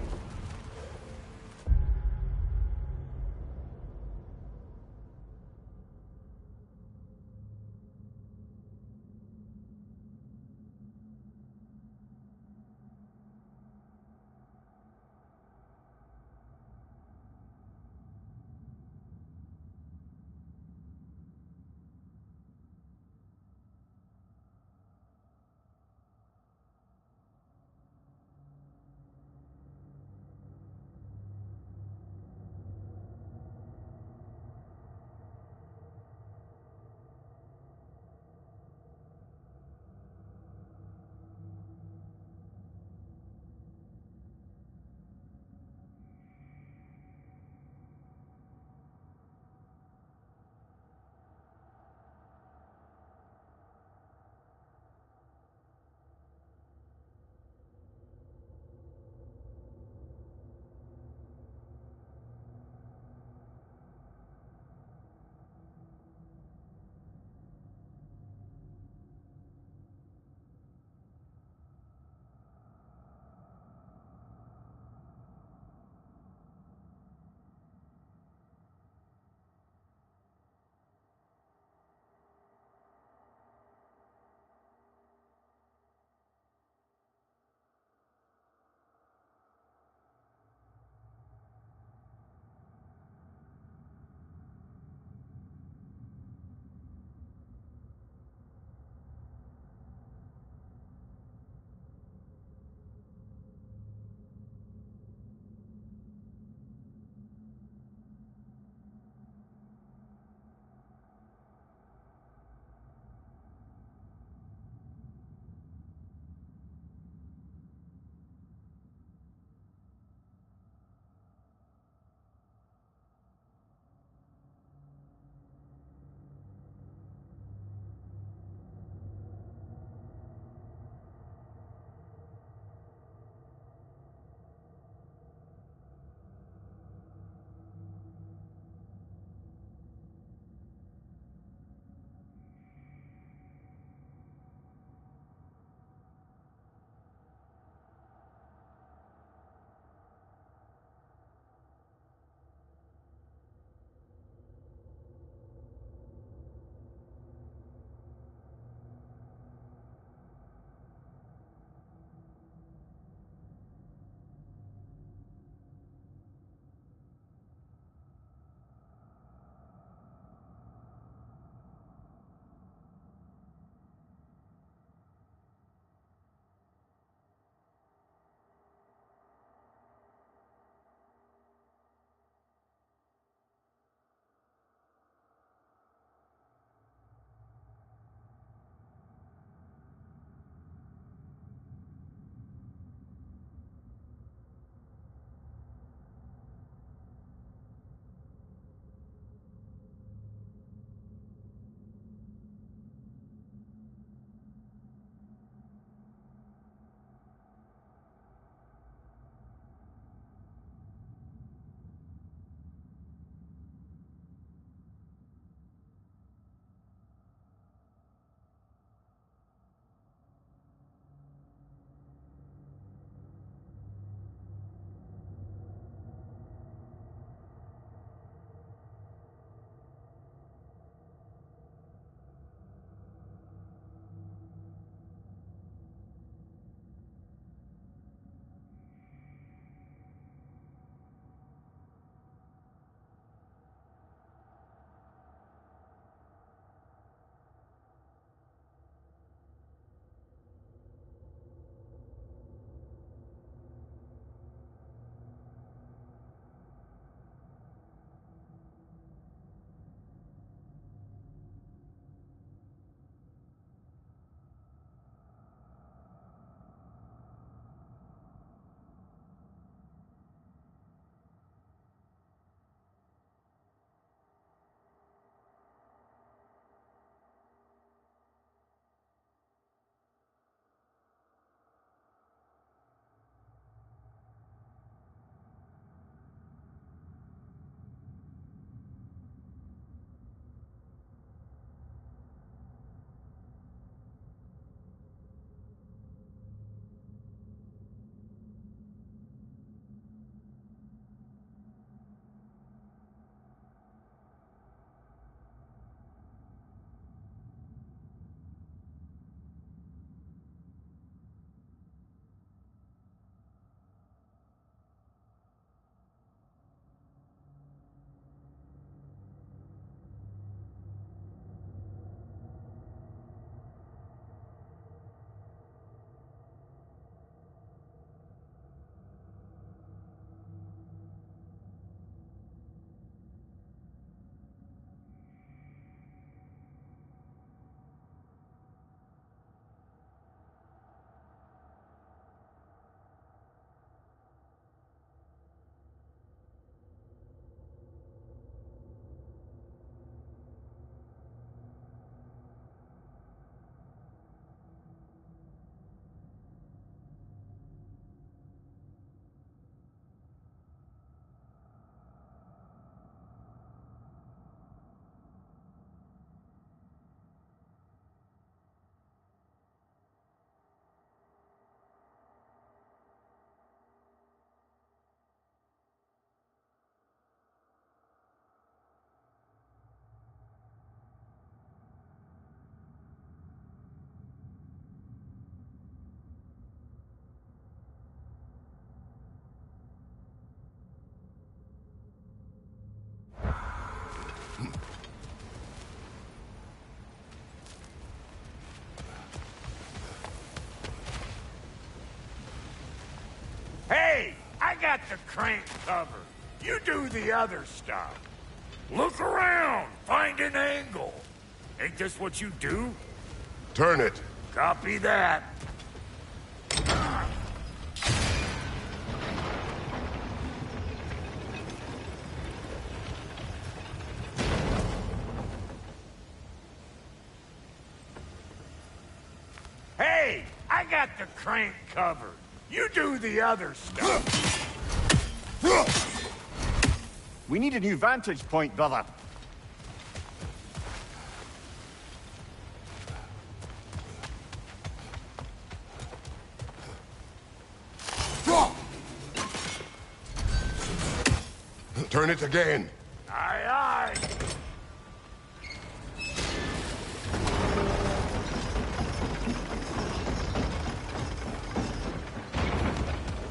Speaker 3: got the crank covered. You do the other stuff. Look around. Find an angle. Ain't this what you do?
Speaker 1: Turn it.
Speaker 3: Copy that. Hey, I got the crank covered. You do the other stuff.
Speaker 6: We need a new vantage point, brother.
Speaker 1: Turn it again.
Speaker 3: Aye, aye.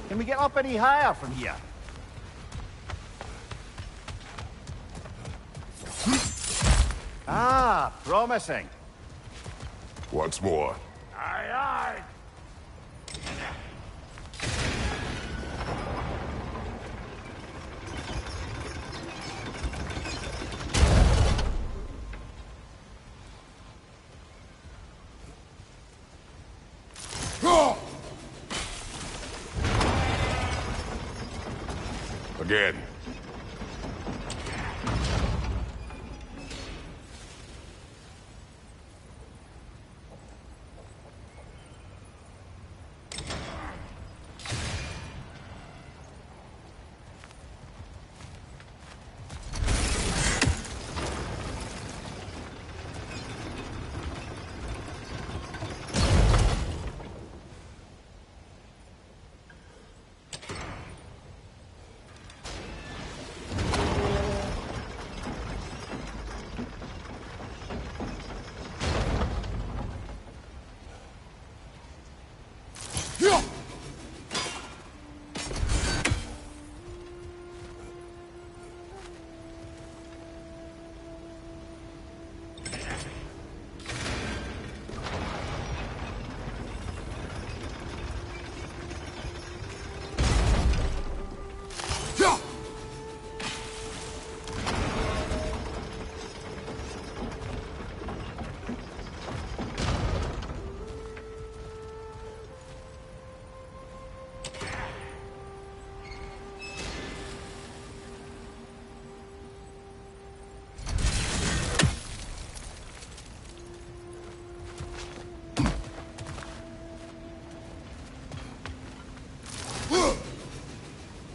Speaker 6: Can we get up any higher from here? Ah, promising.
Speaker 1: Once more.
Speaker 3: Aye, aye.
Speaker 1: Again.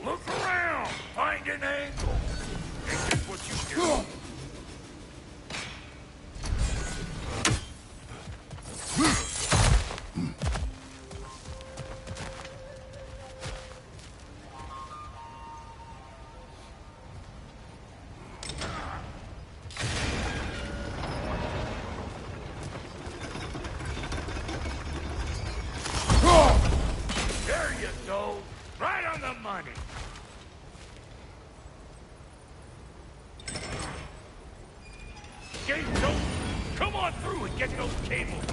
Speaker 1: Look around. Find an angle. Ain't this what you do? There you go. Right on the money. Gates open. Come on through and get those cables.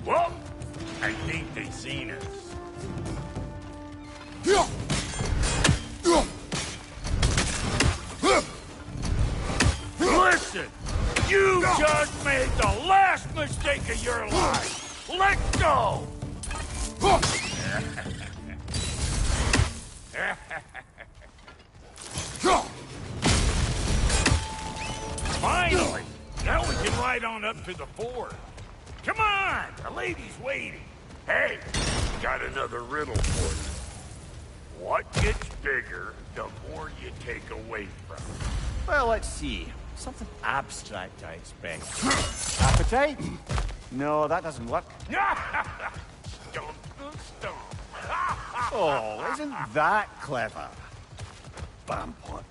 Speaker 1: Whoa! I think they seen us. Listen! You just made the last mistake of your life! Let go!
Speaker 3: Finally! Now we can ride on up to the fort. Come on! The lady's waiting. Hey, got another riddle for you. What gets bigger the more you take away from it?
Speaker 6: Well, let's see. Something abstract, I expect. Appetite? No, that doesn't work.
Speaker 3: Stomp the stomp.
Speaker 6: Oh, isn't that clever? Vampire.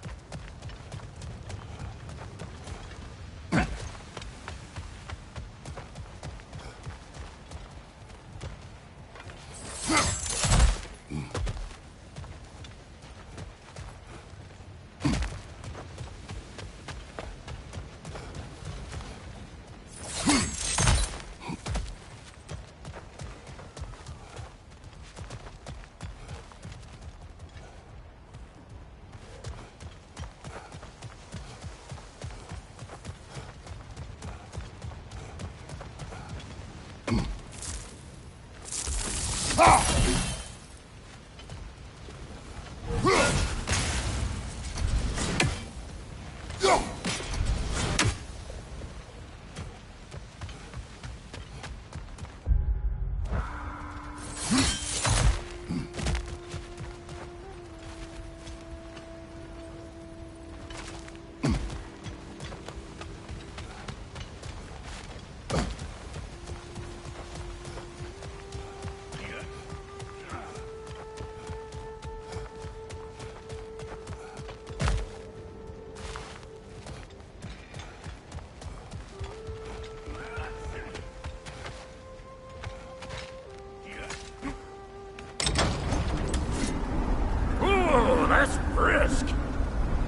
Speaker 3: Ooh, that's brisk.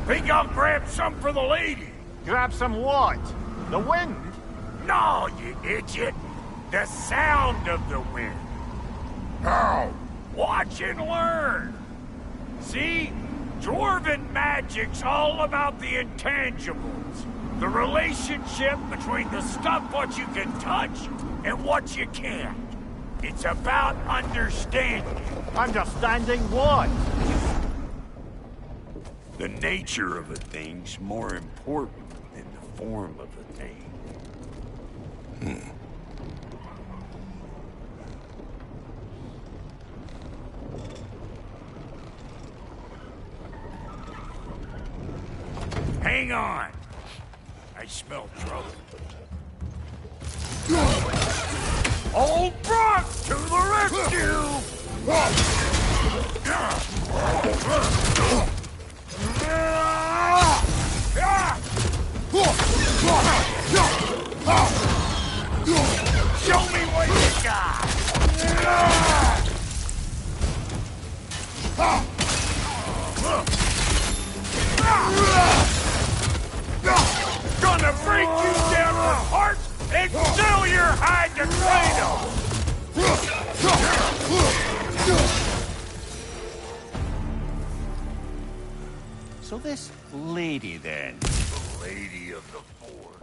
Speaker 3: Think I'll grab some for the lady.
Speaker 6: Grab some what? The wind?
Speaker 3: No, you idiot. The sound of the wind.
Speaker 1: How?
Speaker 3: Watch and learn. See? Dwarven magic's all about the intangibles. The relationship between the stuff what you can touch and what you can't. It's about understanding.
Speaker 6: Understanding what?
Speaker 3: The nature of a thing's more important than the form of a thing. Hang on. I smell trouble. Old Brock to the rescue! Show me what you got! Gonna break you down to parts and sell your hide to Kratos!
Speaker 6: So this lady then?
Speaker 3: The lady of the fort.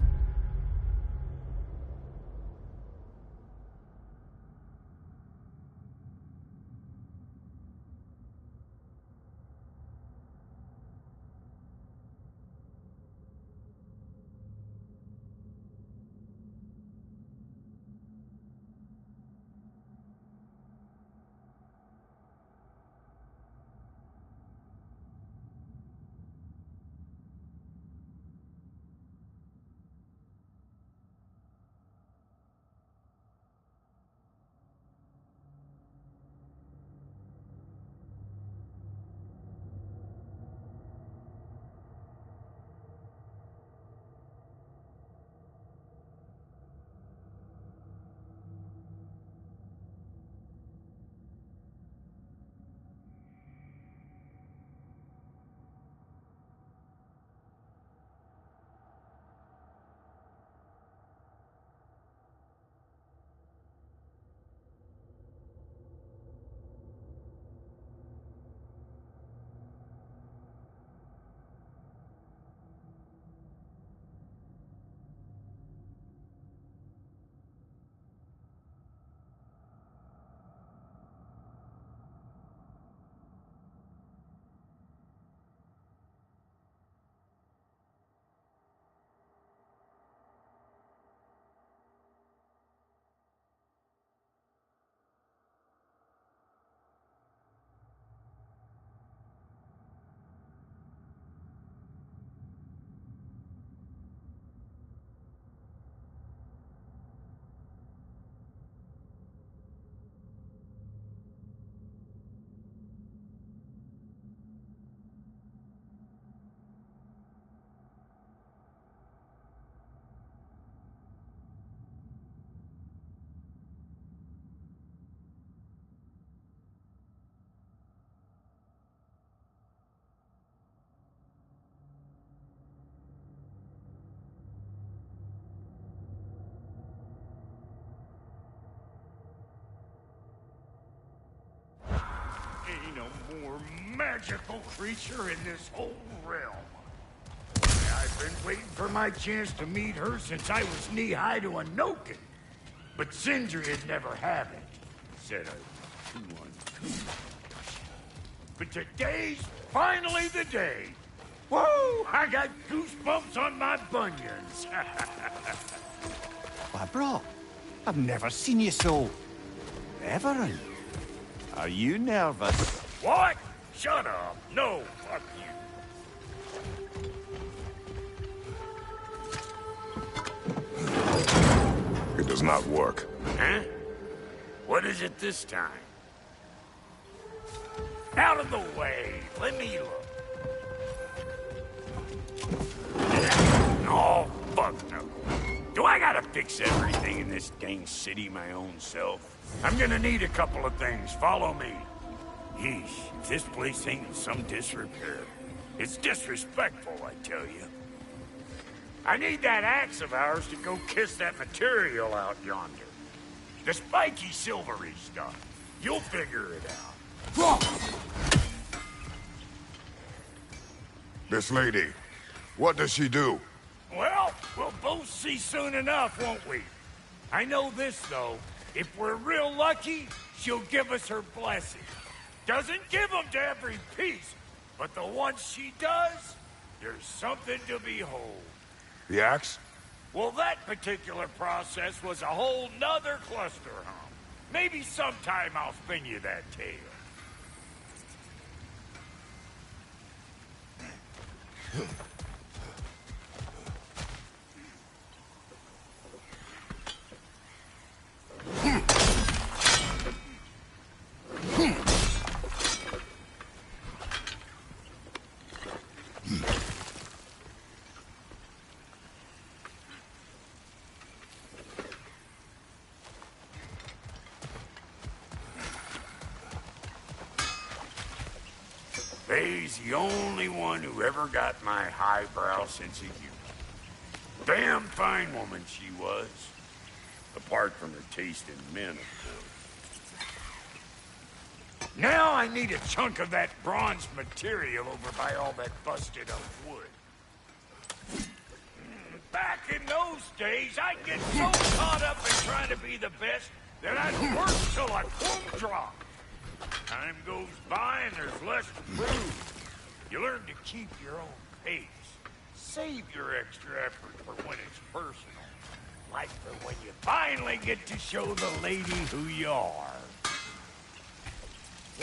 Speaker 3: a more magical creature in this whole realm. I've been waiting for my chance to meet her since I was knee-high to a Noken. But Sindri would never have it. Said I was too uncouth. But today's finally the day. Whoa! I got goosebumps on my bunions.
Speaker 6: Why, bro, I've never seen you so... reverent. Are you nervous?
Speaker 3: What? Shut up. No, fuck you.
Speaker 1: It does not work.
Speaker 3: Huh? What is it this time? Out of the way. Let me look. Oh, fuck no. Do I gotta fix everything in this dang city my own self? I'm gonna need a couple of things. Follow me. Yeesh, if this place ain't in some disrepair. It's disrespectful, I tell you. I need that axe of ours to go kiss that material out yonder. The spiky silvery stuff. You'll figure it out.
Speaker 1: This lady, what does she do?
Speaker 3: Well, we'll both see soon enough, won't we? I know this, though. If we're real lucky, she'll give us her blessing. Doesn't give them to every piece, but the ones she does, there's something to behold.
Speaker 1: The axe?
Speaker 3: Well, that particular process was a whole nother cluster hump. Maybe sometime I'll spin you that tale. Faye's the only one who ever got my highbrow sense of humor. Damn fine woman she was. Apart from her taste in men, of course. Now I need a chunk of that bronze material over by all that busted up wood. Back in those days, I'd get so caught up in trying to be the best that I'd work till I plumb drop. Time goes by and there's less to prove. You learn to keep your own pace. Save your extra effort for when it's personal. Like for when you finally get to show the lady who you are.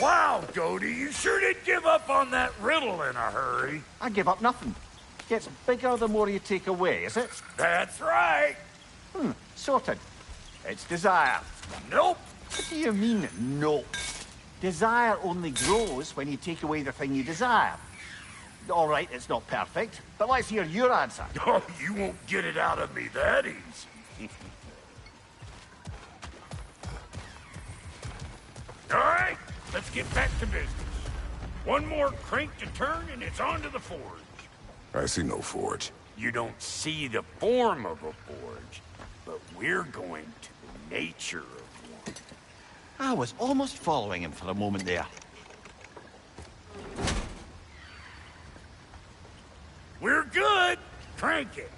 Speaker 3: Wow, Dodie, you sure did give up on that riddle in a hurry.
Speaker 6: I give up nothing. Gets bigger the more you take away, is it?
Speaker 3: That's right.
Speaker 6: Sorted. It's desire.
Speaker 3: Nope.
Speaker 6: What do you mean, nope? Desire only grows when you take away the thing you desire. All right, it's not perfect, but let's hear your answer.
Speaker 3: Oh, you won't get it out of me that easy. All right, let's get back to business. One more crank to turn and it's on to the forge.
Speaker 1: I see no forge.
Speaker 3: You don't see the form of a forge, but we're going to the nature of one.
Speaker 6: I was almost following him for a moment there.
Speaker 3: We're good. Crank it.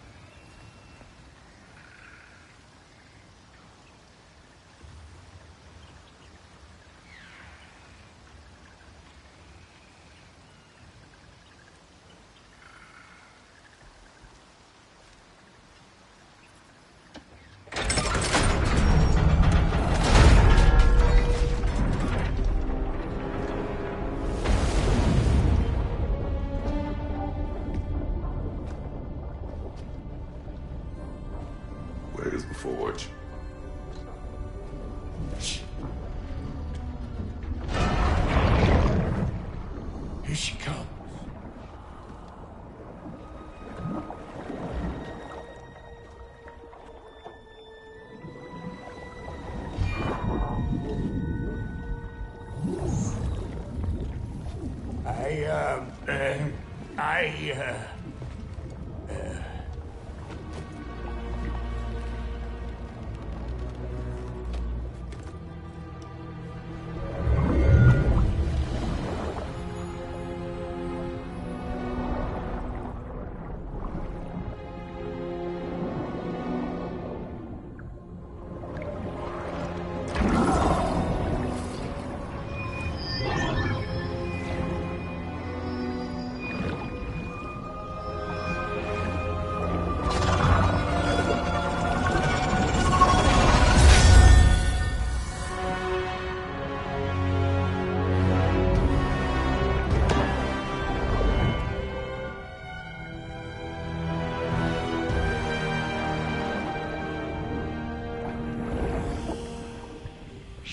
Speaker 1: Where's the forge?
Speaker 3: Here she comes.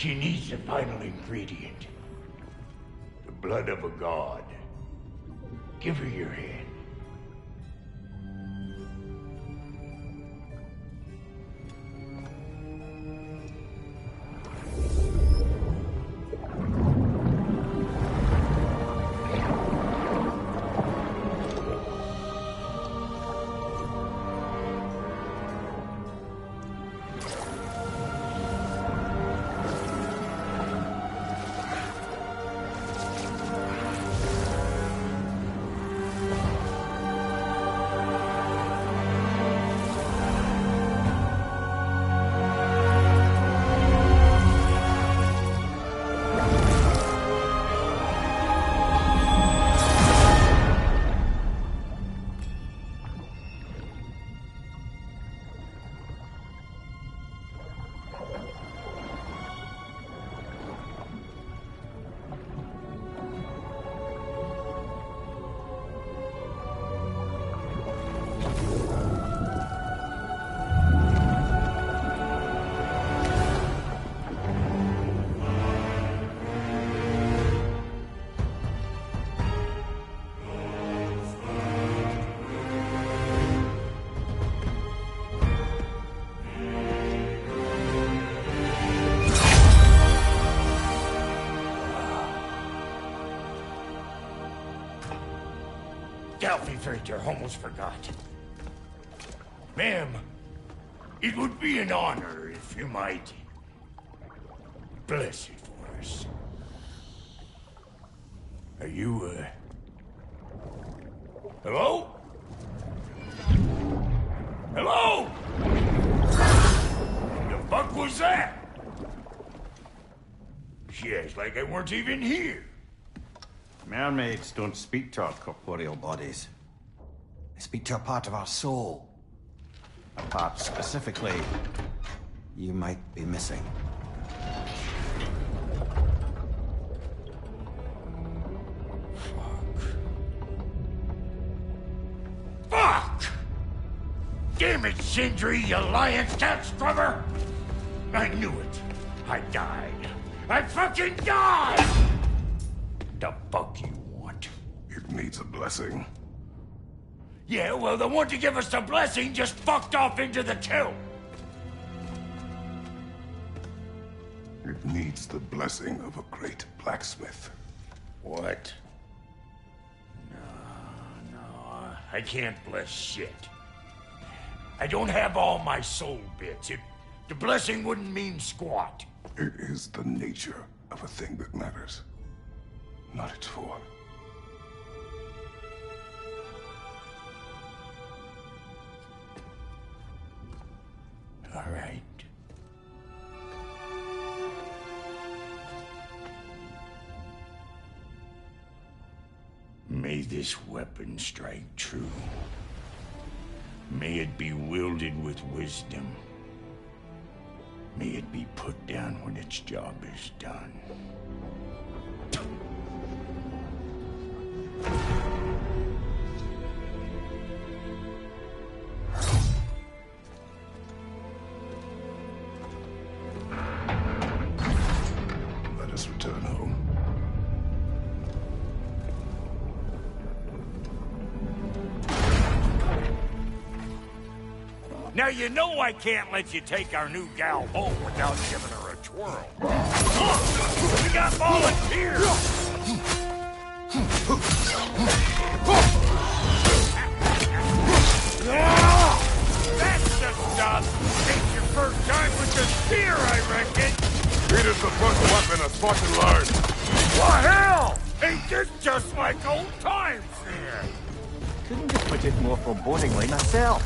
Speaker 3: She needs the final ingredient. The blood of a god. Give her your hand. I almost forgot. Ma'am, it would be an honor if you might bless it for us. Are you, hello? Hello? The fuck was that? She acts like I weren't even here.
Speaker 6: Mermaids don't speak to our corporeal bodies. They speak to a part of our soul. A part specifically you might be missing.
Speaker 3: Fuck! Damn it, Sindri, you lion cat scrubber! I knew it. I died. I fucking died! The fuck you want?
Speaker 1: It needs a blessing.
Speaker 3: Yeah, well, the one to give us the blessing just fucked off into the tomb.
Speaker 1: It needs the blessing of a great blacksmith.
Speaker 3: What? No, I can't bless shit. I don't have all my soul bits. The blessing wouldn't mean squat.
Speaker 1: It is the nature of a thing that matters, not its form.
Speaker 3: All right. May this weapon strike true. May it be wielded with wisdom. May it be put down when its job is done.
Speaker 1: Let us return home.
Speaker 3: Now you know I can't let you take our new gal home without giving her a twirl. We got volunteers! That's the stuff! Ain't your first time with the spear, I reckon!
Speaker 1: It is the first weapon a Spartan learned.
Speaker 3: What hell? Ain't this just like old times here?
Speaker 6: Couldn't have put it more forebodingly myself.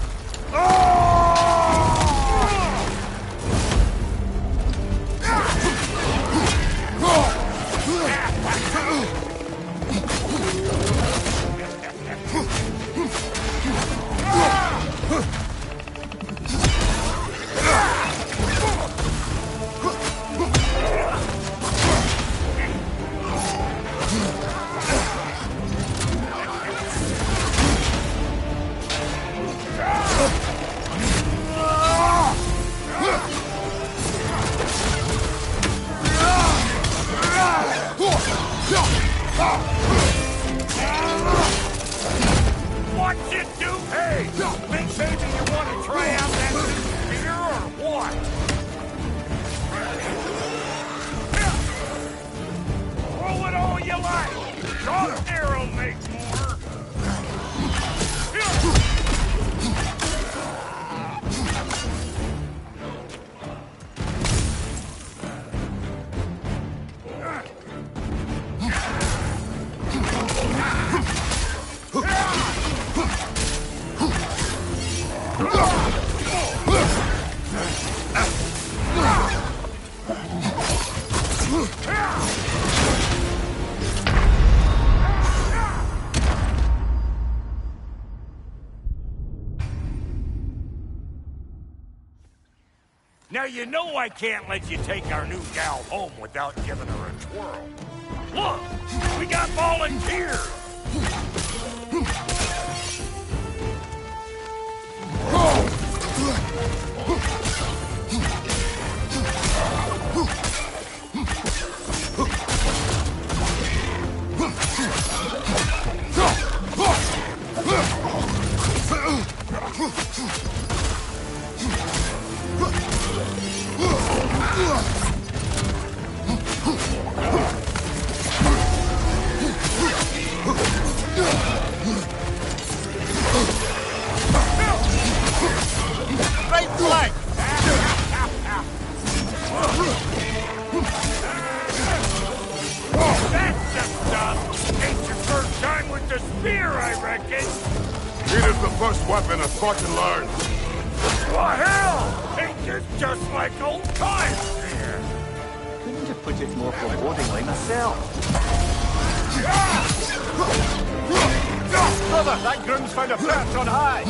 Speaker 3: Now you know I can't let you take our new gal home without giving her a twirl. Look, we got volunteers!
Speaker 6: Right flank!
Speaker 3: That's the stuff! Ain't your first time with the spear, I reckon!
Speaker 1: It is the first weapon a Spartan learned.
Speaker 3: What hell? Ain't this just like old times here?
Speaker 6: Couldn't have put it more forebodingly myself. Brother, that groom's found a perch on high!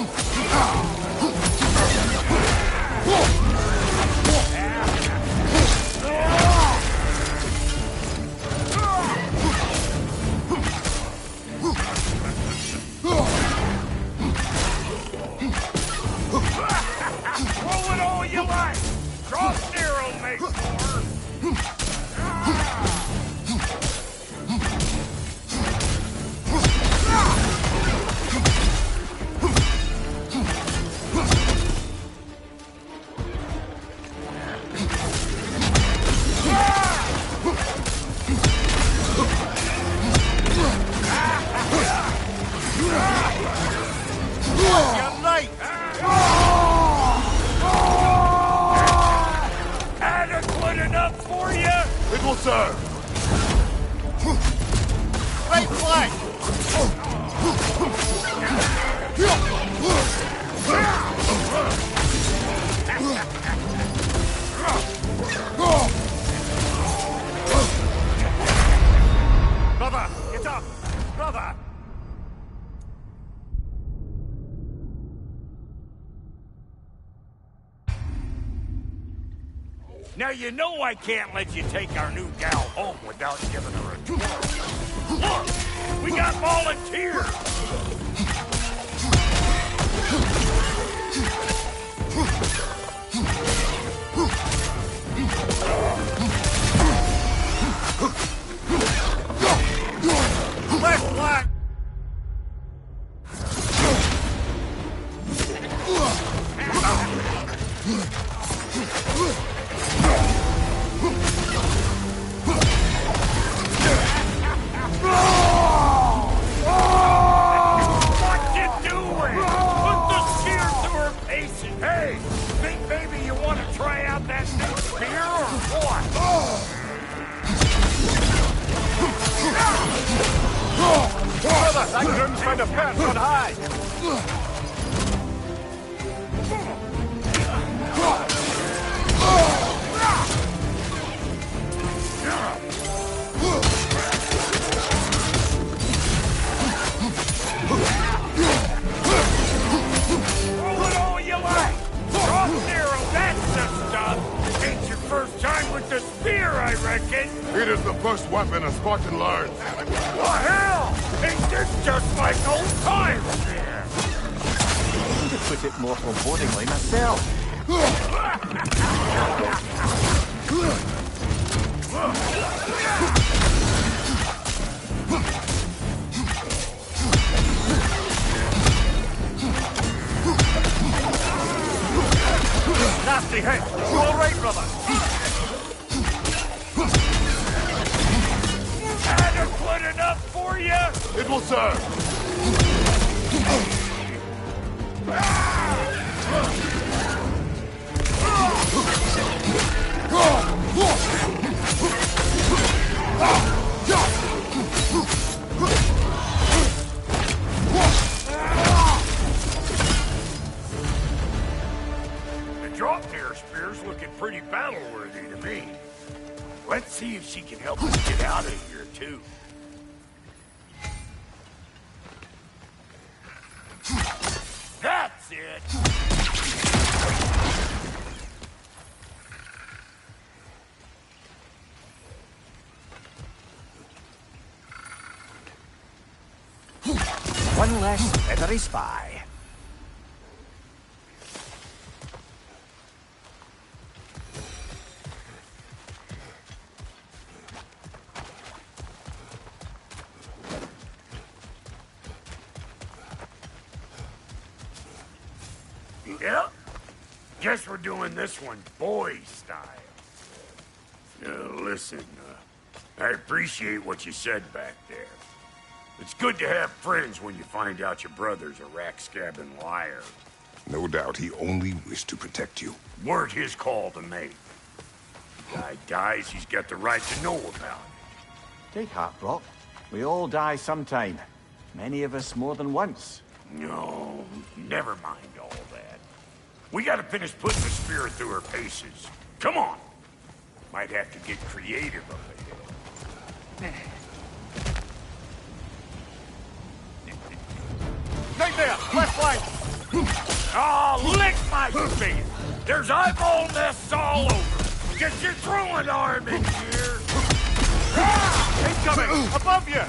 Speaker 3: Roll it all you like! Cross zero makes more!
Speaker 6: You're right!
Speaker 3: Adequate enough for you?
Speaker 1: It will serve.
Speaker 6: Right flank! Brother, get up! Brother!
Speaker 3: Now you know I can't let you take our new gal home without giving her a twirl. Look, we got volunteers!
Speaker 6: Left flank!
Speaker 3: What you doing? Put the spear through her paces. Hey, think maybe you want to try out that new spear or what?
Speaker 6: Brother, that groom's found a perch on high!
Speaker 3: Roll it all you like. Cross zero, that's the stuff. Ain't your first time with the spear, I reckon.
Speaker 1: It is the first weapon a Spartan learned.
Speaker 3: What hell? Ain't this just like old times here?
Speaker 6: Couldn't have put it more forebodingly myself. Nasty hit! You all right, brother?
Speaker 3: Adequate enough for you?
Speaker 1: It will serve.
Speaker 3: The drop-tear spear's looking pretty battle-worthy to me. Let's see if she can help us get out of here, too. That's it!
Speaker 6: One less for every spy.
Speaker 3: Yep. Guess we're doing this one boy style. Listen, I appreciate what you said back there. It's good to have friends when you find out your brother's a rack-scabbing liar.
Speaker 1: No doubt he only wished to protect you.
Speaker 3: Weren't his call to make. Guy dies, he's got the right to know about it.
Speaker 6: Take heart, Brock. We all die sometime. Many of us more than once.
Speaker 3: No, never mind all that. We gotta finish putting the spirit through her paces. Come on! Might have to get creative up ahead.
Speaker 6: Right there! Left flank!
Speaker 3: Oh, lick my face! There's eyeball nests all over! Get your throwing arm in here!
Speaker 6: Incoming! Above you!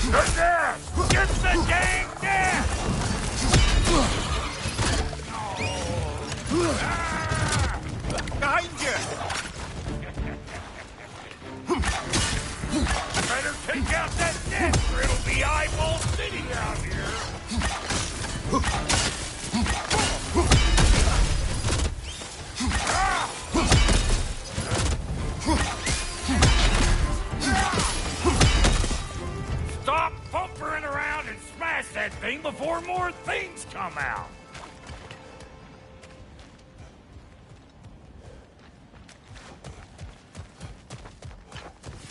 Speaker 3: The nest! Get the dang nest!
Speaker 6: Behind you!
Speaker 3: Better take out that nest or it'll be eyeball city out here! Stop pumpering around and smash that thing before more things come out!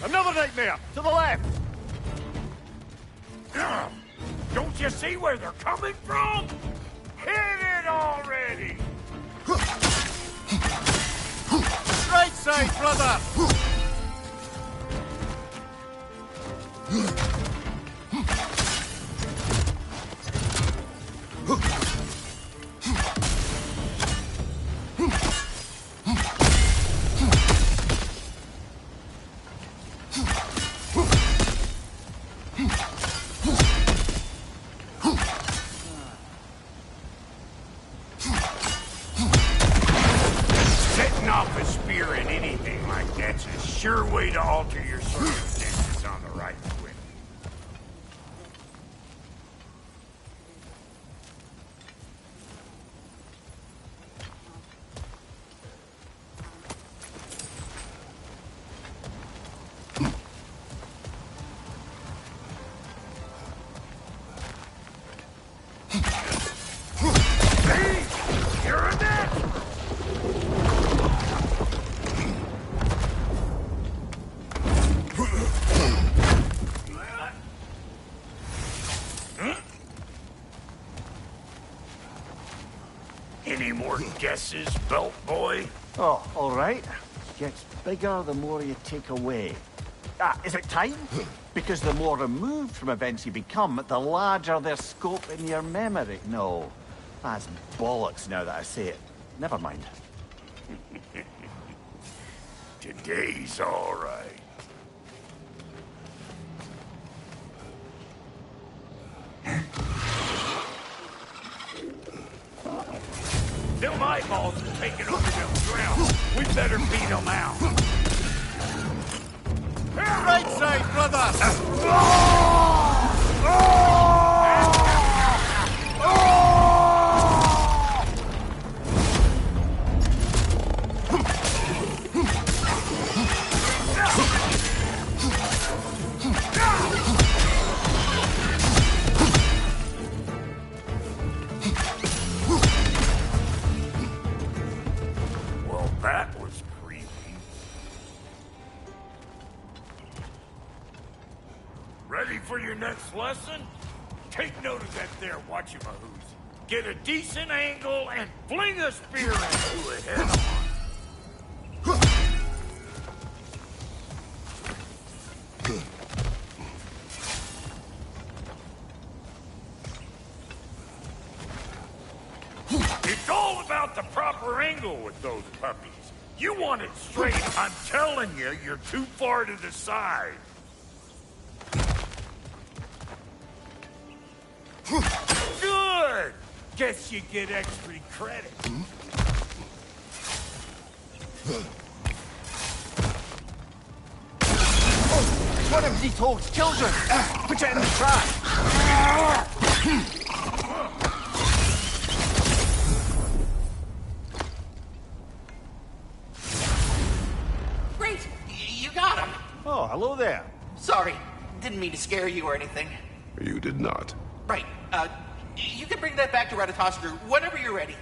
Speaker 6: Another nightmare! To the left!
Speaker 3: Don't you see where they're coming from? Hit it already!
Speaker 6: Right side, brother!
Speaker 3: Setting off a spear in anything like that's a sure way to alter your circumstances on the right foot. See? You're a net! Any more guesses, belt boy?
Speaker 6: Oh, all right. Gets bigger the more you take away. Is it time? Because the more removed from events you become, the larger their scope in your memory. No, that's bollocks now that I say it. Never mind.
Speaker 3: Today's all right. Them eyeballs are taking over them ground. We better beat them out.
Speaker 6: Right side, brother!
Speaker 3: Well, that was creepy. Ready for your next lesson? Take note of that there watchamahoos. Get a decent angle and fling a spear into it head on. It's all about the proper angle with those puppies. You want it straight, I'm telling you, you're too far to the side. Good! Guess you get extra credit.
Speaker 6: One of Zito's children! Put it in the trash!
Speaker 5: Great! You got him!
Speaker 6: Oh, hello there.
Speaker 5: Sorry, didn't mean to scare you or anything.
Speaker 1: You did not.
Speaker 5: Right, you can bring that back to Ratatoskru whenever you're ready.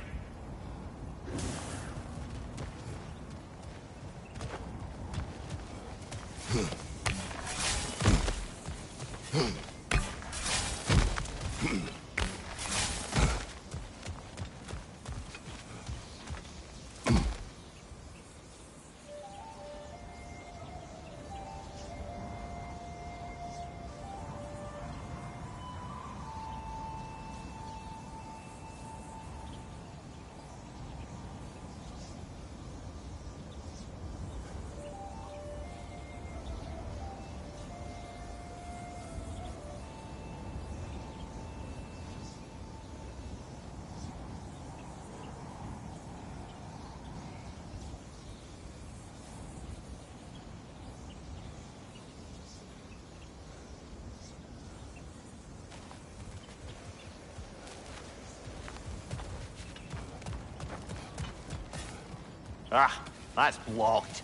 Speaker 6: Ah, that's blocked.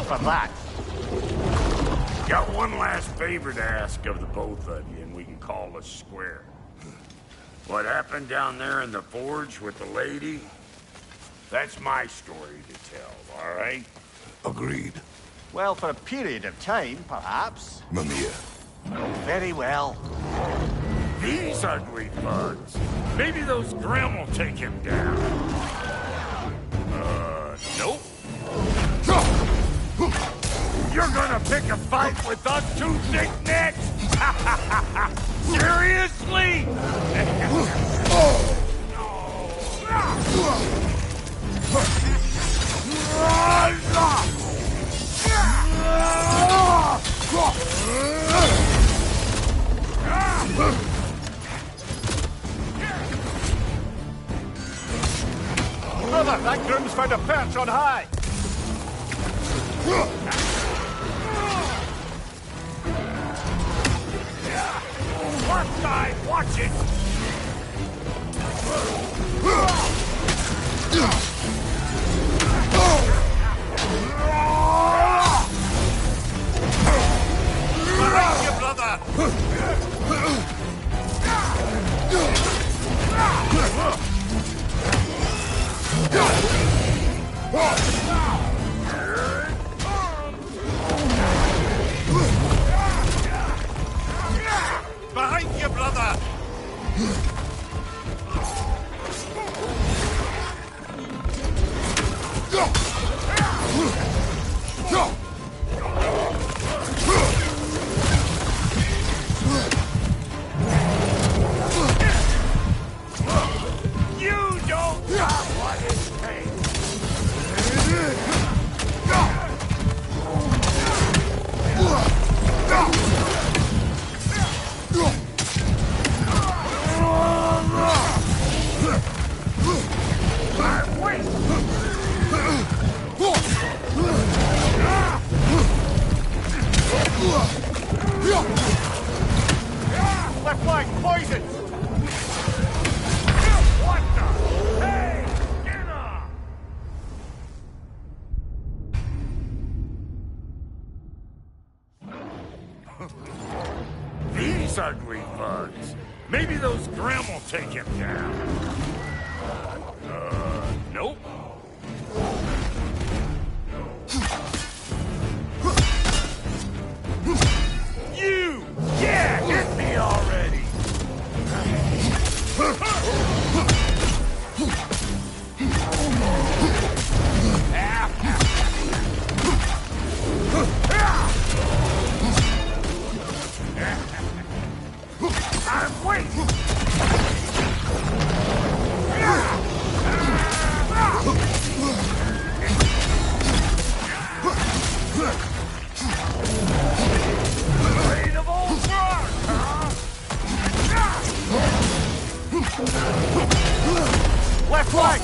Speaker 6: For that.
Speaker 3: Got one last favor to ask of the both of you, and we can call us square. What happened down there in the forge with the lady? That's my story to tell, all right?
Speaker 1: Agreed.
Speaker 6: Well, for a period of time, perhaps.
Speaker 1: Mamiya.
Speaker 6: Very well.
Speaker 3: These ugly bugs. Maybe those Grimm will take him down. Nope. You're gonna pick a fight with us two thick-necks? Seriously?
Speaker 6: Brother, that groom's found a perch on high.
Speaker 3: Left side, watch it! Right, you brother! Behind you, brother! You don't got what it takes!
Speaker 6: Left flank, poison!
Speaker 3: What the? Hey! Get up! These ugly bugs. Maybe those Grimm will take him down. Nope. I'm waiting! Afraid of old rock, huh?
Speaker 6: Left flank!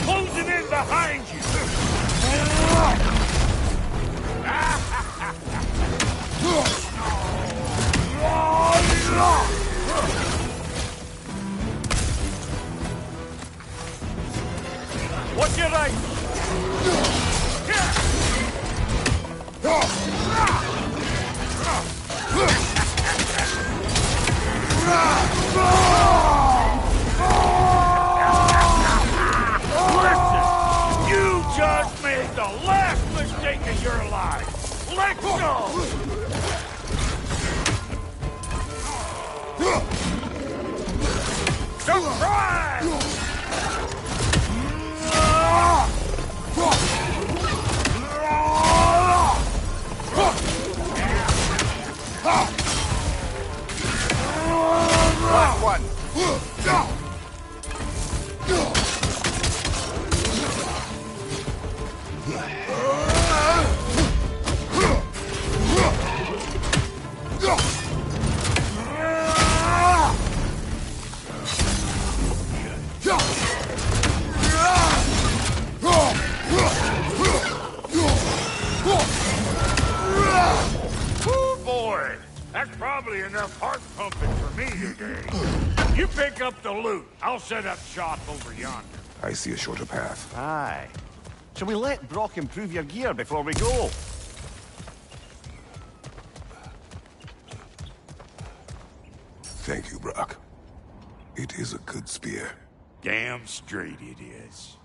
Speaker 3: Closing in behind you!
Speaker 6: What's your right?
Speaker 3: Listen! You just made the last mistake of your life! Let go! Surprise!
Speaker 6: Last one.
Speaker 3: Boy, that's probably enough heart pumping for me today. You pick up the loot. I'll set up shop over yonder.
Speaker 1: I see a shorter path.
Speaker 6: Aye. Shall we let Brock improve your gear before we go?
Speaker 1: Thank you, Brock. It is a good spear.
Speaker 3: Damn straight it is.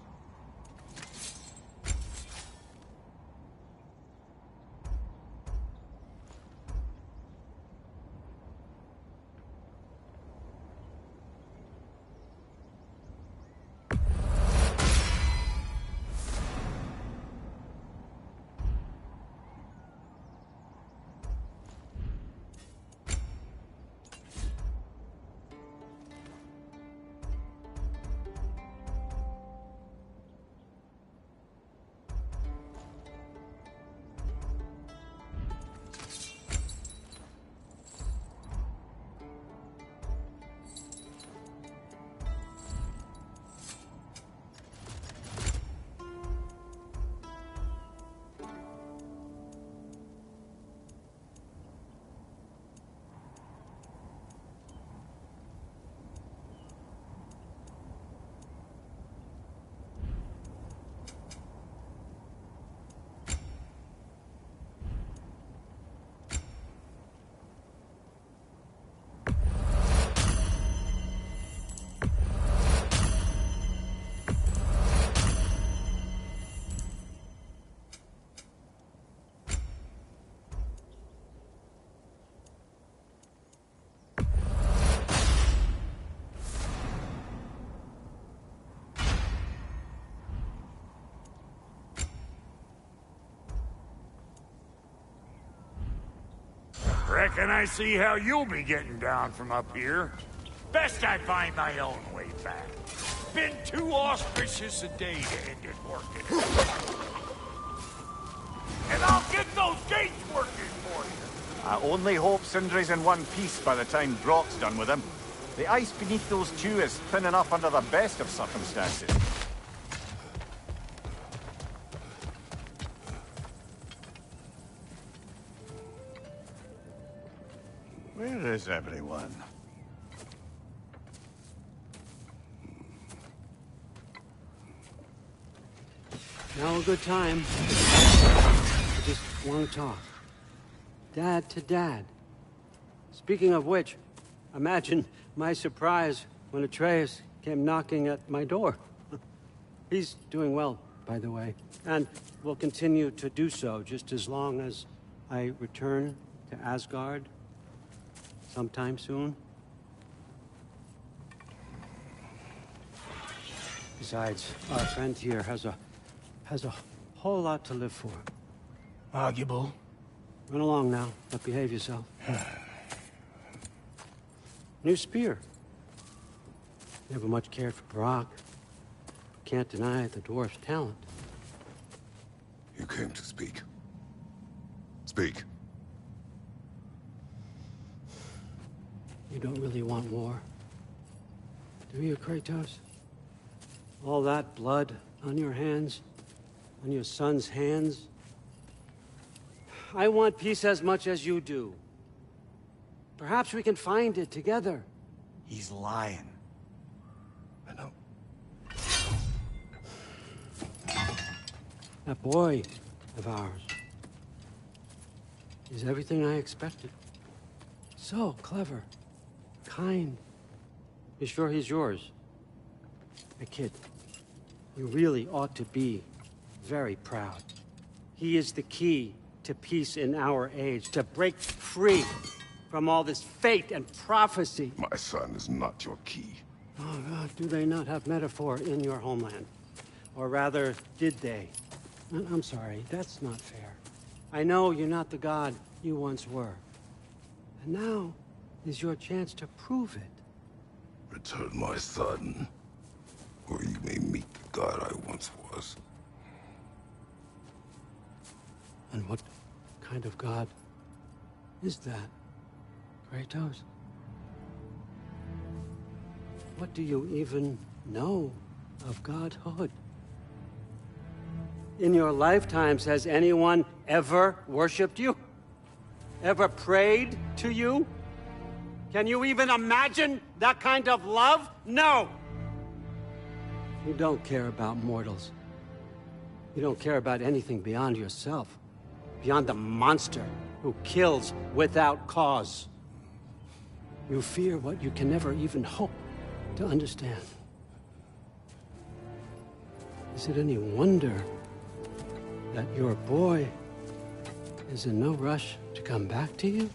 Speaker 3: Reckon I see how you'll be getting down from up here. Best I find my own way back. Been too auspicious a day to end it working. And I'll get those gates working for you.
Speaker 6: I only hope Sindri's in one piece by the time Brock's done with him. The ice beneath those two is thin enough under the best of circumstances. Where is everyone?
Speaker 13: Now a good time. I just want to talk. Dad to Dad. Speaking of which, imagine my surprise when Atreus came knocking at my door. He's doing well, by the way, and will continue to do so just as long as I return to Asgard sometime soon. Besides, our friend here has a whole lot to live for.
Speaker 14: Arguable.
Speaker 13: Run along now, but behave yourself. New spear. Never much cared for Brock. Can't deny the dwarf's talent.
Speaker 1: You came to speak. Speak.
Speaker 13: You don't really want war, do you, Kratos? All that blood on your hands, on your son's hands. I want peace as much as you do. Perhaps we can find it together.
Speaker 6: He's lying.
Speaker 1: I know.
Speaker 13: That boy of ours is everything I expected. So clever, kind. You sure he's yours? A kid. You really ought to be very proud. He is the key to peace in our age, to break free from all this fate and prophecy.
Speaker 1: My son is not your key.
Speaker 13: Oh, God, do they not have metaphor in your homeland? Or rather, did they? I'm sorry, that's not fair. I know you're not the god you once were. And now is your chance to prove it.
Speaker 1: Return my son, or you may meet the god I once was.
Speaker 13: And what kind of god is that, Kratos? What do you even know of godhood? In your lifetimes, has anyone ever worshipped you? Ever prayed to you? Can you even imagine that kind of love? No! You don't care about mortals. You don't care about anything beyond yourself. Beyond the monster who kills without cause. You fear what you can never even hope to understand. Is it any wonder that your boy is in no rush to come back to you?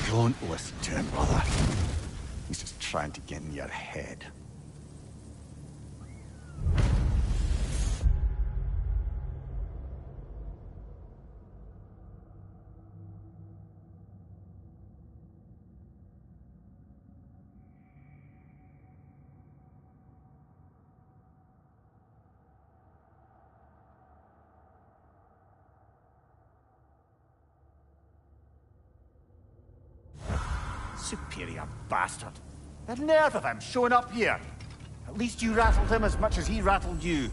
Speaker 6: Don't listen to him, brother. He's just trying to get in your head. Superior bastard. The nerve of him showing up here. At least you rattled him as much as he rattled you.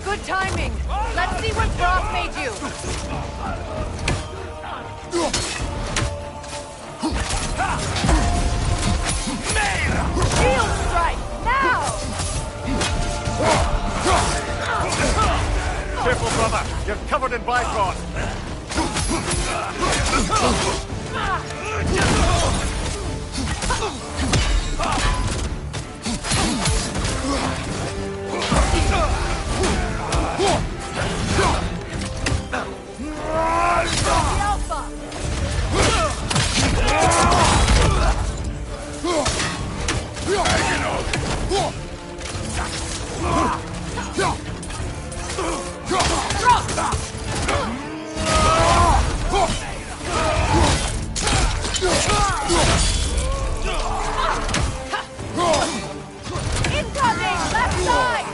Speaker 8: Good timing. Let's see what Brock made you. Shield strike now.
Speaker 6: Careful, brother. You're covered in Bifrost.
Speaker 8: Incoming! Left side!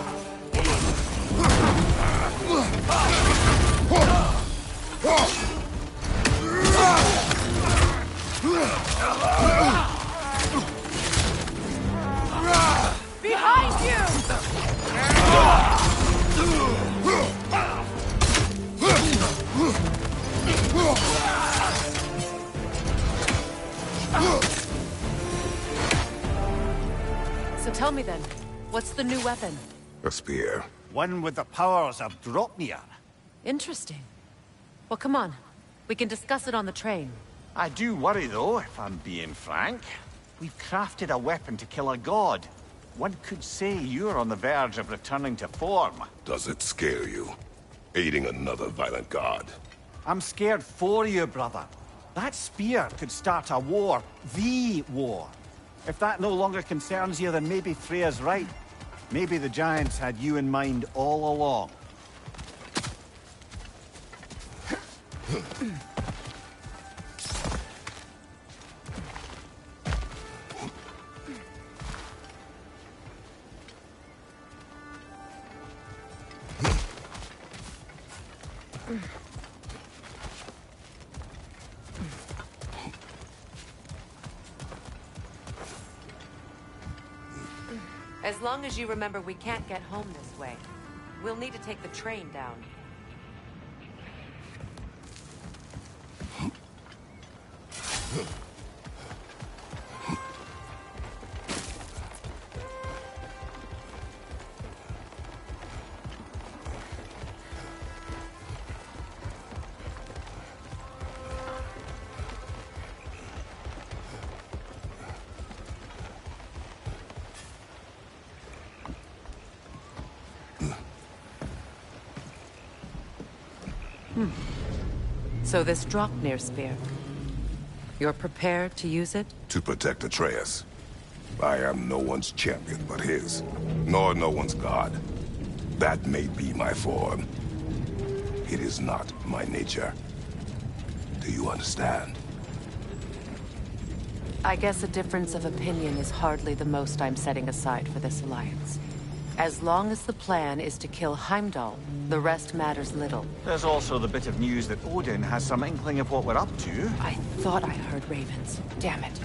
Speaker 8: Behind you!
Speaker 4: So tell me then, what's the new weapon?
Speaker 1: A spear.
Speaker 6: One with the powers of Dropnir.
Speaker 4: Interesting. Well, come on. We can discuss it on the train.
Speaker 6: I do worry, though, if I'm being frank. We've crafted a weapon to kill a god. One could say you're on the verge of returning to form.
Speaker 1: Does it scare you? Aiding another violent god?
Speaker 6: I'm scared for you, brother. That spear could start a war. The war. If that no longer concerns you, then maybe Freya's right. Maybe the Giants had you in mind all along.
Speaker 4: As long as you remember we can't get home this way, we'll need to take the train down. So this Dropnir spear, you're prepared to use it?
Speaker 1: To protect Atreus. I am no one's champion but his, nor no one's god. That may be my form. It is not my nature. Do you understand?
Speaker 4: I guess a difference of opinion is hardly the most I'm setting aside for this alliance. As long as the plan is to kill Heimdall, the rest matters little.
Speaker 6: There's also the bit of news that Odin has some inkling of what we're up to.
Speaker 4: I thought I heard ravens. Damn it.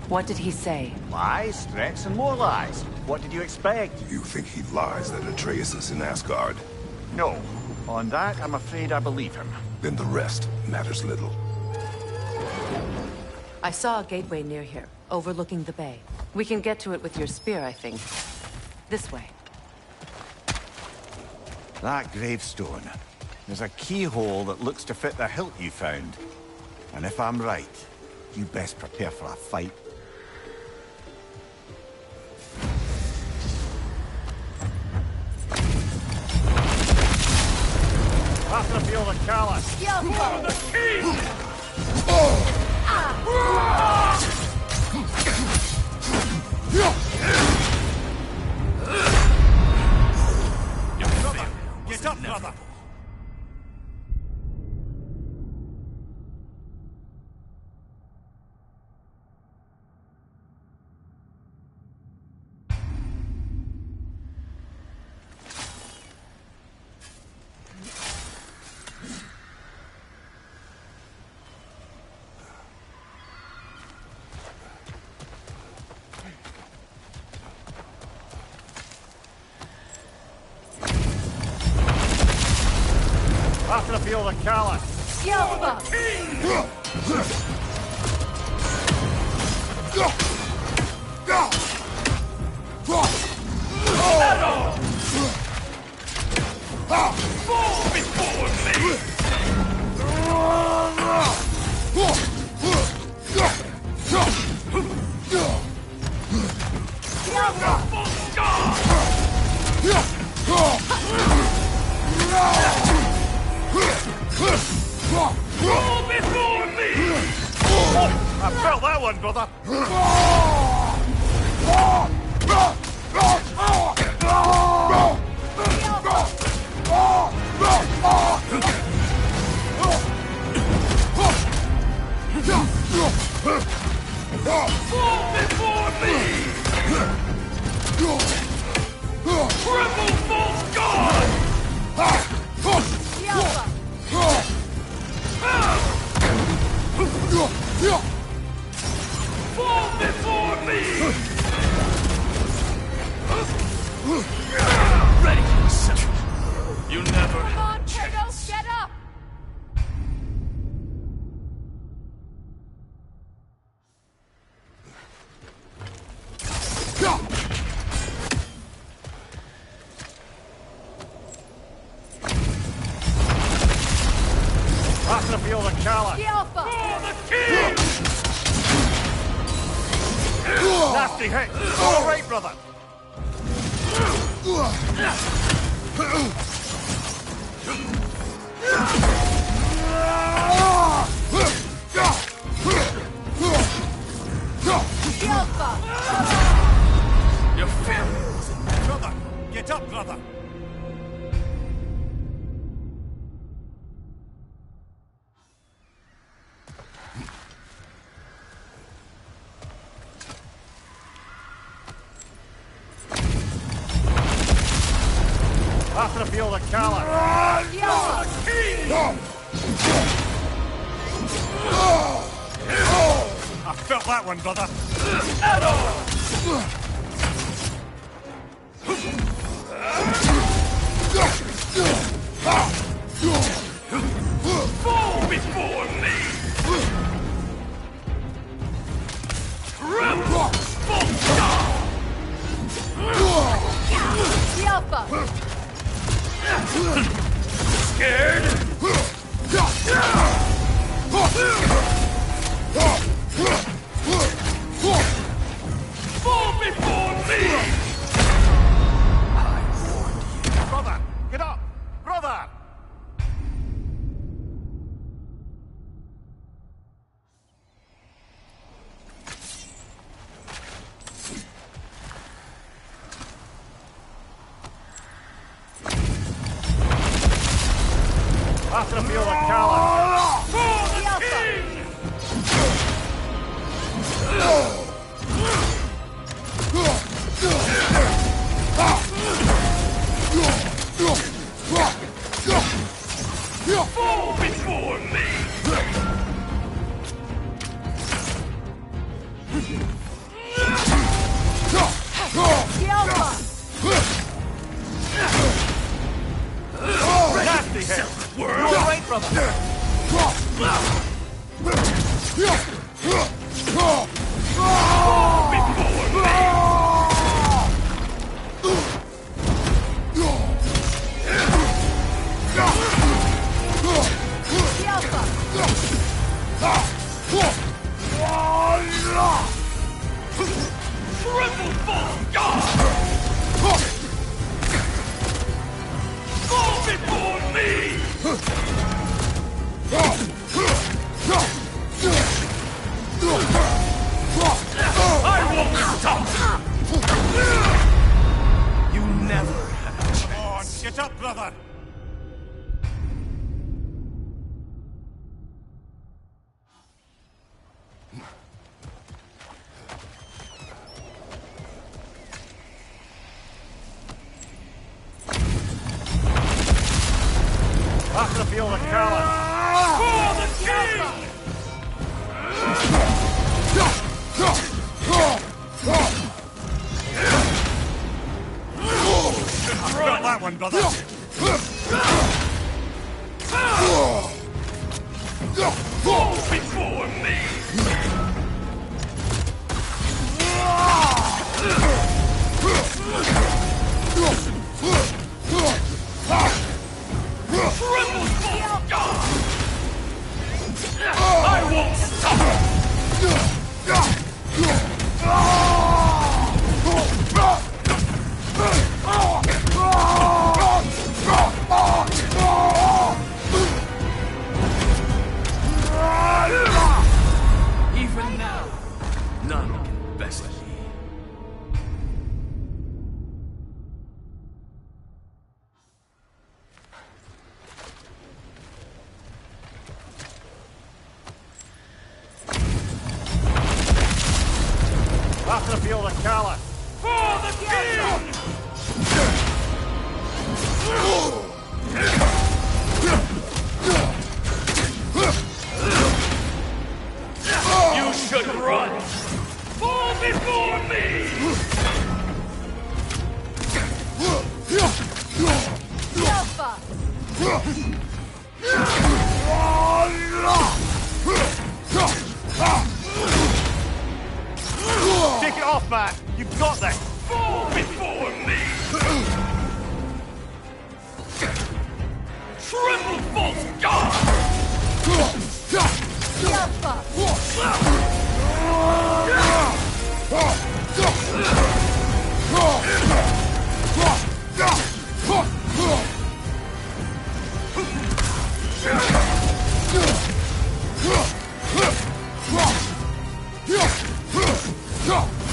Speaker 4: What did he say?
Speaker 6: Lies, threats, and more lies. What did you expect?
Speaker 1: You think he lies that Atreus is in Asgard?
Speaker 6: No. On that, I'm afraid I believe him.
Speaker 1: Then the rest matters little.
Speaker 4: I saw a gateway near here, overlooking the bay. We can get to it with your spear, I think. This way.
Speaker 6: That gravestone. There's a keyhole that looks to fit the hilt you found. And if I'm right, you best prepare for a fight. After the field of Callus.
Speaker 8: For the king!
Speaker 6: Get up, brother! After the field of Callus.
Speaker 8: Yelva!
Speaker 3: Fall before me! Fall before me!
Speaker 6: Oh, I felt that one, brother.
Speaker 3: Fall before me! Triple false god! Fall before me! Ready for yourself. You never
Speaker 8: Come
Speaker 3: had
Speaker 8: on,
Speaker 3: a chance.
Speaker 8: Kratos, get up!
Speaker 6: After feel the Kala.
Speaker 8: The Alpha!
Speaker 3: For the king!
Speaker 6: Nasty hit. All right, brother.
Speaker 8: The Alpha!
Speaker 3: You feel
Speaker 6: Brother, get up, brother. After feel the Kala.
Speaker 8: The Alpha!
Speaker 6: I felt that one, brother.
Speaker 3: Fall before me! Triple false god!
Speaker 8: The Alpha!
Speaker 3: Scared? Fall before me!
Speaker 6: Brother, get up. Brother. After feel the Kala.
Speaker 8: The Alpha!
Speaker 3: Fall before me!
Speaker 8: The Alpha!
Speaker 6: Nasty hit. You're all right, brother.
Speaker 3: Fall before me!
Speaker 8: The Alpha!
Speaker 3: Triple false god! Fall before me! I won't stop! You never had a chance.
Speaker 6: Come on, get up, brother. After feel the Kala.
Speaker 3: For the king!
Speaker 6: I felt that one, brother.
Speaker 3: Fall before me! Triple false god! I won't stop!
Speaker 6: Take it off, man! You've got this!
Speaker 3: Fall before me! Triple false god!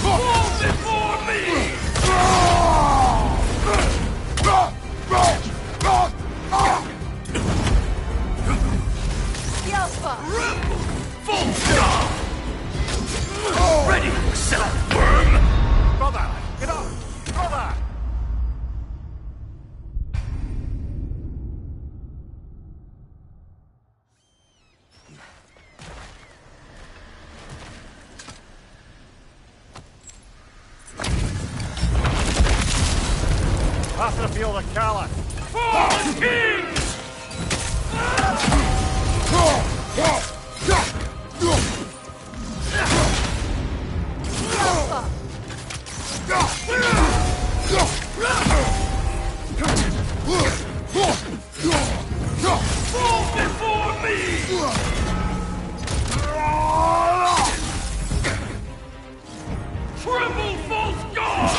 Speaker 3: Fall before me! Rebel! Full stop! Ready yourself, worm!
Speaker 6: Brother! Get up! Brother! Pass the field of Callus!
Speaker 3: For the king! Fall before me! Triple false god!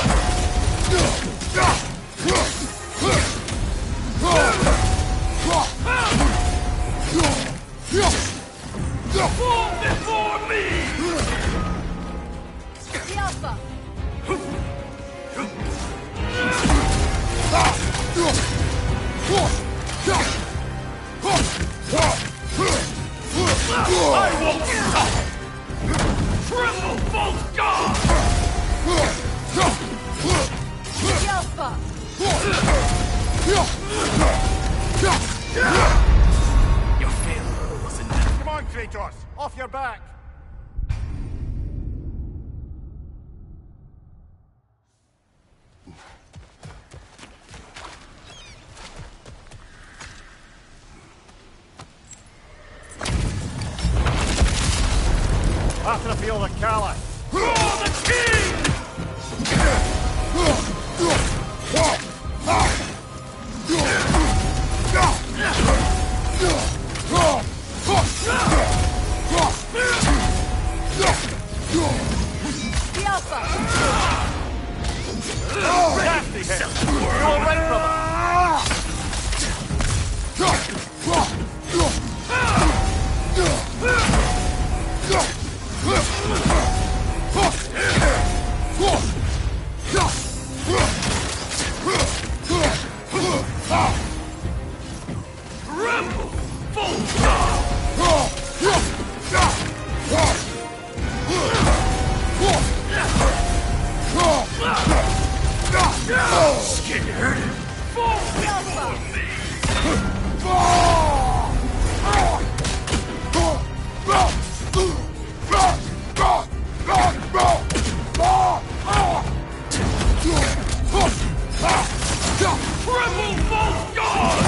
Speaker 3: Fall before me! I won't stop! Triple false god!
Speaker 6: Your failure was enough. Come on, Kratos! Off your back! After the field of Callus!
Speaker 3: For the king!
Speaker 6: Nasty hit! You're all right, brother!
Speaker 3: Rebel! Full stop! Scared? Fall before me! Triple false god!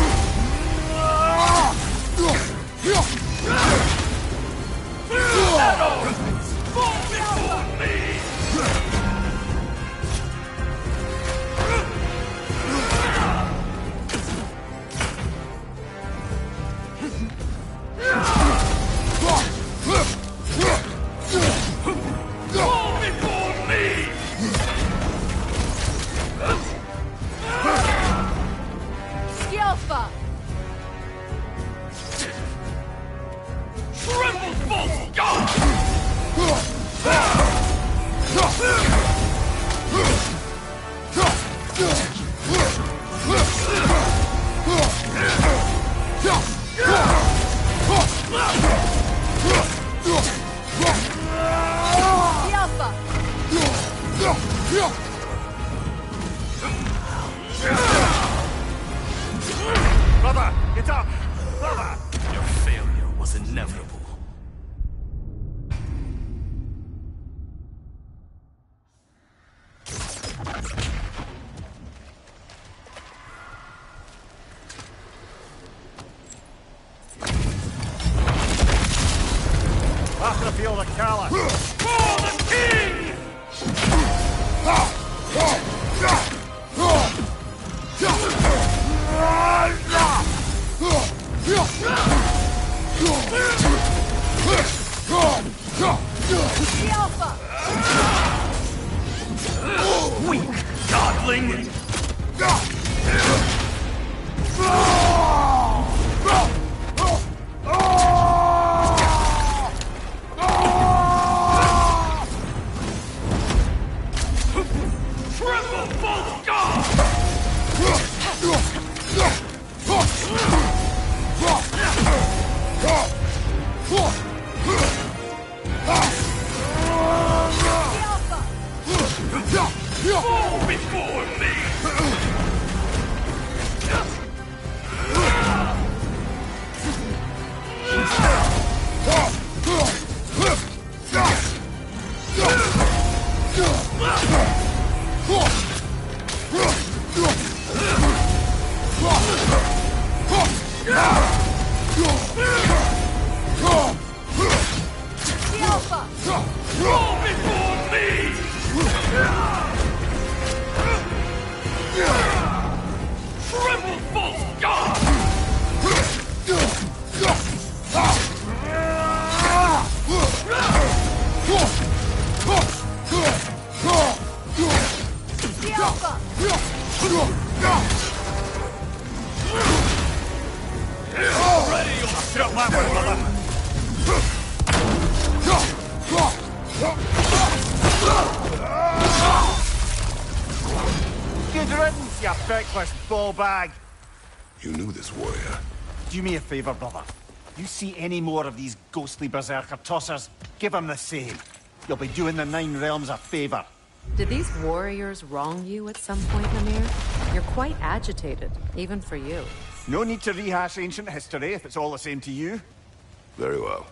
Speaker 3: Settle! Fall before me! Fall before me! Triple false god!
Speaker 6: Brother, get up! Brother!
Speaker 3: Your failure was inevitable.
Speaker 6: feel the callous.
Speaker 3: For the king!
Speaker 8: The Alpha!
Speaker 3: Weak godling! Triple full god! Fall before me!
Speaker 8: The Alpha!
Speaker 3: Fall before me! Triple full god!
Speaker 8: The Alpha!
Speaker 3: Ready or
Speaker 6: Shut my way, brother. Good riddance, you feckless ball bag.
Speaker 1: You knew this warrior.
Speaker 6: Do me a favor, brother. You see any more of these ghostly berserker tossers, give them the same. You'll be doing the Nine Realms a favor.
Speaker 4: Did these warriors wrong you at some point, Amir? You're quite agitated, even for you.
Speaker 6: No need to rehash ancient history if it's all the same to you.
Speaker 1: Very well.